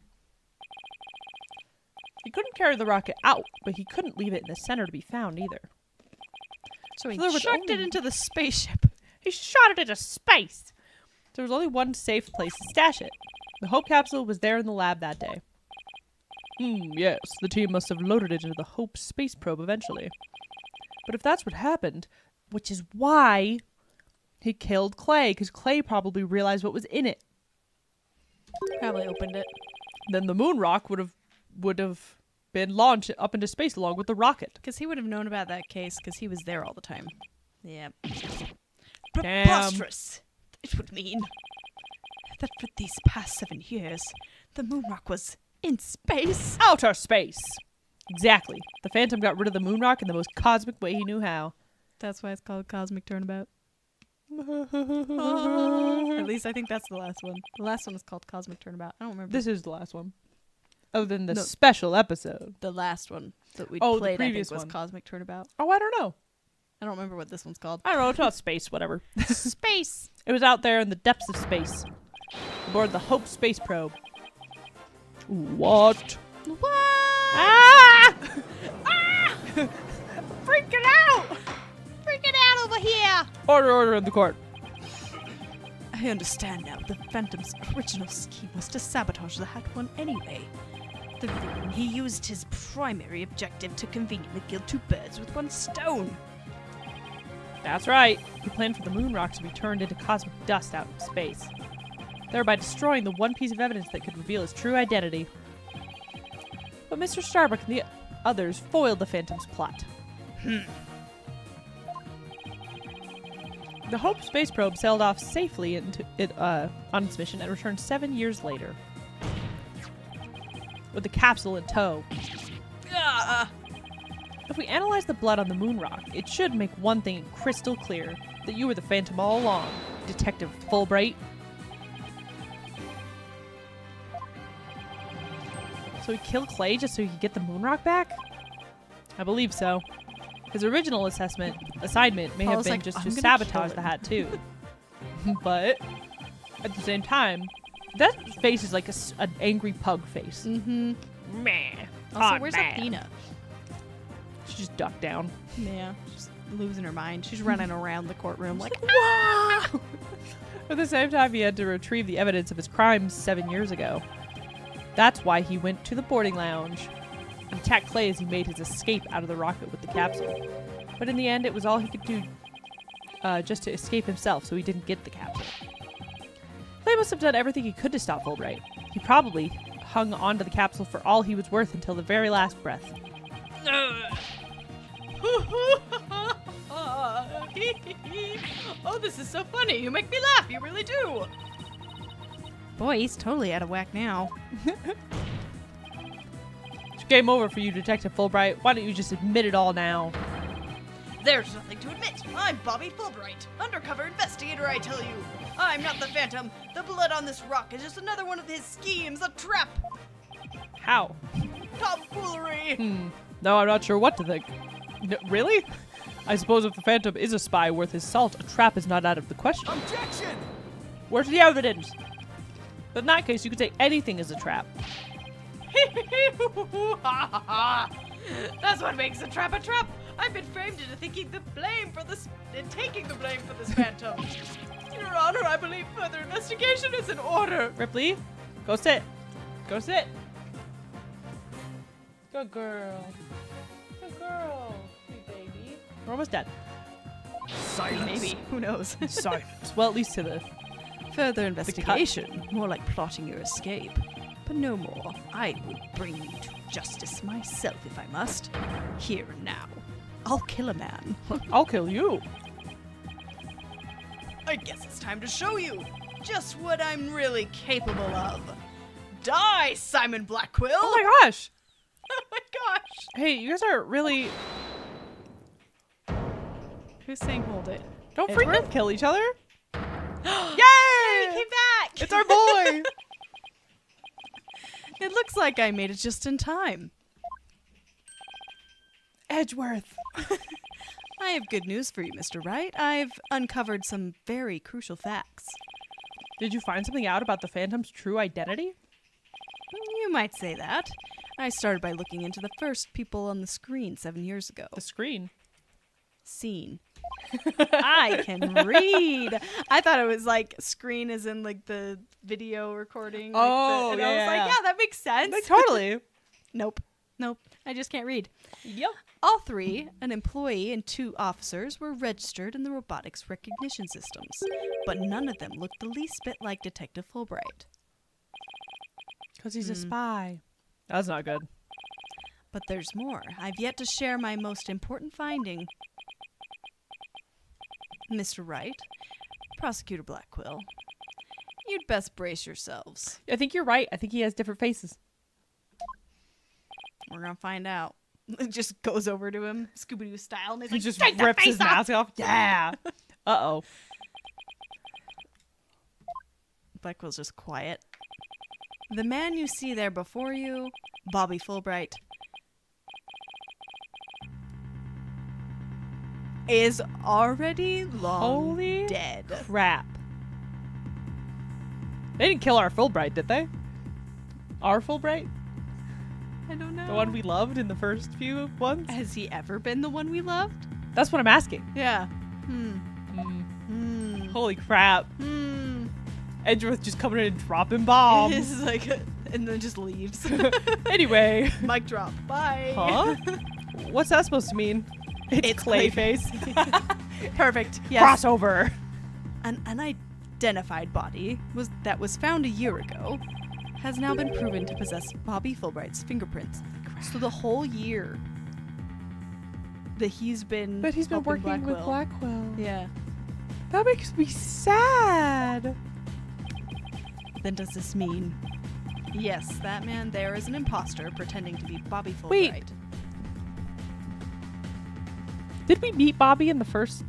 He couldn't carry the rocket out, but he couldn't leave it in the center to be found either.
So he
there was
chucked it
only-
into the spaceship.
He shot it into space! There was only one safe place to stash it. The Hope capsule was there in the lab that day. Yes, the team must have loaded it into the Hope space probe eventually. But if that's what happened, which is why he killed Clay, because Clay probably realized what was in it.
Probably opened it.
Then the moon rock would have been launched up into space along with the rocket.
Because he would have known about that case because he was there all the time. Yeah.
Damn.
Preposterous. It would mean
That for these past 7 years, the moon rock was in space.
Outer space! Exactly. The Phantom got rid of the moon rock in the most cosmic way he knew how.
That's why it's called Cosmic Turnabout. At least I think that's the last one. The last one is called Cosmic Turnabout. I don't remember.
This is the last one. Other than the
No.
special episode.
The last one that we
Oh, the
played, I think,
previous
was
one.
Cosmic Turnabout.
Oh, I don't know.
I don't remember what this one's called.
I don't know. It's about space, whatever.
Space.
It was out there in the depths of space. Aboard the Hope space probe. What?
What?
Ah!
Freaking out! Freaking out over here!
Order in the court.
I understand now. The Phantom's original scheme was to sabotage the Hat One anyway. The villain, he used his primary objective to conveniently kill 2 birds with 1 stone.
That's right. He planned for the moon rock to be turned into cosmic dust out in space, thereby destroying the one piece of evidence that could reveal his true identity. But Mr. Starbuck and the others foiled the Phantom's plot. The Hope space probe sailed off safely on its mission and returned 7 years later, with the capsule in tow. If we analyze the blood on the moon rock, it should make one thing crystal clear, that you were the Phantom all along, Detective Fulbright. So he killed Clay just so he could get the moon rock back? I believe so. His original assignment may have
Paul's
been
like,
just
"I'm
to
gonna
sabotage
kill
the
him."
hat too. But at the same time, that face is like an angry pug face.
Mm-hmm.
Meh.
Also,
Hot
where's
man.
Athena?
She just ducked down.
Yeah, she's losing her mind. She's running around the courtroom like,
At the same time, he had to retrieve the evidence of his crimes 7 years ago. That's why he went to the boarding lounge and attacked Clay as he made his escape out of the rocket with the capsule. But in the end, it was all he could do just to escape himself, so he didn't get the capsule. Clay must have done everything he could to stop Fulbright. He probably hung onto the capsule for all he was worth until the very last breath.
Oh, this is so funny. You make me laugh. You really do.
boy, he's totally out of whack now.
It's game over for you, Detective Fulbright. Why don't you just admit it all now?
There's nothing to admit. I'm Bobby Fulbright, undercover investigator, I tell you. I'm not the Phantom. The blood on this rock is just another one of his schemes, a trap.
How?
Tomfoolery.
No, I'm not sure what to think. Really? I suppose if the Phantom is a spy worth his salt, a trap is not out of the question.
Objection!
Where's the evidence? But in that case, you could say anything is a trap.
That's what makes a trap a trap. I've been framed into taking the blame for this Phantom. Your Honor, I believe further investigation is in order.
Ripley, go sit. Go sit. Good girl. Good girl. Sweet baby. We're almost done.
Silence.
Maybe. Who knows?
Silence.
Well, at least to the...
Further investigation. More like plotting your escape. But no more. I will bring you to justice myself if I must. Here and now. I'll kill a man.
I'll kill you.
I guess it's time to show you just what I'm really capable of. Die, Simon Blackquill!
Oh my gosh.
Oh my gosh!
Hey, you guys are really...
Who's saying hold it?
Don't
Edward?
freaking kill each other. Yay!
Came back!
It's our boy.
It looks like I made it just in time.
Edgeworth.
I have good news for you, Mr. Wright. I've uncovered some very crucial facts.
Did you find something out about the Phantom's true identity?
You might say that.
I started by looking into the first people on the screen 7 years ago.
The screen.
Scene. I can read. I thought it was like screen as in like the video recording. Like
Oh,
and I was
yeah.
like, yeah, that makes sense.
Like, totally.
Nope. I just can't read.
Yep.
All three, an employee and 2 officers, were registered in the robotics recognition systems, but none of them looked the least bit like Detective Fulbright.
Because he's a spy. That's not good.
But there's more. I've yet to share my most important finding. Mr. Wright, Prosecutor Blackquill, you'd best brace yourselves.
I think you're right. I think he has different faces.
We're gonna find out. It just goes over to him, Scooby-Doo style, and he's
He
like,
just
"Take the
rips his
face off!"
mask off. Yeah. Uh-oh.
Blackquill's just quiet. The man you see there before you, Bobby Fulbright, is already long
Holy
dead.
crap. They didn't kill our Fulbright, did they? Our Fulbright?
I don't know.
The one we loved in the first few ones?
Has he ever been the one we loved?
That's what I'm asking.
Yeah.
Holy crap. Edgeworth just coming in and dropping bombs.
It's like, and then just leaves.
Anyway.
Mic drop. Bye.
Huh? What's that supposed to mean? It's Clayface.
Perfect. Yes.
Crossover.
An unidentified body that was found a year ago has now been proven to possess Bobby Fulbright's fingerprints. So the whole year that he's been
But he's been
helping
working with
Blackwell.
Blackwell.
Yeah.
That makes me sad.
Then does this mean? Yes, that man there is an imposter pretending to be Bobby Fulbright.
Wait. Did we meet Bobby in the first?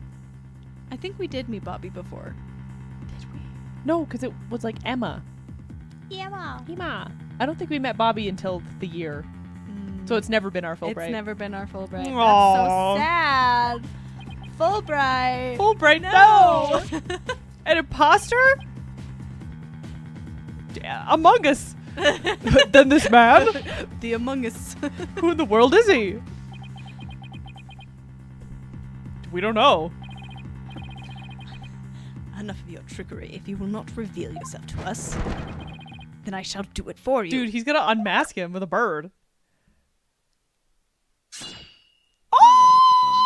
I think we did meet Bobby before.
Did we? No, because it was like Emma. Emma. I don't think we met Bobby until the year. So it's never been our Fulbright.
It's never been our Fulbright.
Aw.
That's so sad. Fulbright.
Fulbright, no! An imposter? Yeah, Among Us. Then this man?
The Among Us.
Who in the world is he? We don't know.
Enough of your trickery. If you will not reveal yourself to us, then I shall do it for you.
Dude, he's gonna unmask him with a bird. Oh!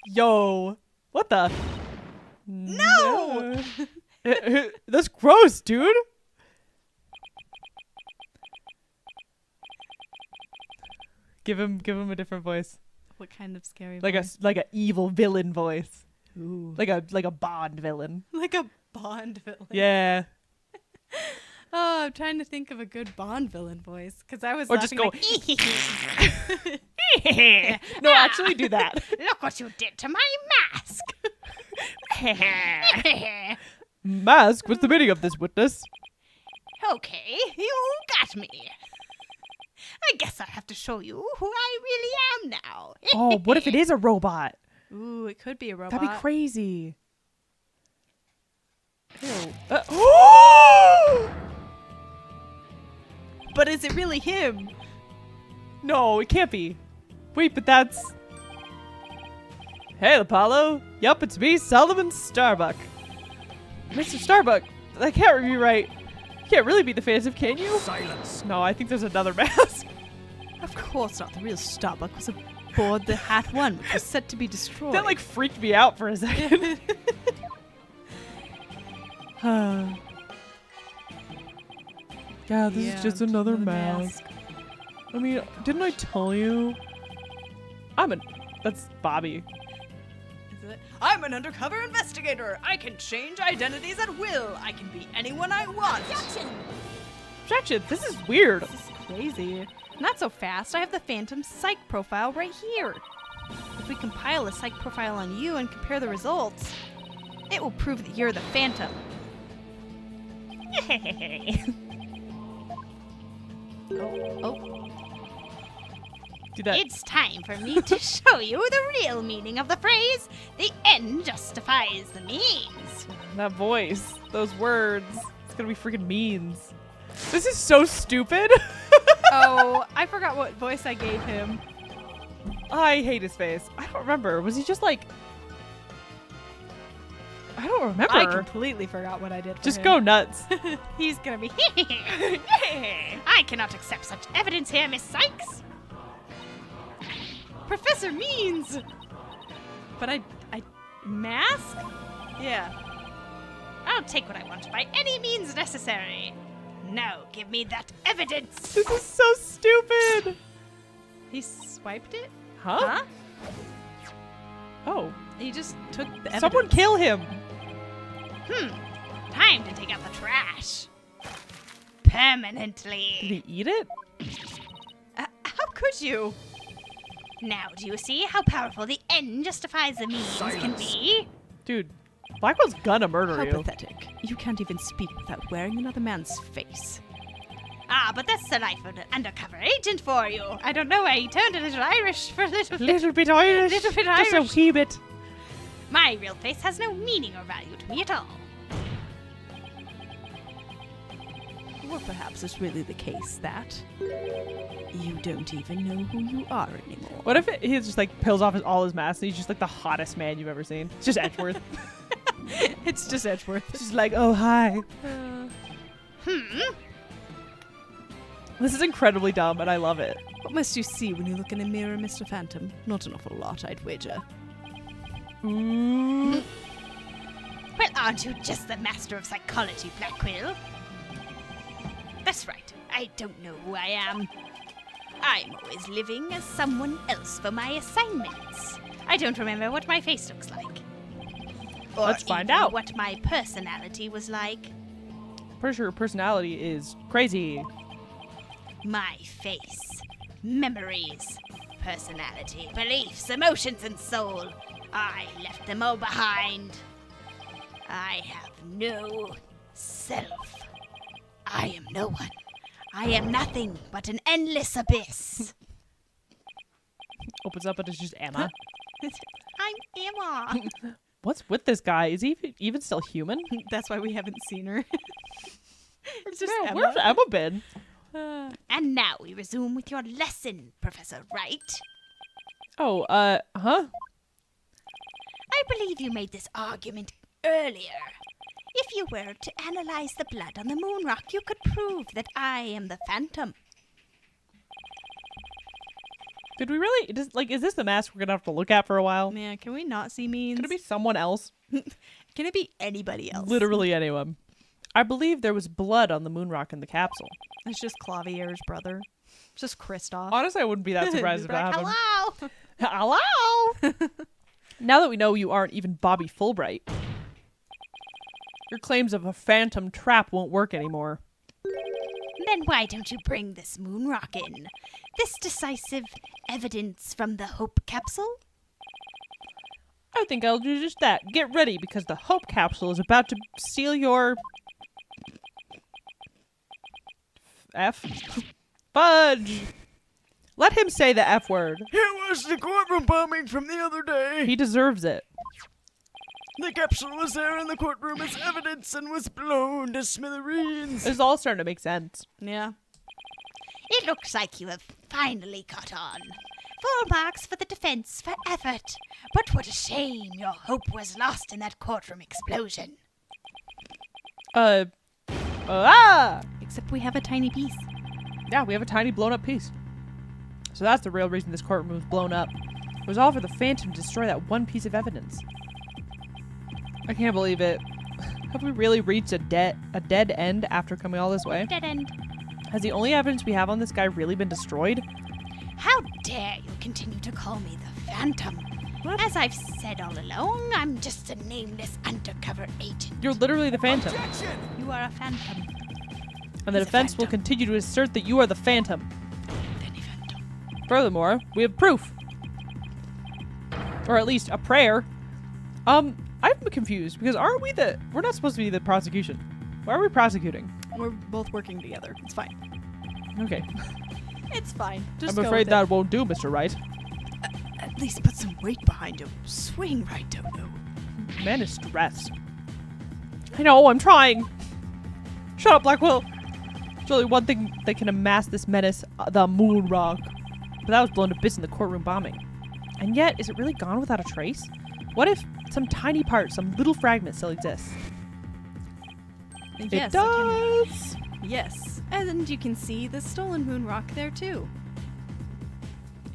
Yo. What the?
No!
That's gross, dude. Give him a different voice.
What kind of scary
Like
voice?
a evil villain voice.
Ooh.
Like a Bond villain.
Like a Bond villain.
Yeah.
Oh, I'm trying to think of a good Bond villain voice. Because I was
Or just
laughing
go
like,
No, actually do that.
Look what you did to my mask.
Mask, what's the meaning of this, witness?
Okay, you got me. I guess I have to show you who I really am now.
Oh, what if it is a robot?
ooh, it could be a robot.
That'd be crazy. Ew.
But is it really him?
No, it can't be. Wait, but that's... Hey, Apollo. Yup, it's me, Solomon Starbuck. Mr. Starbuck, that can't be right. You can't really be the Phantom, can you?
Silence.
No, I think there's another mask.
Of course not. The real Starbuck was aboard the Hat 1, which was set to be destroyed.
That, like, freaked me out for a second. Yeah, this is just another mask. I mean, didn't I tell you? That's Bobby.
Is it? I'm an undercover investigator. I can change identities at will. I can be anyone I want.
Objection, this is weird.
This is crazy. Not so fast. I have the Phantom psych profile right here. If we compile a psych profile on you and compare the results, it will prove that you're the Phantom. Oh.
Do that.
It's time for me to show you the real meaning of the phrase, the end justifies the means.
That voice. Those words. It's gonna be freaking means. This is so stupid.
Oh, I forgot what voice I gave him.
I hate his face. I don't remember. Was he just like... I don't remember.
I completely forgot what I did for
Just
him.
go nuts.
He's gonna be. I cannot accept such evidence here, Miss Sykes. Professor Means. But I mask? Yeah. I'll take what I want by any means necessary. Now give me that evidence.
This is so stupid.
He swiped it?
Huh? Oh.
He just took the evidence.
Someone kill him.
Time to take out the trash.
Did
Permanently.
he eat it?
How could you?
Now do you see how powerful the end justifies the means can be?
Dude, Blackwell's gonna murder
How
you.
pathetic. You can't even speak without wearing another man's face.
Ah, but that's the life of an undercover agent for you. I don't know why he turned a little Irish for a little bit.
Little bit Irish.
Little bit
Just
Irish.
a wee bit.
My real face has no meaning or value to me at all.
Or perhaps it's really the case that you don't even know who you are anymore.
What if he just like peels off all his masks and he's just like the hottest man you've ever seen? It's just Edgeworth.
It's just Edgeworth.
It's just like, oh, hi. This is incredibly dumb and I love it.
What must you see when you look in a mirror, Mr. Phantom? Not an awful lot, I'd wager.
Mm.
Well, aren't you just the master of psychology, Blackquill? That's right. I don't know who I am. I'm always living as someone else for my assignments. I don't remember what my face looks like. Or
Let's find
even
out.
what my personality was like.
Pretty sure her personality is crazy.
My face, memories, personality, beliefs, emotions, and soul. I left them all behind. I have no self. I am no one. I am nothing but an endless abyss.
Opens up and it's just Emma.
I'm Emma.
What's with this guy? Is he even still human?
That's why we haven't seen her. It's just
Man,
Emma.
where's Emma been?
And now we resume with your lesson, Professor Wright.
Oh, huh?
I believe you made this argument earlier. If you were to analyze the blood on the moon rock, you could prove that I am the Phantom.
Did we really? Is this the mask we're gonna have to look at for a while?
Man, can we not see Means?
Could it be someone else?
Can it be anybody else?
Literally anyone. I believe there was blood on the moon rock in the capsule.
It's just Clavier's brother. It's just Kristoff.
Honestly, I wouldn't be that surprised if
Be like,
that happened.
Hello!
Hello! Now that we know you aren't even Bobby Fulbright, your claims of a phantom trap won't work anymore.
Then why don't you bring this moon rock in? This decisive evidence from the Hope capsule?
I think I'll do just that. Get ready, because the Hope capsule is about to steal your... F? Fudge! Let him say the F word.
It was the courtroom bombing from the other day.
He deserves it.
The capsule was there in the courtroom as evidence and was blown to smithereens.
This is all starting to make sense.
Yeah.
It looks like you have finally caught on. Full marks for the defense for effort. But what a shame your hope was lost in that courtroom explosion.
Except we have a tiny piece.
Yeah, we have a tiny blown up piece. So that's the real reason this courtroom was blown up. It was all for the Phantom to destroy that one piece of evidence. I can't believe it. Have we really reached a dead end after coming all this way?
Dead end.
Has the only evidence we have on this guy really been destroyed?
How dare you continue to call me the Phantom? As I've said all along, I'm just a nameless undercover agent.
You're literally the Phantom.
You are a phantom.
And the
He's a
defense will
phantom.
continue to assert that you are the Phantom.
Then a phantom.
Furthermore, we have proof. Or at least a prayer. I'm confused because we're not supposed to be the prosecution. Why are we prosecuting?
We're both working together. It's fine.
Okay.
It's fine. Just
I'm
go
afraid
with it.
that won't do, Mr. Wright.
At least put some weight behind him. Swing right, Toto.
Man is stressed. I know, I'm trying. Shut up, Blackwell. There's only one thing that can amass this menace, the moon rock. But that was blown to bits in the courtroom bombing. And yet, is it really gone without a trace? What if some tiny part, some little fragment still exists?
Yes,
it does!
Yes, and you can see the stolen moon rock there too.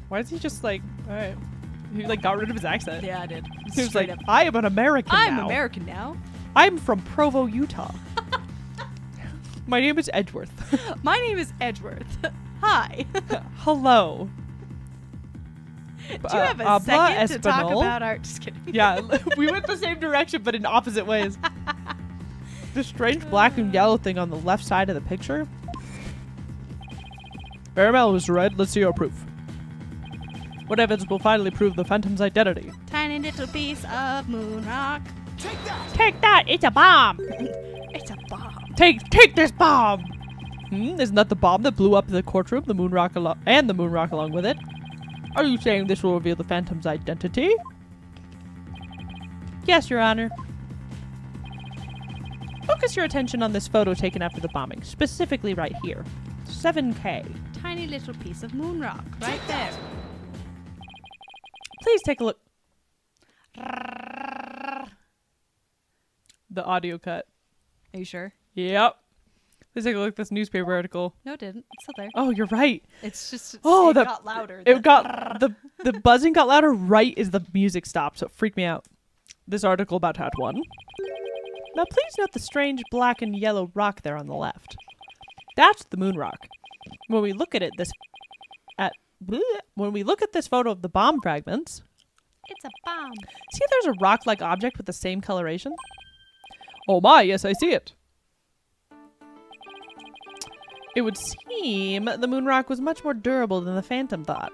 Why is he just like, alright. He like got rid of his accent.
Yeah, I did.
He was
Straight
like,
up.
I am an American
I'm
now.
American now.
I'm from Provo, Utah. My name is Edgeworth.
My name is Edgeworth. Hi.
Hello.
Do you have a
Habla
second to talk
Espanol?
about art? Just kidding.
Yeah, we went the same direction, but in opposite ways. The strange black and yellow thing on the left side of the picture. Caramel was red. Let's see your proof. What evidence will finally prove the Phantom's identity?
Tiny little piece of moon rock.
Take that! It's a bomb!
It's a bomb.
Take this bomb! Isn't that the bomb that blew up the courtroom, the moon rock and the moon rock along with it? Are you saying this will reveal the Phantom's identity? Yes, Your Honor. Focus your attention on this photo taken after the bombing, specifically right here. 7K.
Tiny little piece of moon rock right there.
Please take a look. The audio cut.
Are you sure?
Yep. Please take a look at this newspaper article.
No, it didn't. It's still there.
Oh, you're right.
It's just
Oh,
it
the-
got louder.
It got the buzzing got louder right as the music stopped, so it freaked me out. This article about Hat 1. Now please note the strange black and yellow rock there on the left. That's the moon rock. When we look at it when we look at this photo of the bomb fragments,
It's a bomb.
see there's a rock-like object with the same coloration? Oh my, yes, I see it. It would seem the moon rock was much more durable than the Phantom thought.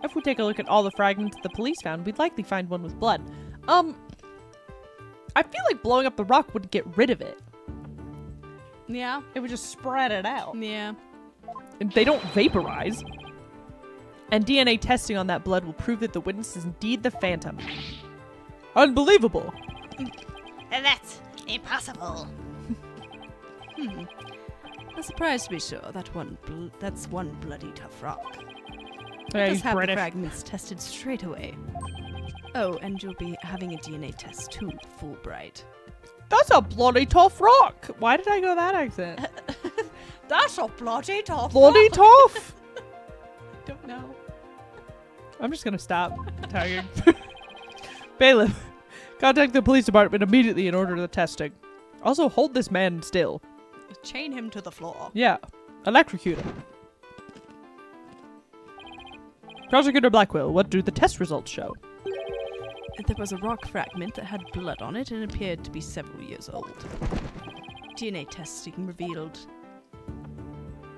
If we take a look at all the fragments the police found, we'd likely find one with blood. I feel like blowing up the rock wouldn't get rid of it.
Yeah.
It would just spread it out.
Yeah.
And they don't vaporize. And DNA testing on that blood will prove that the witness is indeed the Phantom. Unbelievable.
That's impossible.
A surprise to be sure. That's one bloody tough rock.
Yeah,
Let's
he's
have
British.
the fragments tested straight away. Oh, and you'll be having a DNA test too, Fulbright.
That's a bloody tough rock. Why did I go that accent?
That's a bloody tough
Bloody tough.
Don't know.
I'm just gonna stop tagging. Bailiff, contact the police department immediately in order to the testing. Also, hold this man still.
Chain him to the floor.
Yeah, electrocute him. Prosecutor Blackwell, what do the test results show?
There was a rock fragment that had blood on it and appeared to be several years old. DNA testing revealed.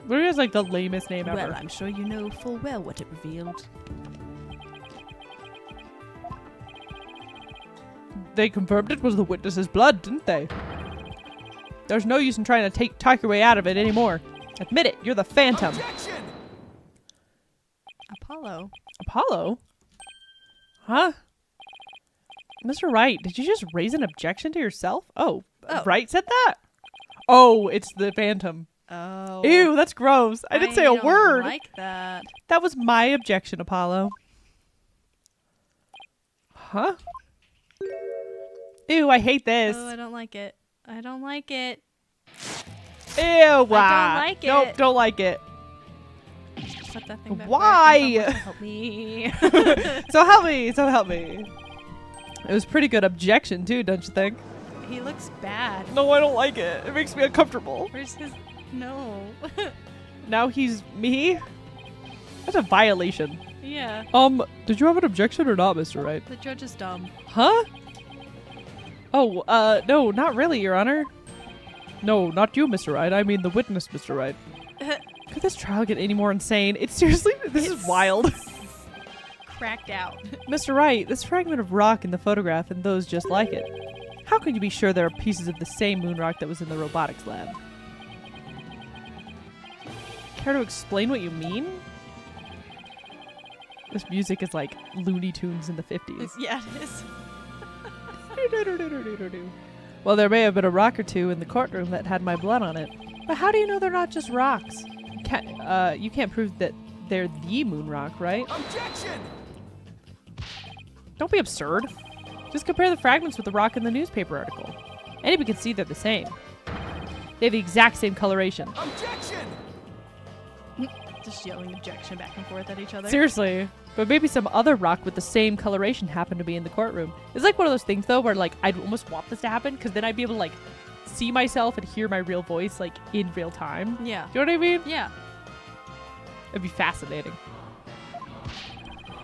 What is like the lamest name ever?
Well, I'm sure you know full well what it revealed.
They confirmed it was the witness's blood, didn't they? There's no use in trying to talk your way out of it anymore. Admit it, you're the Phantom.
Apollo.
Apollo? Huh? Mr. Wright, did you just raise an objection to yourself? Oh, Wright said that? Oh, it's the Phantom.
Oh.
Ew, that's gross. I didn't say a
don't
word.
like that.
That was my objection, Apollo. Huh? Ew, I hate this.
Oh, I don't like it. I don't like it.
Ew,
don't like
Nope,
it.
don't like it.
Put that thing back
Why?
there. Help me.
So help me, so help me. It was a pretty good objection too, don't you think?
He looks bad.
No, I don't like it. It makes me uncomfortable.
Where's his... No.
Now he's me? That's a violation.
Yeah.
Did you have an objection or not, Mr. Wright?
The judge is dumb.
Huh? Oh, no, not really, Your Honor. No, not you, Mr. Wright. I mean the witness, Mr. Wright. Could this trial get any more insane? It's seriously, this is wild.
Cracked out.
Mr. Wright, this fragment of rock in the photograph and those just like it. How can you be sure there are pieces of the same moon rock that was in the robotics lab? Care to explain what you mean? This music is like Looney Tunes in the 50s.
Yeah, it is.
Well, there may have been a rock or two in the courtroom that had my blood on it. But how do you know they're not just rocks? You can't prove that they're the moon rock, right?
Objection!
Don't be absurd. Just compare the fragments with the rock in the newspaper article. Anybody can see they're the same. They have the exact same coloration.
Objection!
Just yelling objection back and forth at each other.
Seriously. But maybe some other rock with the same coloration happened to be in the courtroom. It's like one of those things, though, where, like, I'd almost want this to happen, because then I'd be able to, like, see myself and hear my real voice, like, in real time.
Yeah.
Do you know what I mean?
Yeah.
It'd be fascinating.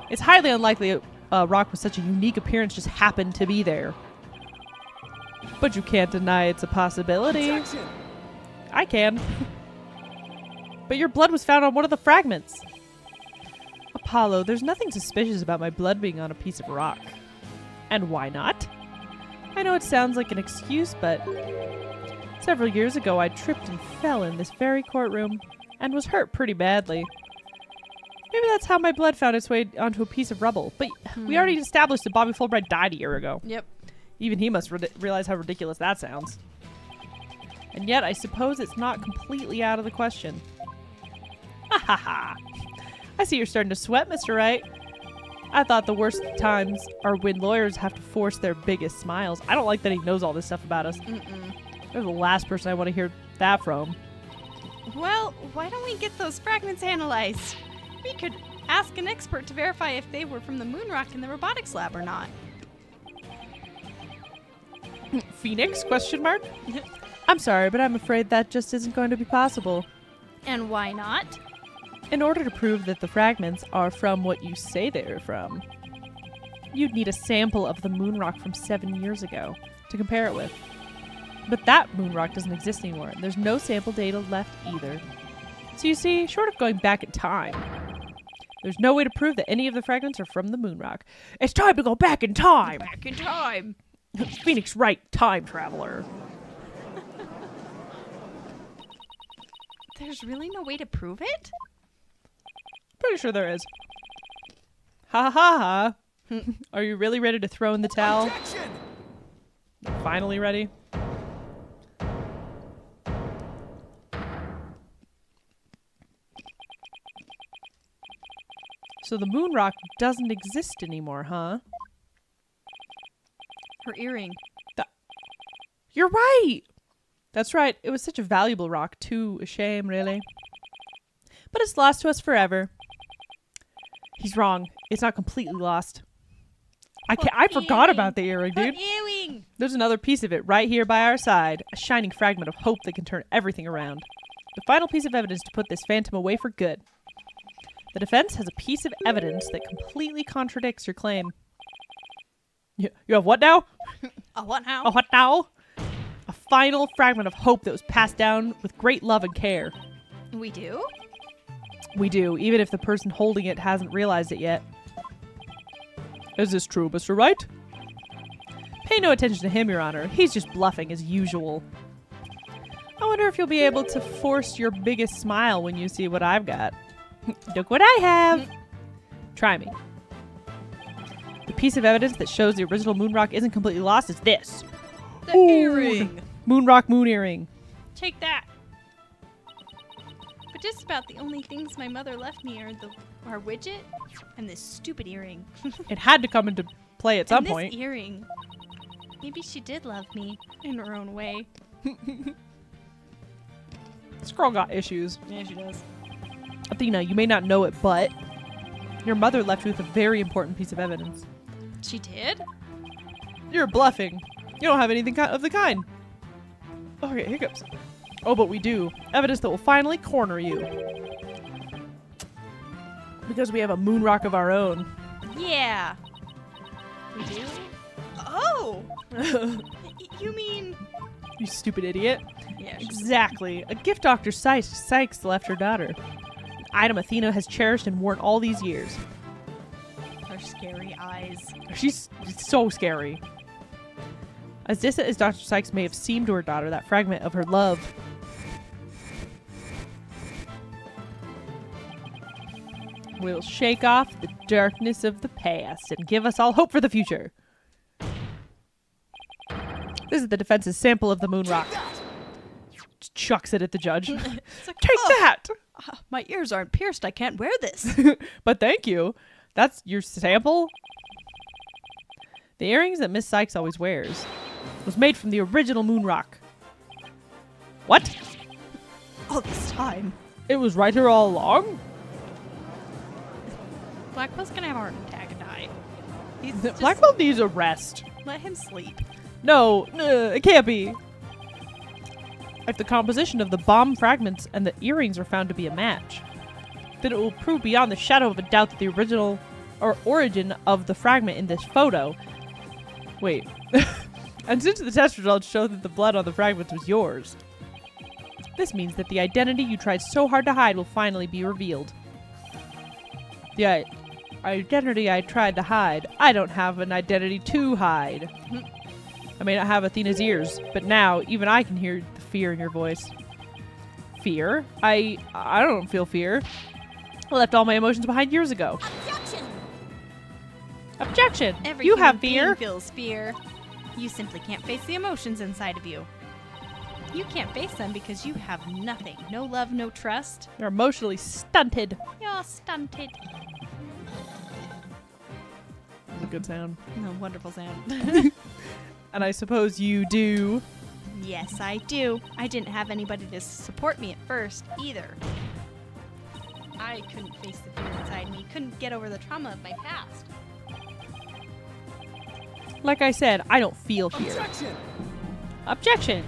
It's highly unlikely a rock with such a unique appearance just happened to be there. But you can't deny it's a possibility.
Objection!
I can. But your blood was found on one of the fragments. Apollo, there's nothing suspicious about my blood being on a piece of rock. And why not? I know it sounds like an excuse, but several years ago I tripped and fell in this very courtroom and was hurt pretty badly. Maybe that's how my blood found its way onto a piece of rubble. But we already established that Bobby Fulbright died a year ago.
Yep.
Even he must realize how ridiculous that sounds. And yet, I suppose it's not completely out of the question. Ha ha ha. I see you're starting to sweat, Mr. Wright. I thought the worst times are when lawyers have to force their biggest smiles. I don't like that he knows all this stuff about us. They're the last person I want to hear that from.
Well, why don't we get those fragments analyzed? We could ask an expert to verify if they were from the moon rock in the robotics lab or not.
Phoenix? Question mark? I'm sorry, but I'm afraid that just isn't going to be possible.
And why not?
In order to prove that the fragments are from what you say they're from, you'd need a sample of the moon rock from 7 years ago to compare it with. But that moon rock doesn't exist anymore, and there's no sample data left either. So you see, short of going back in time, there's no way to prove that any of the fragments are from the moon rock. It's time to go back in time!
Back in time.
Phoenix Wright, time traveler.
There's really no way to prove it?
Pretty sure there is. Ha ha ha. Are you really ready to throw in the towel?
Objection!
Finally ready? So the moon rock doesn't exist anymore, huh?
Her earring.
You're right! That's right. It was such a valuable rock, too. A shame, really. But it's lost to us forever. He's wrong. It's not completely lost. I forgot about the earring, dude.
Earring!
There's another piece of it right here by our side. A shining fragment of hope that can turn everything around. The final piece of evidence to put this phantom away for good. The defense has a piece of evidence that completely contradicts your claim. You have what now?
A what now?
A what now? A final fragment of hope that was passed down with great love and care.
We do?
We do, even if the person holding it hasn't realized it yet. Is this true, Mr. Wright? Pay no attention to him, Your Honor. He's just bluffing as usual. I wonder if you'll be able to force your biggest smile when you see what I've got. Look what I have! Try me. The piece of evidence that shows the original moon rock isn't completely lost is this.
The earring.
Moon rock moon earring.
Take that. But just about the only things my mother left me are our widget and this stupid earring.
It had to come into play at some
and this
point.
Earring. Maybe she did love me in her own way.
This girl got issues.
Yeah, she does.
Athena, you may not know it, but your mother left you with a very important piece of evidence.
She did?
You're bluffing. You don't have anything of the kind. Okay, hiccups. Oh, but we do. Evidence that will finally corner you. Because we have a moon rock of our own.
Yeah. We do? Oh! You mean...
You stupid idiot.
Yeah,
Exactly. A gift doctor Sykes left her daughter. An item Athena has cherished and worn all these years.
her scary eyes.
She's so scary. As distant as Dr. Sykes may have seemed to her daughter, that fragment of her love will shake off the darkness of the past and give us all hope for the future. This is the defense's sample of the moon rock. chucks it at the judge.
It's like,
Take
"Oh,
that!
my ears aren't pierced. I can't wear this.
But thank you. That's your sample? The earrings that Miss Sykes always wears was made from the original moon rock. What?
All this time.
It was right here all along?
Blackwell's gonna have a heart attack and die. He's just,
Blackwell needs a rest.
let him sleep.
No, it can't be. If the composition of the bomb fragments and the earrings are found to be a match, then it will prove beyond the shadow of a doubt that the original or origin of the fragment in this photo. Wait. And since the test results show that the blood on the fragments was yours, this means that the identity you tried so hard to hide will finally be revealed. The identity I tried to hide, I don't have an identity to hide. I may not have Athena's ears, but now even I can hear the fear in your voice. Fear? I don't feel fear. I left all my emotions behind years ago. Objection!
Every
You
human
have
being
fear.
feels fear. You simply can't face the emotions inside of you. You can't face them because you have nothing. No love, no trust.
You're emotionally stunted.
You're stunted.
That's a good sound.
No, wonderful sound.
And I suppose you do.
Yes, I do. I didn't have anybody to support me at first, either. I couldn't face the fear inside me. Couldn't get over the trauma of my past.
Like I said, I don't feel fear.
Objection!
Objection!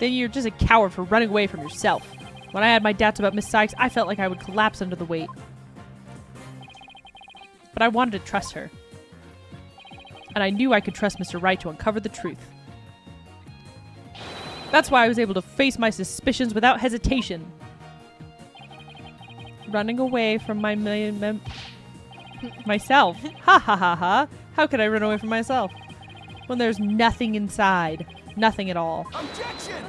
Then you're just a coward for running away from yourself. When I had my doubts about Miss Sykes, I felt like I would collapse under the weight. But I wanted to trust her. And I knew I could trust Mr. Wright to uncover the truth. That's why I was able to face my suspicions without hesitation. Running away from my myself. Ha ha ha ha. How could I run away from myself? When there's nothing inside. Nothing at all.
Objection!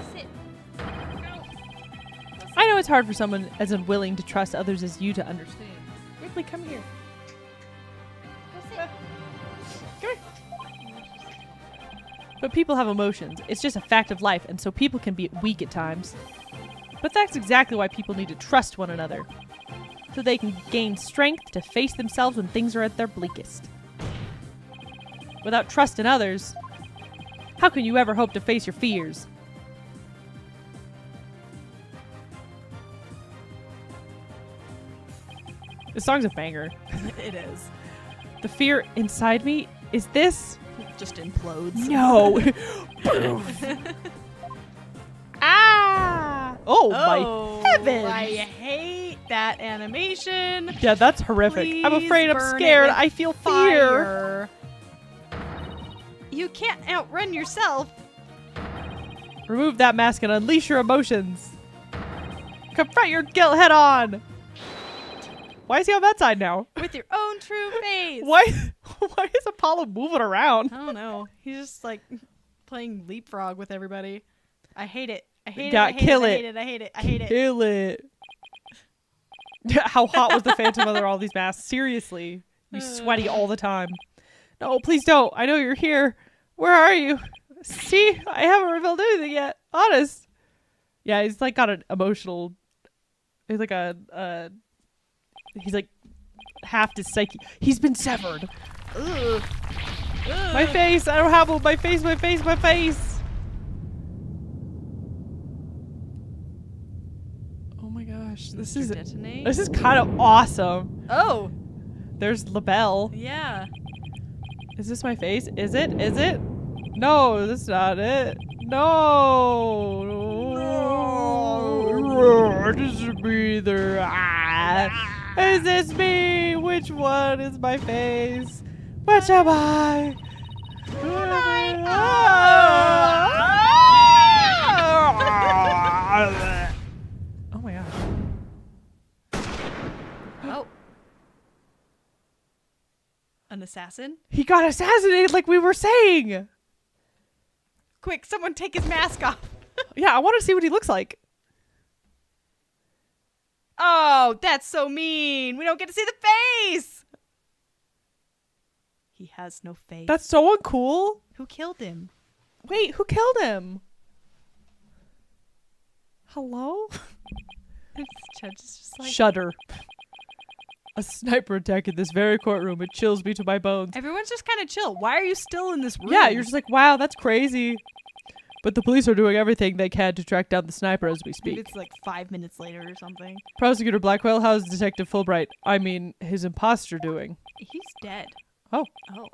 I know it's hard for someone as unwilling to trust others as you to understand. Ripley, come here. Come here. But people have emotions. It's just a fact of life, and so people can be weak at times. But that's exactly why people need to trust one another. So they can gain strength to face themselves when things are at their bleakest. Without trust in others, how can you ever hope to face your fears? This song's a banger.
It is.
The fear inside me is this?
Just implodes.
No. Ah! Oh, my heavens!
I hate that animation.
Yeah, that's horrific. I'm
Please
afraid, I'm
burn it
scared.
with
I feel fear.
Fire.
You can't outrun yourself.
Remove that mask and unleash your emotions. Confront your guilt head on. Why is he on that side now?
With your own true face.
Why is Apollo moving around?
I don't know. He's just like playing leapfrog with everybody. I hate it. I hate
Yeah,
it. I hate
kill
it. I
it.
hate it. I hate it. I hate it.
Kill it. How hot was the Phantom under all these masks? Seriously. You sweaty all the time. No, please don't. I know you're here. Where are you? See? I haven't revealed anything yet. Honest. Yeah, he's like got an emotional... He's like he's like half his psyche. He's been severed.
Ugh.
My face. I don't have one. My face, my face, my face. Oh my gosh. This is kind of awesome.
Oh,
There's LaBelle.
yeah.
Is this my face? Is it? Is it? No, that's not it. No. Just a breather. Ah. Is this me? Which one is my face? Which am I? Oh my gosh.
Oh. An assassin?
He got assassinated like we were saying.
Quick, someone take his mask off.
Yeah, I want to see what he looks like.
Oh, that's so mean. We don't get to see the face. He has no face.
That's so uncool.
Who killed him?
Wait, who killed him? Hello?
The judge is just like,
Shudder. A sniper attack in this very courtroom. It chills me to my bones.
everyone's just kind of chill. Why are you still in this room?
Yeah, you're just like, wow, that's crazy. But the police are doing everything they can to track down the sniper as we
Maybe
speak.
it's like 5 minutes later or something.
Prosecutor Blackwell, how's Detective Fulbright, I mean, his imposter doing?
He's dead.
Oh.
Oh.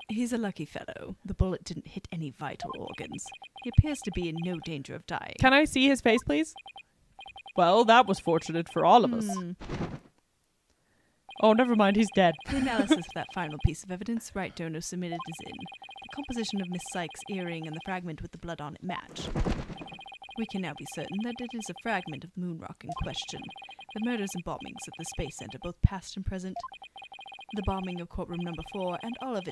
He's a lucky fellow. The bullet didn't hit any vital organs. He appears to be in no danger of dying.
Can I see his face, please? Well, that was fortunate for all of us. Oh, never mind, he's dead.
The analysis of that final piece of evidence Right Dono submitted is in. The composition of Miss Sykes' earring and the fragment with the blood on it match. We can now be certain that it is a fragment of the moon rock in question. The murders and bombings at the Space Center, both past and present. The bombing of courtroom number 4 and all of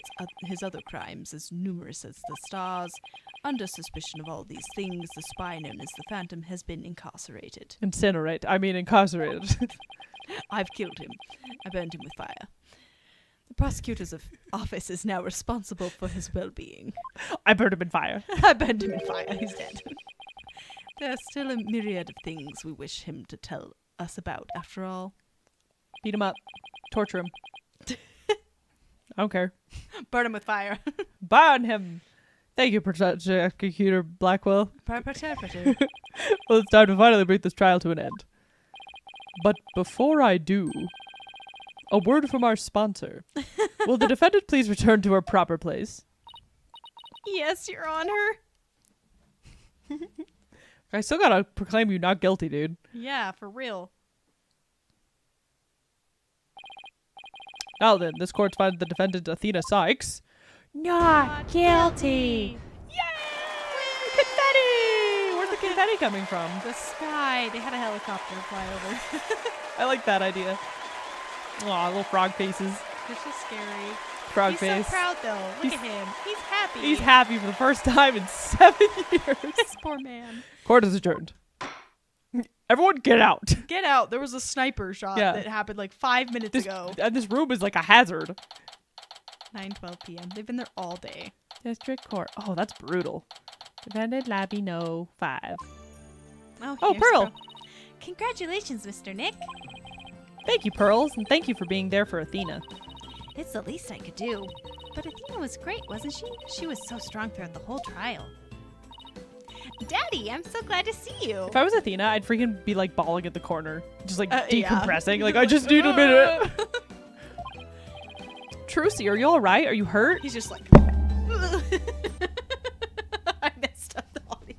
his other crimes, as numerous as the stars. Under suspicion of all these things, the spy known as the Phantom has been incarcerated.
Incarcerated.
I've killed him. I burned him with fire. The prosecutor's office is now responsible for his well-being.
I burned him in fire.
I burned him in fire. He's dead. There are still a myriad of things we wish him to tell us about, after all.
Beat him up. Torture him. I don't care.
Burn him with fire.
Burn him. Thank you, Prosecutor Blackwell. Well, it's time to finally bring this trial to an end. But before I do, a word from our sponsor. Will the defendant please return to her proper place?
Yes, Your Honor.
I still gotta proclaim you not guilty, dude.
Yeah, for real.
Now then, this court finds the defendant Athena Sykes
Not guilty.
Yay! Confetti! Where's the confetti coming from?
The sky. They had a helicopter fly over.
I like that idea. Aw, little frog faces.
It's just scary.
Frog
He's
face.
so proud, though. Look
He's-
at him. He's happy.
He's happy for the first time in 7 years.
This poor man.
Court is adjourned. Everyone get out.
Get out. There was a sniper shot
Yeah.
that happened like 5 minutes ago.
And this room is like a hazard.
9:12 p.m. They've been there all day.
District Court. Oh, that's brutal. Defendant Labby No 5.
Oh,
Oh,
here's
Pearl.
Congratulations, Mr. Nick.
Thank you, Pearls, and thank you for being there for Athena.
It's the least I could do. But Athena was great, wasn't she? She was so strong throughout the whole trial. Daddy, I'm so glad to see you.
If I was Athena, I'd freaking be like bawling at the corner. Just like
Yeah.
decompressing. Like, I just need a minute. Trucy, are you alright? Are you hurt?
He's just like. I messed up the audio.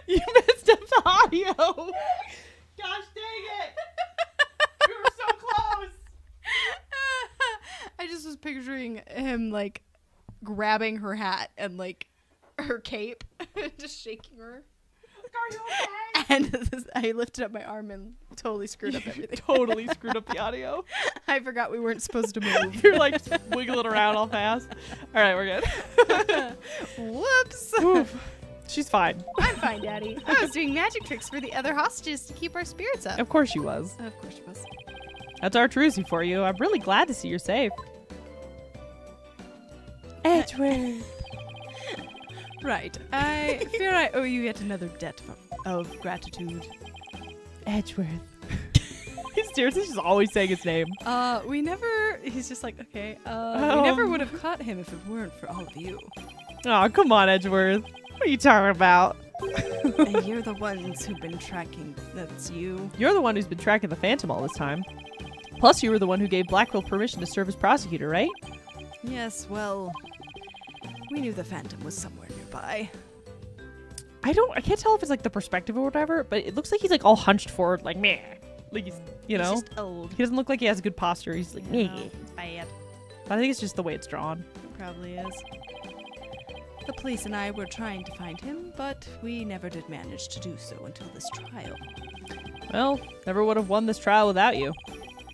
You messed up the audio. Gosh dang it. We were so close.
I just was picturing him like grabbing her hat and like her cape, just shaking her.
Are you okay?
And I lifted up my arm and totally screwed up everything.
Totally screwed up the audio.
I forgot we weren't supposed to move.
You're like wiggling around all fast. All right, we're good.
Whoops.
Oof. She's fine.
I'm fine, Daddy. I was doing magic tricks for the other hostages to keep our spirits up.
Of course she was.
Of course she was.
That's our Trucy for you. I'm really glad to see you're safe. Edward.
Right. I fear I owe you yet another debt of gratitude.
Edgeworth. He's seriously just always saying his name.
He's just like, okay, we
Oh.
never would have caught him if it weren't for all of you.
Oh, come on, Edgeworth. What are you talking about?
And you're the ones who've been tracking, that's you.
You're the one who's been tracking the Phantom all this time. Plus, you were the one who gave Blackwell permission to serve as prosecutor, right?
Yes, well, we knew the Phantom was somewhere nearby.
I can't tell if it's like the perspective or whatever, but it looks like he's like all hunched forward, like meh. Like he's, you know,
He's just old.
he doesn't look like he has good posture. He's like meh.
No, it's bad.
But I think it's just the way it's drawn.
It probably is.
The police and I were trying to find him, but we never did manage to do so until this trial.
Well, never would have won this trial without you.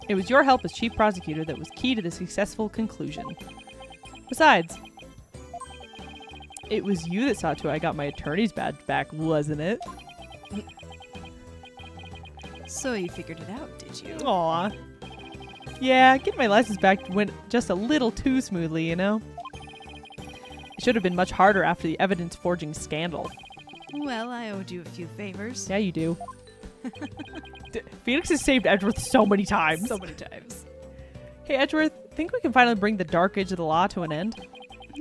It was your help as chief prosecutor that was key to the successful conclusion. Besides, it was you that saw to it I got my attorney's badge back, wasn't it?
So you figured it out, did you?
Aw. Yeah, getting my license back went just a little too smoothly, you know? It should have been much harder after the evidence forging scandal.
Well, I owed you a few favors.
Yeah, you do. Phoenix has saved Edgeworth so many times.
So many times.
Hey, Edgeworth, think we can finally bring the dark age of the law to an end?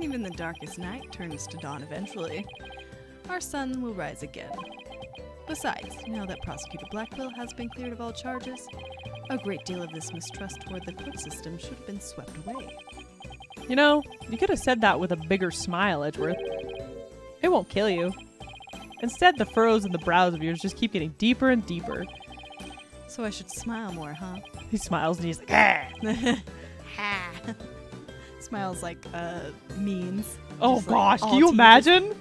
Even the darkest night turns to dawn eventually. Our sun will rise again. Besides, now that Prosecutor Blackville has been cleared of all charges, a great deal of this mistrust toward the court system should have been swept away.
You know, you could have said that with a bigger smile, Edgeworth. It won't kill you. Instead, the furrows in the brows of yours just keep getting deeper and deeper.
So I should smile more, huh?
He smiles and he's like, ah!
Ha! Smiles like, means.
Oh
Just like
gosh,
all
can you
teeth.
imagine?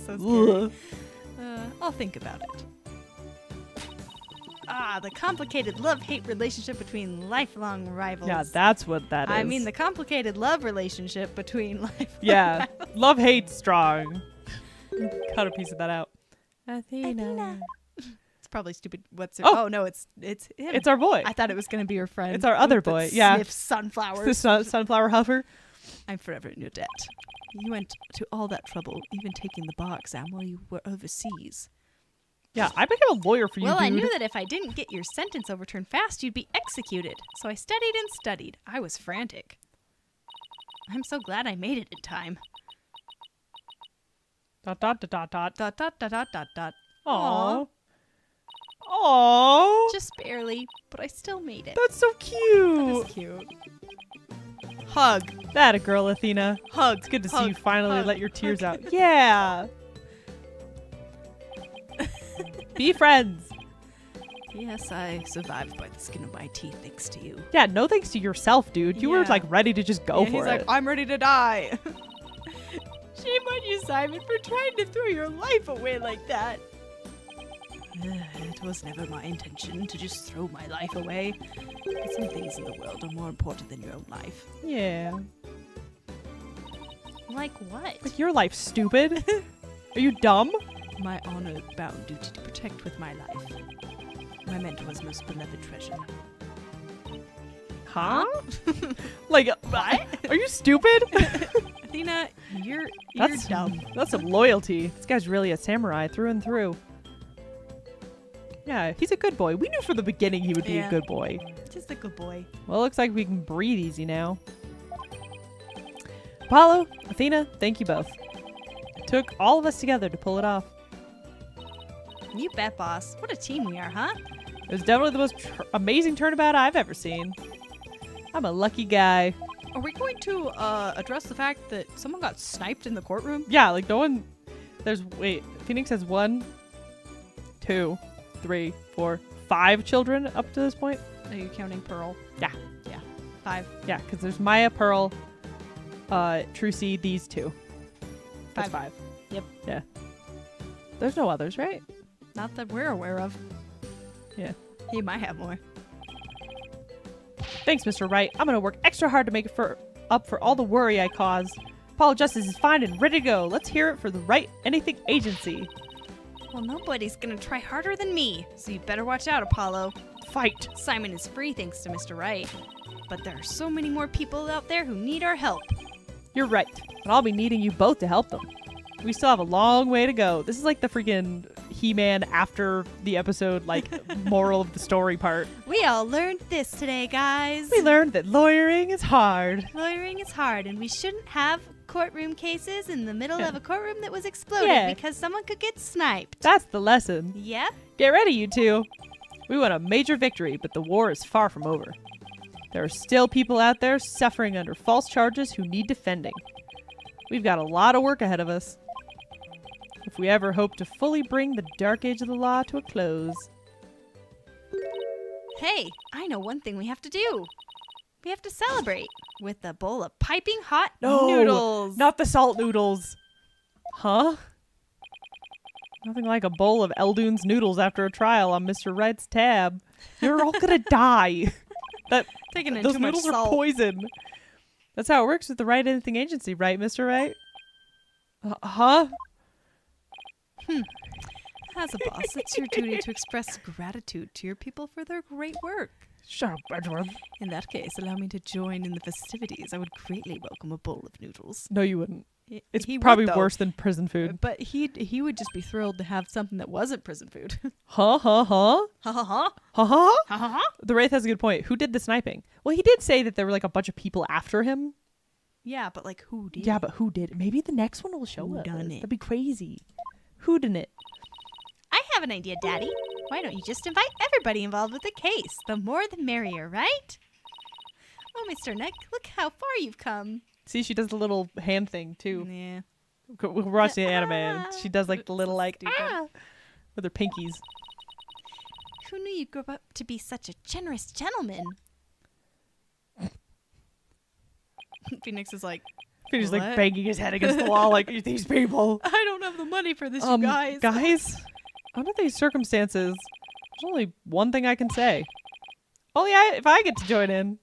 So scary.
Ugh.
I'll think about it.
Ah, the complicated love-hate relationship between lifelong rivals.
Yeah, that's what that is.
I mean, the complicated love relationship between lifelong
Yeah,
rivals.
love hate strong. Cut a piece of that out.
Athena.
It's probably stupid. What's it?
Oh.
Oh no, it's him.
It's our boy.
I thought it was gonna be your friend.
It's our other
that
boy, yeah.
Sniffs sunflowers.
The sunflower huffer.
I'm forever in your debt. You went to all that trouble, even taking the bar exam while you were overseas.
Yeah, I became a lawyer for you,
Well,
dude.
I knew that if I didn't get your sentence overturned fast, you'd be executed. So I studied and studied. I was frantic. I'm so glad I made it in time.
Dot dot dot dot dot.
Dot dot dot dot dot dot.
Aww. Aww.
Just barely, but I still made it.
That's so cute.
That's cute. Hug.
That a girl, Athena.
Hug.
It's good to see
Hug.
you finally
Hug.
let your tears out. Yeah. Be friends.
Yes, I survived by the skin of my teeth thanks to you.
Yeah, no thanks to yourself, dude. You were
Yeah.
like ready to just go
Yeah,
for
he's
it.
like, I'm ready to die. Shame on you, Simon, for trying to throw your life away like that. It was never my intention to just throw my life away. But some things in the world are more important than your own life.
Yeah.
Like what?
Like your life, stupid. Are you dumb?
My honor-bound duty to protect with my life. My mentor's most beloved treasure.
Huh? Like, what? Are you stupid?
Athena, you're
That's
dumb.
That's some loyalty. This guy's really a samurai through and through. Yeah, he's a good boy. We knew from the beginning he would be a
Yeah.
good boy.
Just a good boy.
Well, it looks like we can breathe easy now. Apollo, Athena, thank you both. It took all of us together to pull it off.
You bet, boss. What a team we are, huh?
It was definitely the most amazing turnabout I've ever seen. I'm a lucky guy.
Are we going to address the fact that someone got sniped in the courtroom?
Yeah, like no one. Wait, Phoenix has 1, 2, 3, 4, 5 children up to this point.
Are you counting Pearl?
Yeah.
Yeah. 5.
Yeah, because there's Maya, Pearl, Trucy, these 2. That's 5.
Yep.
Yeah. There's no others, right?
Not that we're aware of.
Yeah.
He might have more.
Thanks, Mr. Wright. I'm gonna work extra hard to make it up for all the worry I caused. Apollo Justice is fine and ready to go. Let's hear it for the Right Anything Agency.
Well, nobody's gonna try harder than me, so you better watch out, Apollo.
Fight.
Simon is free thanks to Mr. Wright. But there are so many more people out there who need our help.
You're right, and I'll be needing you both to help them. We still have a long way to go. This is like the freaking He-Man after the episode, like, moral of the story part.
We all learned this today, guys.
We learned that lawyering is hard.
Lawyering is hard, and we shouldn't have courtroom cases in the middle
Yeah.
of a courtroom that was exploded
Yeah.
because someone could get sniped.
That's the lesson.
Yep.
Get ready, you two. We won a major victory, but the war is far from over. There are still people out there suffering under false charges who need defending. We've got a lot of work ahead of us if we ever hope to fully bring the dark age of the law to a close.
Hey, I know one thing we have to do. We have to celebrate with a bowl of piping hot noodles.
Not the salt noodles. Huh? Nothing like a bowl of Eldoon's noodles after a trial on Mr. Wright's tab. You're all gonna die.
Taking in
Those
too much
noodles are
salt.
poison. That's how it works with the Right Anything Agency, right, Mr. Wright? Huh?
As a boss, it's your duty to express gratitude to your people for their great work.
Shut up, Edgeworth.
In that case, allow me to join in the festivities. I would greatly welcome a bowl of noodles.
No, you wouldn't. It's
He would,
probably
though.
worse than prison food.
But he would just be thrilled to have something that wasn't prison food.
Huh?
Ha ha ha.
Huh?
Ha ha ha.
The Wraith has a good point. Who did the sniping? Well, he did say that there were like a bunch of people after him.
Yeah, but like who did?
Yeah, but who did? Maybe the next one will show
Who
us.
done it?
That'd be crazy. Who done it?
I have an idea, Daddy. Why don't you just invite everybody involved with the case? The more the merrier, right? Oh, Mr. Nick, look how far you've come.
See, she does the little hand thing too.
Yeah.
We're watching the anime, and she does like the little like
Stupid.
with her pinkies.
Who knew you'd grow up to be such a generous gentleman? Phoenix is like,
He's like
What?
banging his head against the wall, like these people.
I don't have the money for this, you guys.
Guys, under these circumstances, there's only one thing I can say. Only if I get to join in.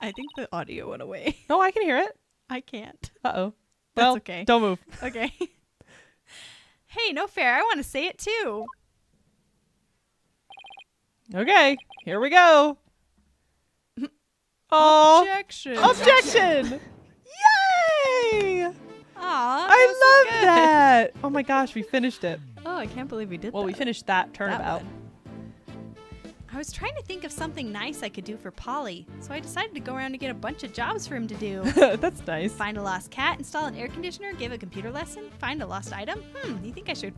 I think the audio went away.
No, I can hear it.
I can't.
Uh-oh.
That's
Well,
okay.
don't move.
Okay. Hey, no fair. I want to say it too.
Okay, here we go. Oh,
Objection.
objection! Yay!
Aw,
I
was so
love
good.
that. Oh my gosh, we finished it.
Oh, I can't believe we did
Well,
that.
we finished that
that
turnabout.
one. I was trying to think of something nice I could do for Polly, so I decided to go around and get a bunch of jobs for him to do.
That's nice.
Find a lost cat, install an air conditioner, give a computer lesson, find a lost item. You think I should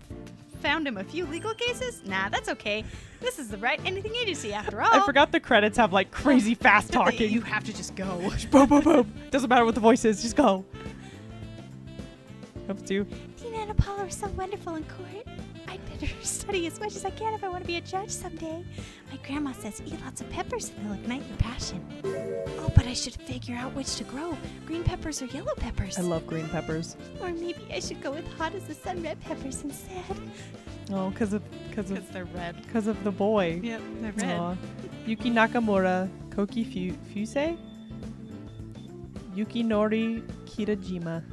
found him a few legal cases? Nah, that's okay. This is the right anything agency after all.
I forgot the credits have like crazy fast talking.
You have to just go.
boom, boom, boom. Doesn't matter what the voice is, just go. Hope it's you.
Tina and Apollo are so wonderful in court. I'd better study as much as I can if I want to be a judge someday. My grandma says eat lots of peppers and they'll ignite your passion. Oh, but I should figure out which to grow. Green peppers or yellow peppers.
I love green peppers.
Or maybe I should go with hot as the sun red peppers instead.
Oh, because
Because they're red.
of the boy.
Yep, they're red.
Aw. Yuki Nakamura, Koki Fuse, Yukinori Kirajima.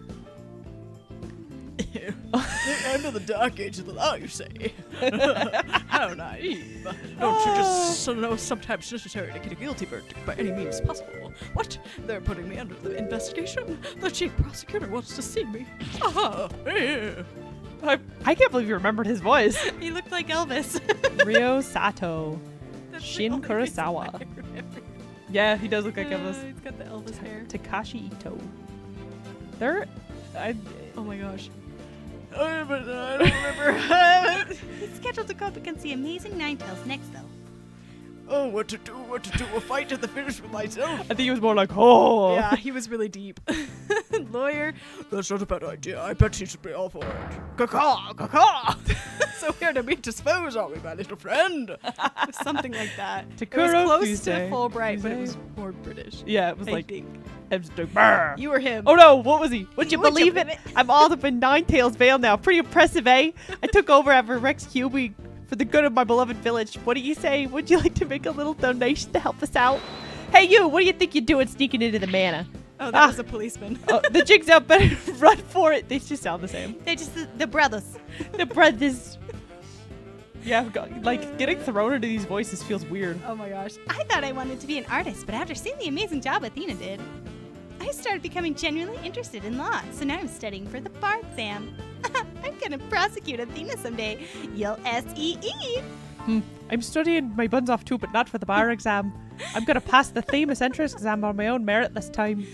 The end of the dark age of the law, you say? How naive. Don't you just know sometimes necessary to get a guilty verdict by any means possible? What? They're putting me under the investigation? The chief prosecutor wants to see me. Aha! Yeah.
I can't believe you remembered his voice.
He looked like Elvis.
Ryo Sato.
That's the
Shin
only reason
Kurosawa.
why I remember.
Yeah, he does look like Elvis.
He's got the Elvis hair.
Takashi Ito.
Oh my gosh.
But I don't remember.
He's scheduled to go up against the amazing Ninetales next, though.
Oh, what to do? A fight to the finish with myself?
I think he was more like, oh.
Yeah, he was really deep. Lawyer.
That's not a bad idea. I bet she should be all for it. Caw-caw! Caw-caw! So here to be disposed, are we, my little friend?
Something like that. It was
Takuro
close
Fuse.
to Fulbright, but it
Fuse.
was more British.
Yeah, it was
I
like,
think.
it was like, "Brr."
You were him.
Oh no, what was he? Would you
Would you
believe it?
believe it?
I'm all up in Ninetales Vale now. Pretty impressive, eh? I took over after Rex Cube for the good of my beloved village. What do you say? Would you like to make a little donation to help us out? Hey you, what do you think you're doing sneaking into the manor?
Oh, that was a policeman.
Oh, the jig's out, better run for it. They just sound the same.
They're just the brothers.
The brothers. Yeah, like getting thrown into these voices feels weird.
Oh my gosh.
I thought I wanted to be an artist, but after seeing the amazing job Athena did, I started becoming genuinely interested in law. So now I'm studying for the bar exam. I'm gonna prosecute Athena someday. You'll S-E-E.
I'm studying my buns off too, but not for the bar exam. I'm gonna pass the famous entrance exam on my own merit this time.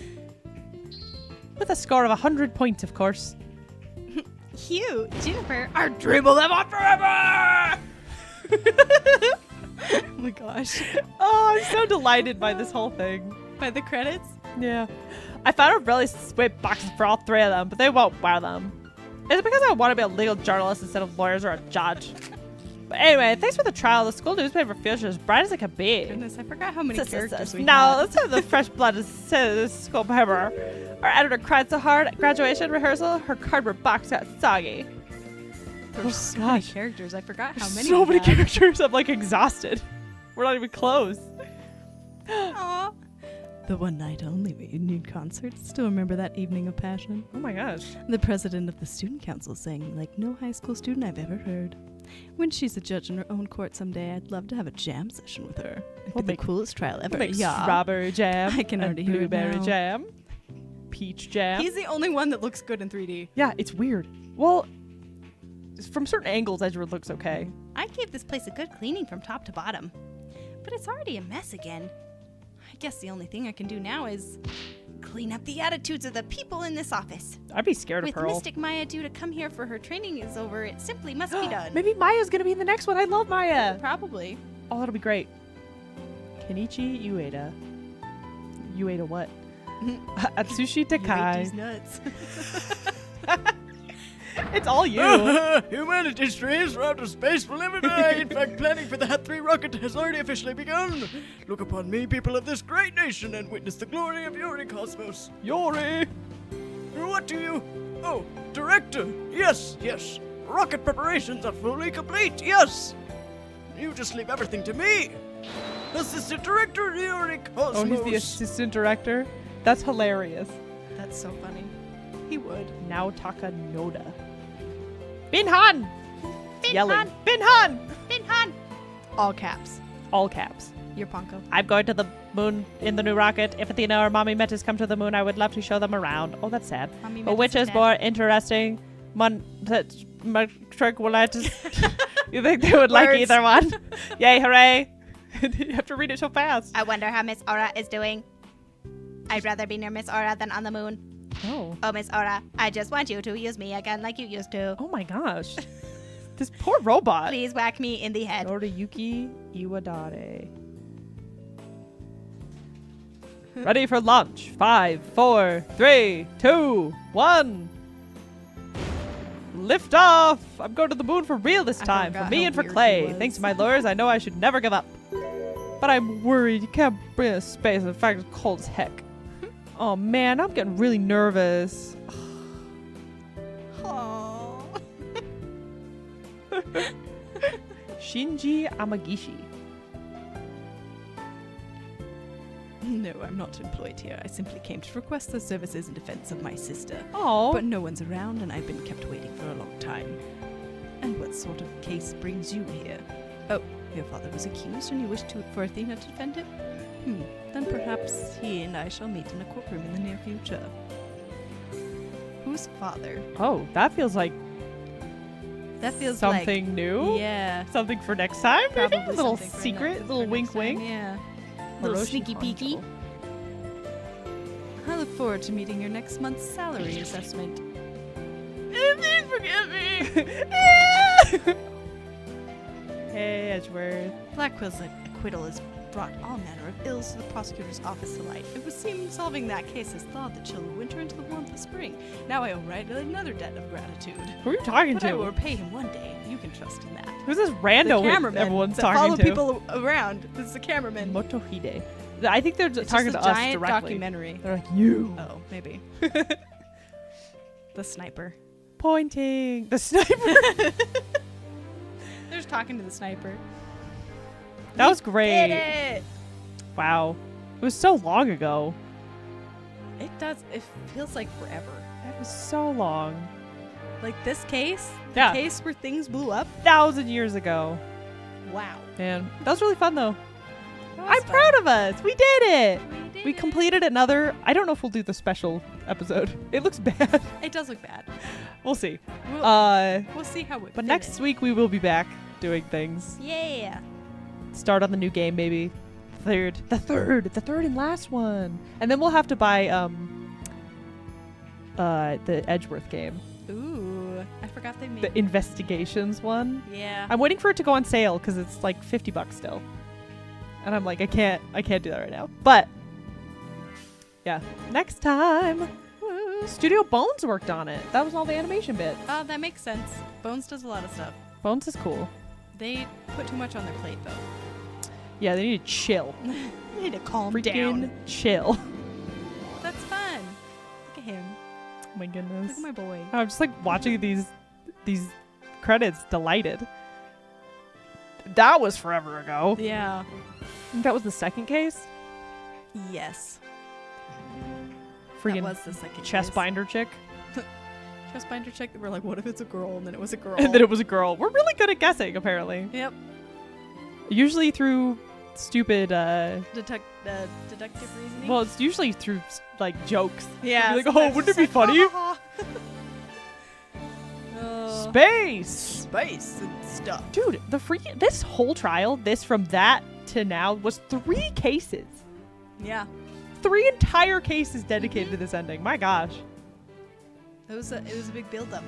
With a score of 100 points, of course.
Hugh, Juniper,
I dribble them on forever!
Oh my gosh.
Oh, I'm so delighted by this whole thing.
By the credits?
Yeah. I found a really sweet boxes for all three of them, but they won't wear them. Is it because I want to be a legal journalist instead of lawyers or a judge? But anyway, thanks for the trial. The school newspaper feels as bright as it can be.
Goodness, I forgot how many characters we
Now,
had.
let's have the fresh blood of the school paper. Our editor cried so hard at graduation rehearsal, her cardboard box got soggy.
There's so many characters. I forgot how many.
So
we
many
had.
characters, I'm like exhausted. We're not even close.
Aw. The one night only reunion concert. Still remember that evening of passion.
Oh my gosh.
The president of the student council sang like no high school student I've ever heard. When she's a judge in her own court someday, I'd love to have a jam session with her. It'd
We'll
be
make-
the coolest trial ever.
Make
Yeah.
strawberry jam.
I can
and
already hear it
blueberry
now.
jam. peach jam.
He's the only one that looks good in 3D.
Yeah, it's weird. Well, from certain angles, Edgeworth looks okay.
I gave this place a good cleaning from top to bottom, but it's already a mess again. I guess the only thing I can do now is clean up the attitudes of the people in this office.
I'd be scared of
With
Pearl.
Mystic Maya due to come here for her training is over, it simply must be done.
Maybe Maya's gonna be in the next one. I love Maya.
Probably.
Oh, that'll be great. Kenichi Ueda. Ueda what? Atsushi Takai.
nuts.
It's all you.
Humanity's dreams for outer space will never die. In fact, planning for the HAT-3 rocket has already officially begun. Look upon me, people of this great nation, and witness the glory of Yori Cosmos.
Yori.
What do you... Oh, Director. Yes, yes. Rocket preparations are fully complete. Yes. You just leave everything to me. Assistant Director Yori Cosmos.
Oh, he's the assistant director? That's hilarious.
That's so funny. He would.
Naotaka Noda. Binhan! Yelling.
Binhan!
Binhan!
Binhan! All caps.
All caps.
You're Ponko.
I'm going to the moon in the new rocket. If Athena or Mommy Metis come to the moon, I would love to show them around. Oh, that's sad.
Mommy
But
Metis
which
is
is
dead.
more interesting? Tranquilitis. You think they would like
Words.
either one? Yay, hooray! You have to read it so fast.
I wonder how Miss Aura is doing. I'd rather be near Miss Aura than on the moon.
Oh.
Oh, Miss Aura, I just want you to use me again like you used to.
Oh my gosh. This poor robot.
Please whack me in the head.
Noriyuki Iwadare. Ready for launch. 5, 4, 3, 2, 1. Lift off! I'm going to the moon for real this
I
time. For
forgot
me
how
and for
weird he
Clay.
was.
Thanks to my lures, I know I should never give up. But I'm worried. You can't bring us space. In fact, it's cold as heck. Oh man, I'm getting really nervous.
Aww.
Shinji Amagishi.
No, I'm not employed here. I simply came to request the services in defense of my sister.
Oh.
But no one's around, and I've been kept waiting for a long time. And what sort of case brings you here? Oh, your father was accused, and you wish for Athena to defend him? Then perhaps he and I shall meet in a courtroom in the near future.
Whose father?
Oh, that feels like
That feels
something new.
like... Yeah.
Something for next time, maybe?
Probably
A little
something for
secret,
for
little
next
wink
time,
wink.
Yeah. Little
Hiroshi
sneaky peeky.
Hanzo.
I look forward to meeting your next month's salary assessment.
Please forgive me.
Hey, Edgeworth.
Blackwell's acquittal has brought all manner of ills to the prosecutor's office to light. It would seem solving that case has thawed the chill of winter into the warmth of spring. Now I owe Wright another debt of gratitude.
Who are you talking
But I will
to?
repay him one day. You can trust in that.
Who's this rando
the cameraman
everyone's
that
talking
follow
to?
people around. This is the cameraman.
Motohide. I think they're
It's
talking
just
to
a
us
giant
directly.
documentary.
They're like, you.
Oh, maybe. The sniper.
Pointing. The sniper.
They're just talking to the sniper.
That was great.
Did it!
Wow. It was so long ago.
It does. It feels like forever.
That was so long.
Like this case.
Yeah.
The case where things blew up.
1,000 years ago.
Wow.
Man, that was really fun though.
That was
I'm
fun.
proud of us. We did it.
did
We
it.
completed another. I don't know if we'll do the special episode. It looks bad.
It does look bad.
We'll see.
We'll see how it.
But next week we will be back doing things.
Yeah.
Start on the new game, maybe. The third and last one. And then we'll have to buy the Edgeworth game,
Ooh, I forgot they made.
the investigations one.
Yeah.
I'm waiting for it to go on sale because it's like $50 still. And I'm like, I can't do that right now. But yeah, next time. Studio Bones worked on it. That was all the animation bits.
Oh, that makes sense. Bones does a lot of stuff.
Bones is cool.
They put too much on their plate, though.
Yeah, they need to chill.
They need to calm
Freaking
down.
chill.
That's fun. Look at him.
Oh my goodness.
Look at my boy.
I'm just like watching these credits, delighted. That was forever ago.
Yeah.
I think that was the second case.
Yes.
Freaking
That was the second
chest
case.
binder chick.
Chest binder check. We're like, what if it's a girl? And then it was a girl.
And then it was a girl. We're really good at guessing, apparently.
Yep.
Usually through stupid.
Deductive reasoning.
Well, it's usually through like jokes.
yeah.
They'll be like,
sometimes
oh, wouldn't it
it's
be
like,
funny?
"Ha, ha, ha."
Space,
Space and stuff.
dude. This whole trial, this from that to now, was 3 cases.
Yeah.
3 entire cases dedicated to this ending. My gosh,
It was a big build up.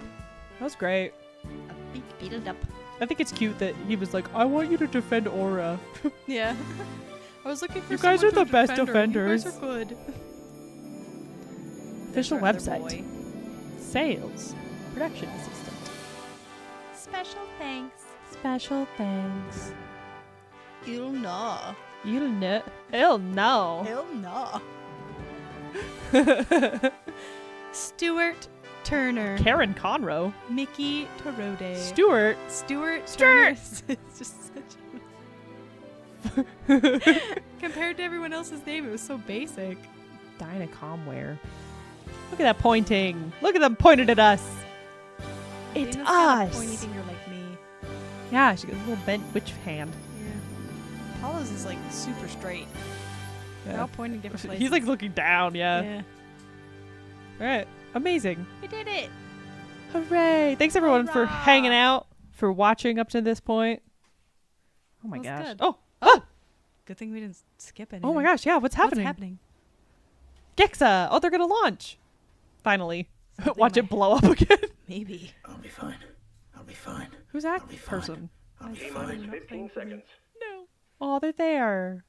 that was great.
A big build up.
I think it's cute that he was like, I want you to defend Aura.
Yeah. I was looking for
You guys
someone
are
to
the best
defend her.
defenders.
You guys are good.
Official
There's our other
website.
boy.
Sales. Production assistant.
Special thanks.
Special thanks.
You'll nah.
You'll know. Hell no.
Hell nah.
Stuart Turner.
Karen Conroe.
Mickey Torode.
Stuart.
Stuart
Stuart.
Turner. It's just such compared to everyone else's name, it was so basic.
Dinah Comware. Look at that pointing. Look at them pointed at us. It's
Dana's got a
us.
pointy finger like me.
Yeah, she got a little bent witch hand.
Yeah. Apollo's is like super straight. They're
Yeah.
all pointing different places.
He's like looking down, yeah.
Yeah.
All right. Amazing.
We did it.
Hooray. Thanks everyone for
Hurrah.
hanging out, for watching up to this point. Oh my
That was
gosh.
good.
Oh.
Oh. Good thing we didn't skip anything.
Oh my gosh. Yeah. What's happening?
What's happening?
Gexa. Oh, they're going to launch. Finally.
Something
Watch it
might-
blow up again.
Maybe.
I'll be fine. I'll be fine.
Who's that
I'll be fine.
person?
I'll be
T-minus
fine.
15 seconds.
Oh, they're there.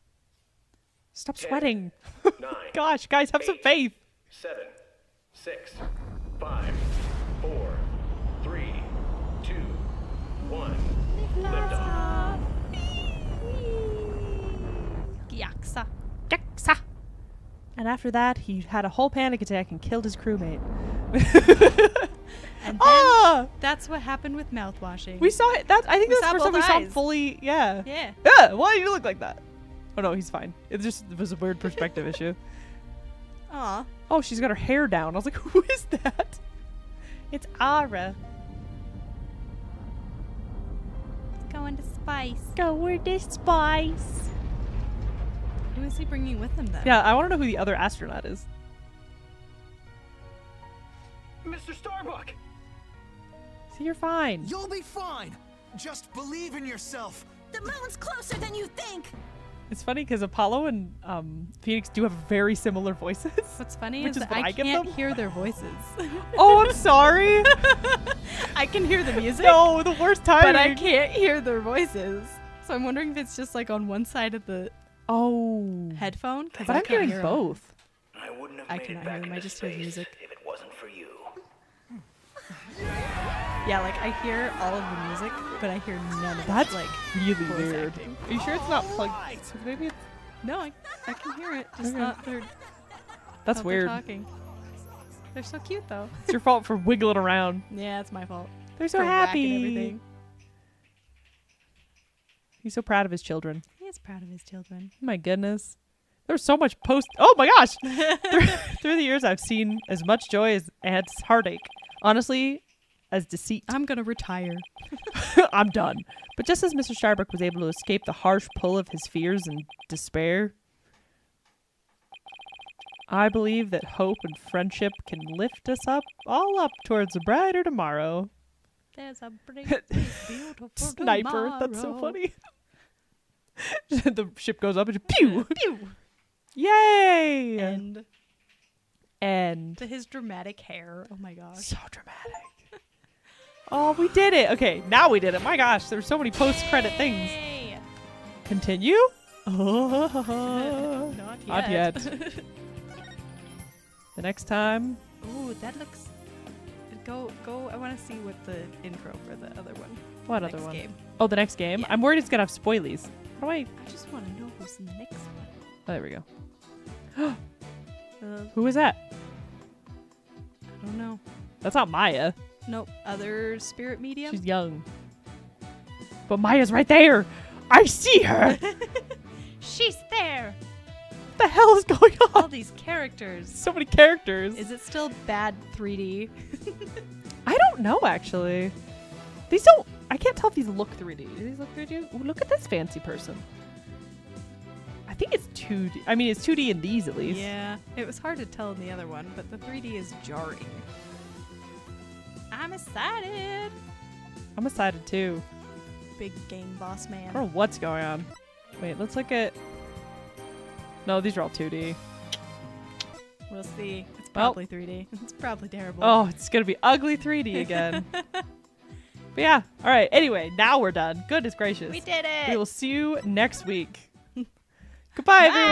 Stop
10,
sweating.
9,
Gosh, guys, have some
8.
faith.
7, 6, 5, 4, 3, 2, 1. Liftoff.
Gyaksa.
Gexa. And after that, he had a whole panic attack and killed his crewmate.
And then
Ah!
that's what happened with mouthwashing.
We saw it. I think
We
that's the
saw
first time we
both
saw him
eyes.
fully. Yeah.
Yeah.
Why do you look like that? Oh no, he's fine. It was a weird perspective issue.
Aw.
Oh, she's got her hair down. I was like, who is that? It's Ara.
Going to spice.
Go where this spice.
Who is he bringing with him then?
Yeah, I want to know who the other astronaut is.
Mr. Starbuck!
See, you're fine.
You'll be fine. Just believe in yourself.
The moon's closer than you think.
It's funny because Apollo and Phoenix do have very similar voices.
What's funny
Which
is
is
that
what
I
I give
can't
them.
hear their voices.
Oh, I'm sorry.
I can hear the music,
No, the worst time.
but I can't hear their voices. So I'm wondering if it's just like on one side of the
Oh.
headphone. 'cause
But
I
I'm
can't
hearing
hear 'em.
both.
I wouldn't have
I
made
cannot
it
hear
back
them, I
into
just hear the
space
music.
if it wasn't for you.
Yeah, like I hear all of the music, but I hear none of
That's
it. Like,
really
voice
weird.
acting.
Are you sure it's not plugged? 'Cause maybe it's,
no, I can hear it. Just
Okay.
not their.
that's
how they're
weird.
Talking. They're so cute though.
It's your fault for wiggling around.
Yeah, it's my fault.
They're so
For whacking
happy.
everything.
He's so proud of his children.
He is proud of his children.
My goodness. There's so much post. Oh my gosh. through the years, I've seen as much joy as heartache. Honestly, as deceit.
I'm gonna retire.
I'm done. But just as Mr. Starbuck was able to escape the harsh pull of his fears and despair, I believe that hope and friendship can lift us up, all up towards a brighter tomorrow.
There's a bright, beautiful
Sniper. That's so
tomorrow.
funny. The ship goes up and just pew!
Pew.
Yay!
And
And
to his dramatic hair. Oh my gosh.
so dramatic. Oh, we did it. Okay, now we did it. My gosh, there's so many post-credit things.
Yay.
Continue? Oh,
Not
not
yet.
yet. The next time.
Ooh, that looks. Go. I want to see what the intro for the other one.
What
next
other one?
Game.
Oh, the next game?
Yeah.
I'm worried it's going to have spoilies. How do I...
I just want to know who's in the next one.
Oh, there we go.
Uh,
Who is that?
I don't know.
That's not Maya.
Nope. Other spirit medium.
She's young. But Maya's right there. I see her.
She's there.
What the hell is going
All
on?
these characters.
So many characters.
Is it still bad 3D?
I don't know, actually. These don't... I can't tell if these look 3D. Do these look 3D? Ooh, look at this fancy person. think it's 2D. I mean, it's 2D in these at least.
Yeah, it was hard to tell in the other one, but the 3D is jarring.
I'm excited.
I'm excited too.
Big game boss man.
I don't know what's going on. Wait, let's look at. No, these are all 2D.
We'll see. It's
Well.
probably 3D. It's probably terrible.
Oh, it's gonna be ugly 3D again. But yeah. All right. Anyway, now we're done. Goodness gracious.
We did it.
We will see you next week. Goodbye, everyone.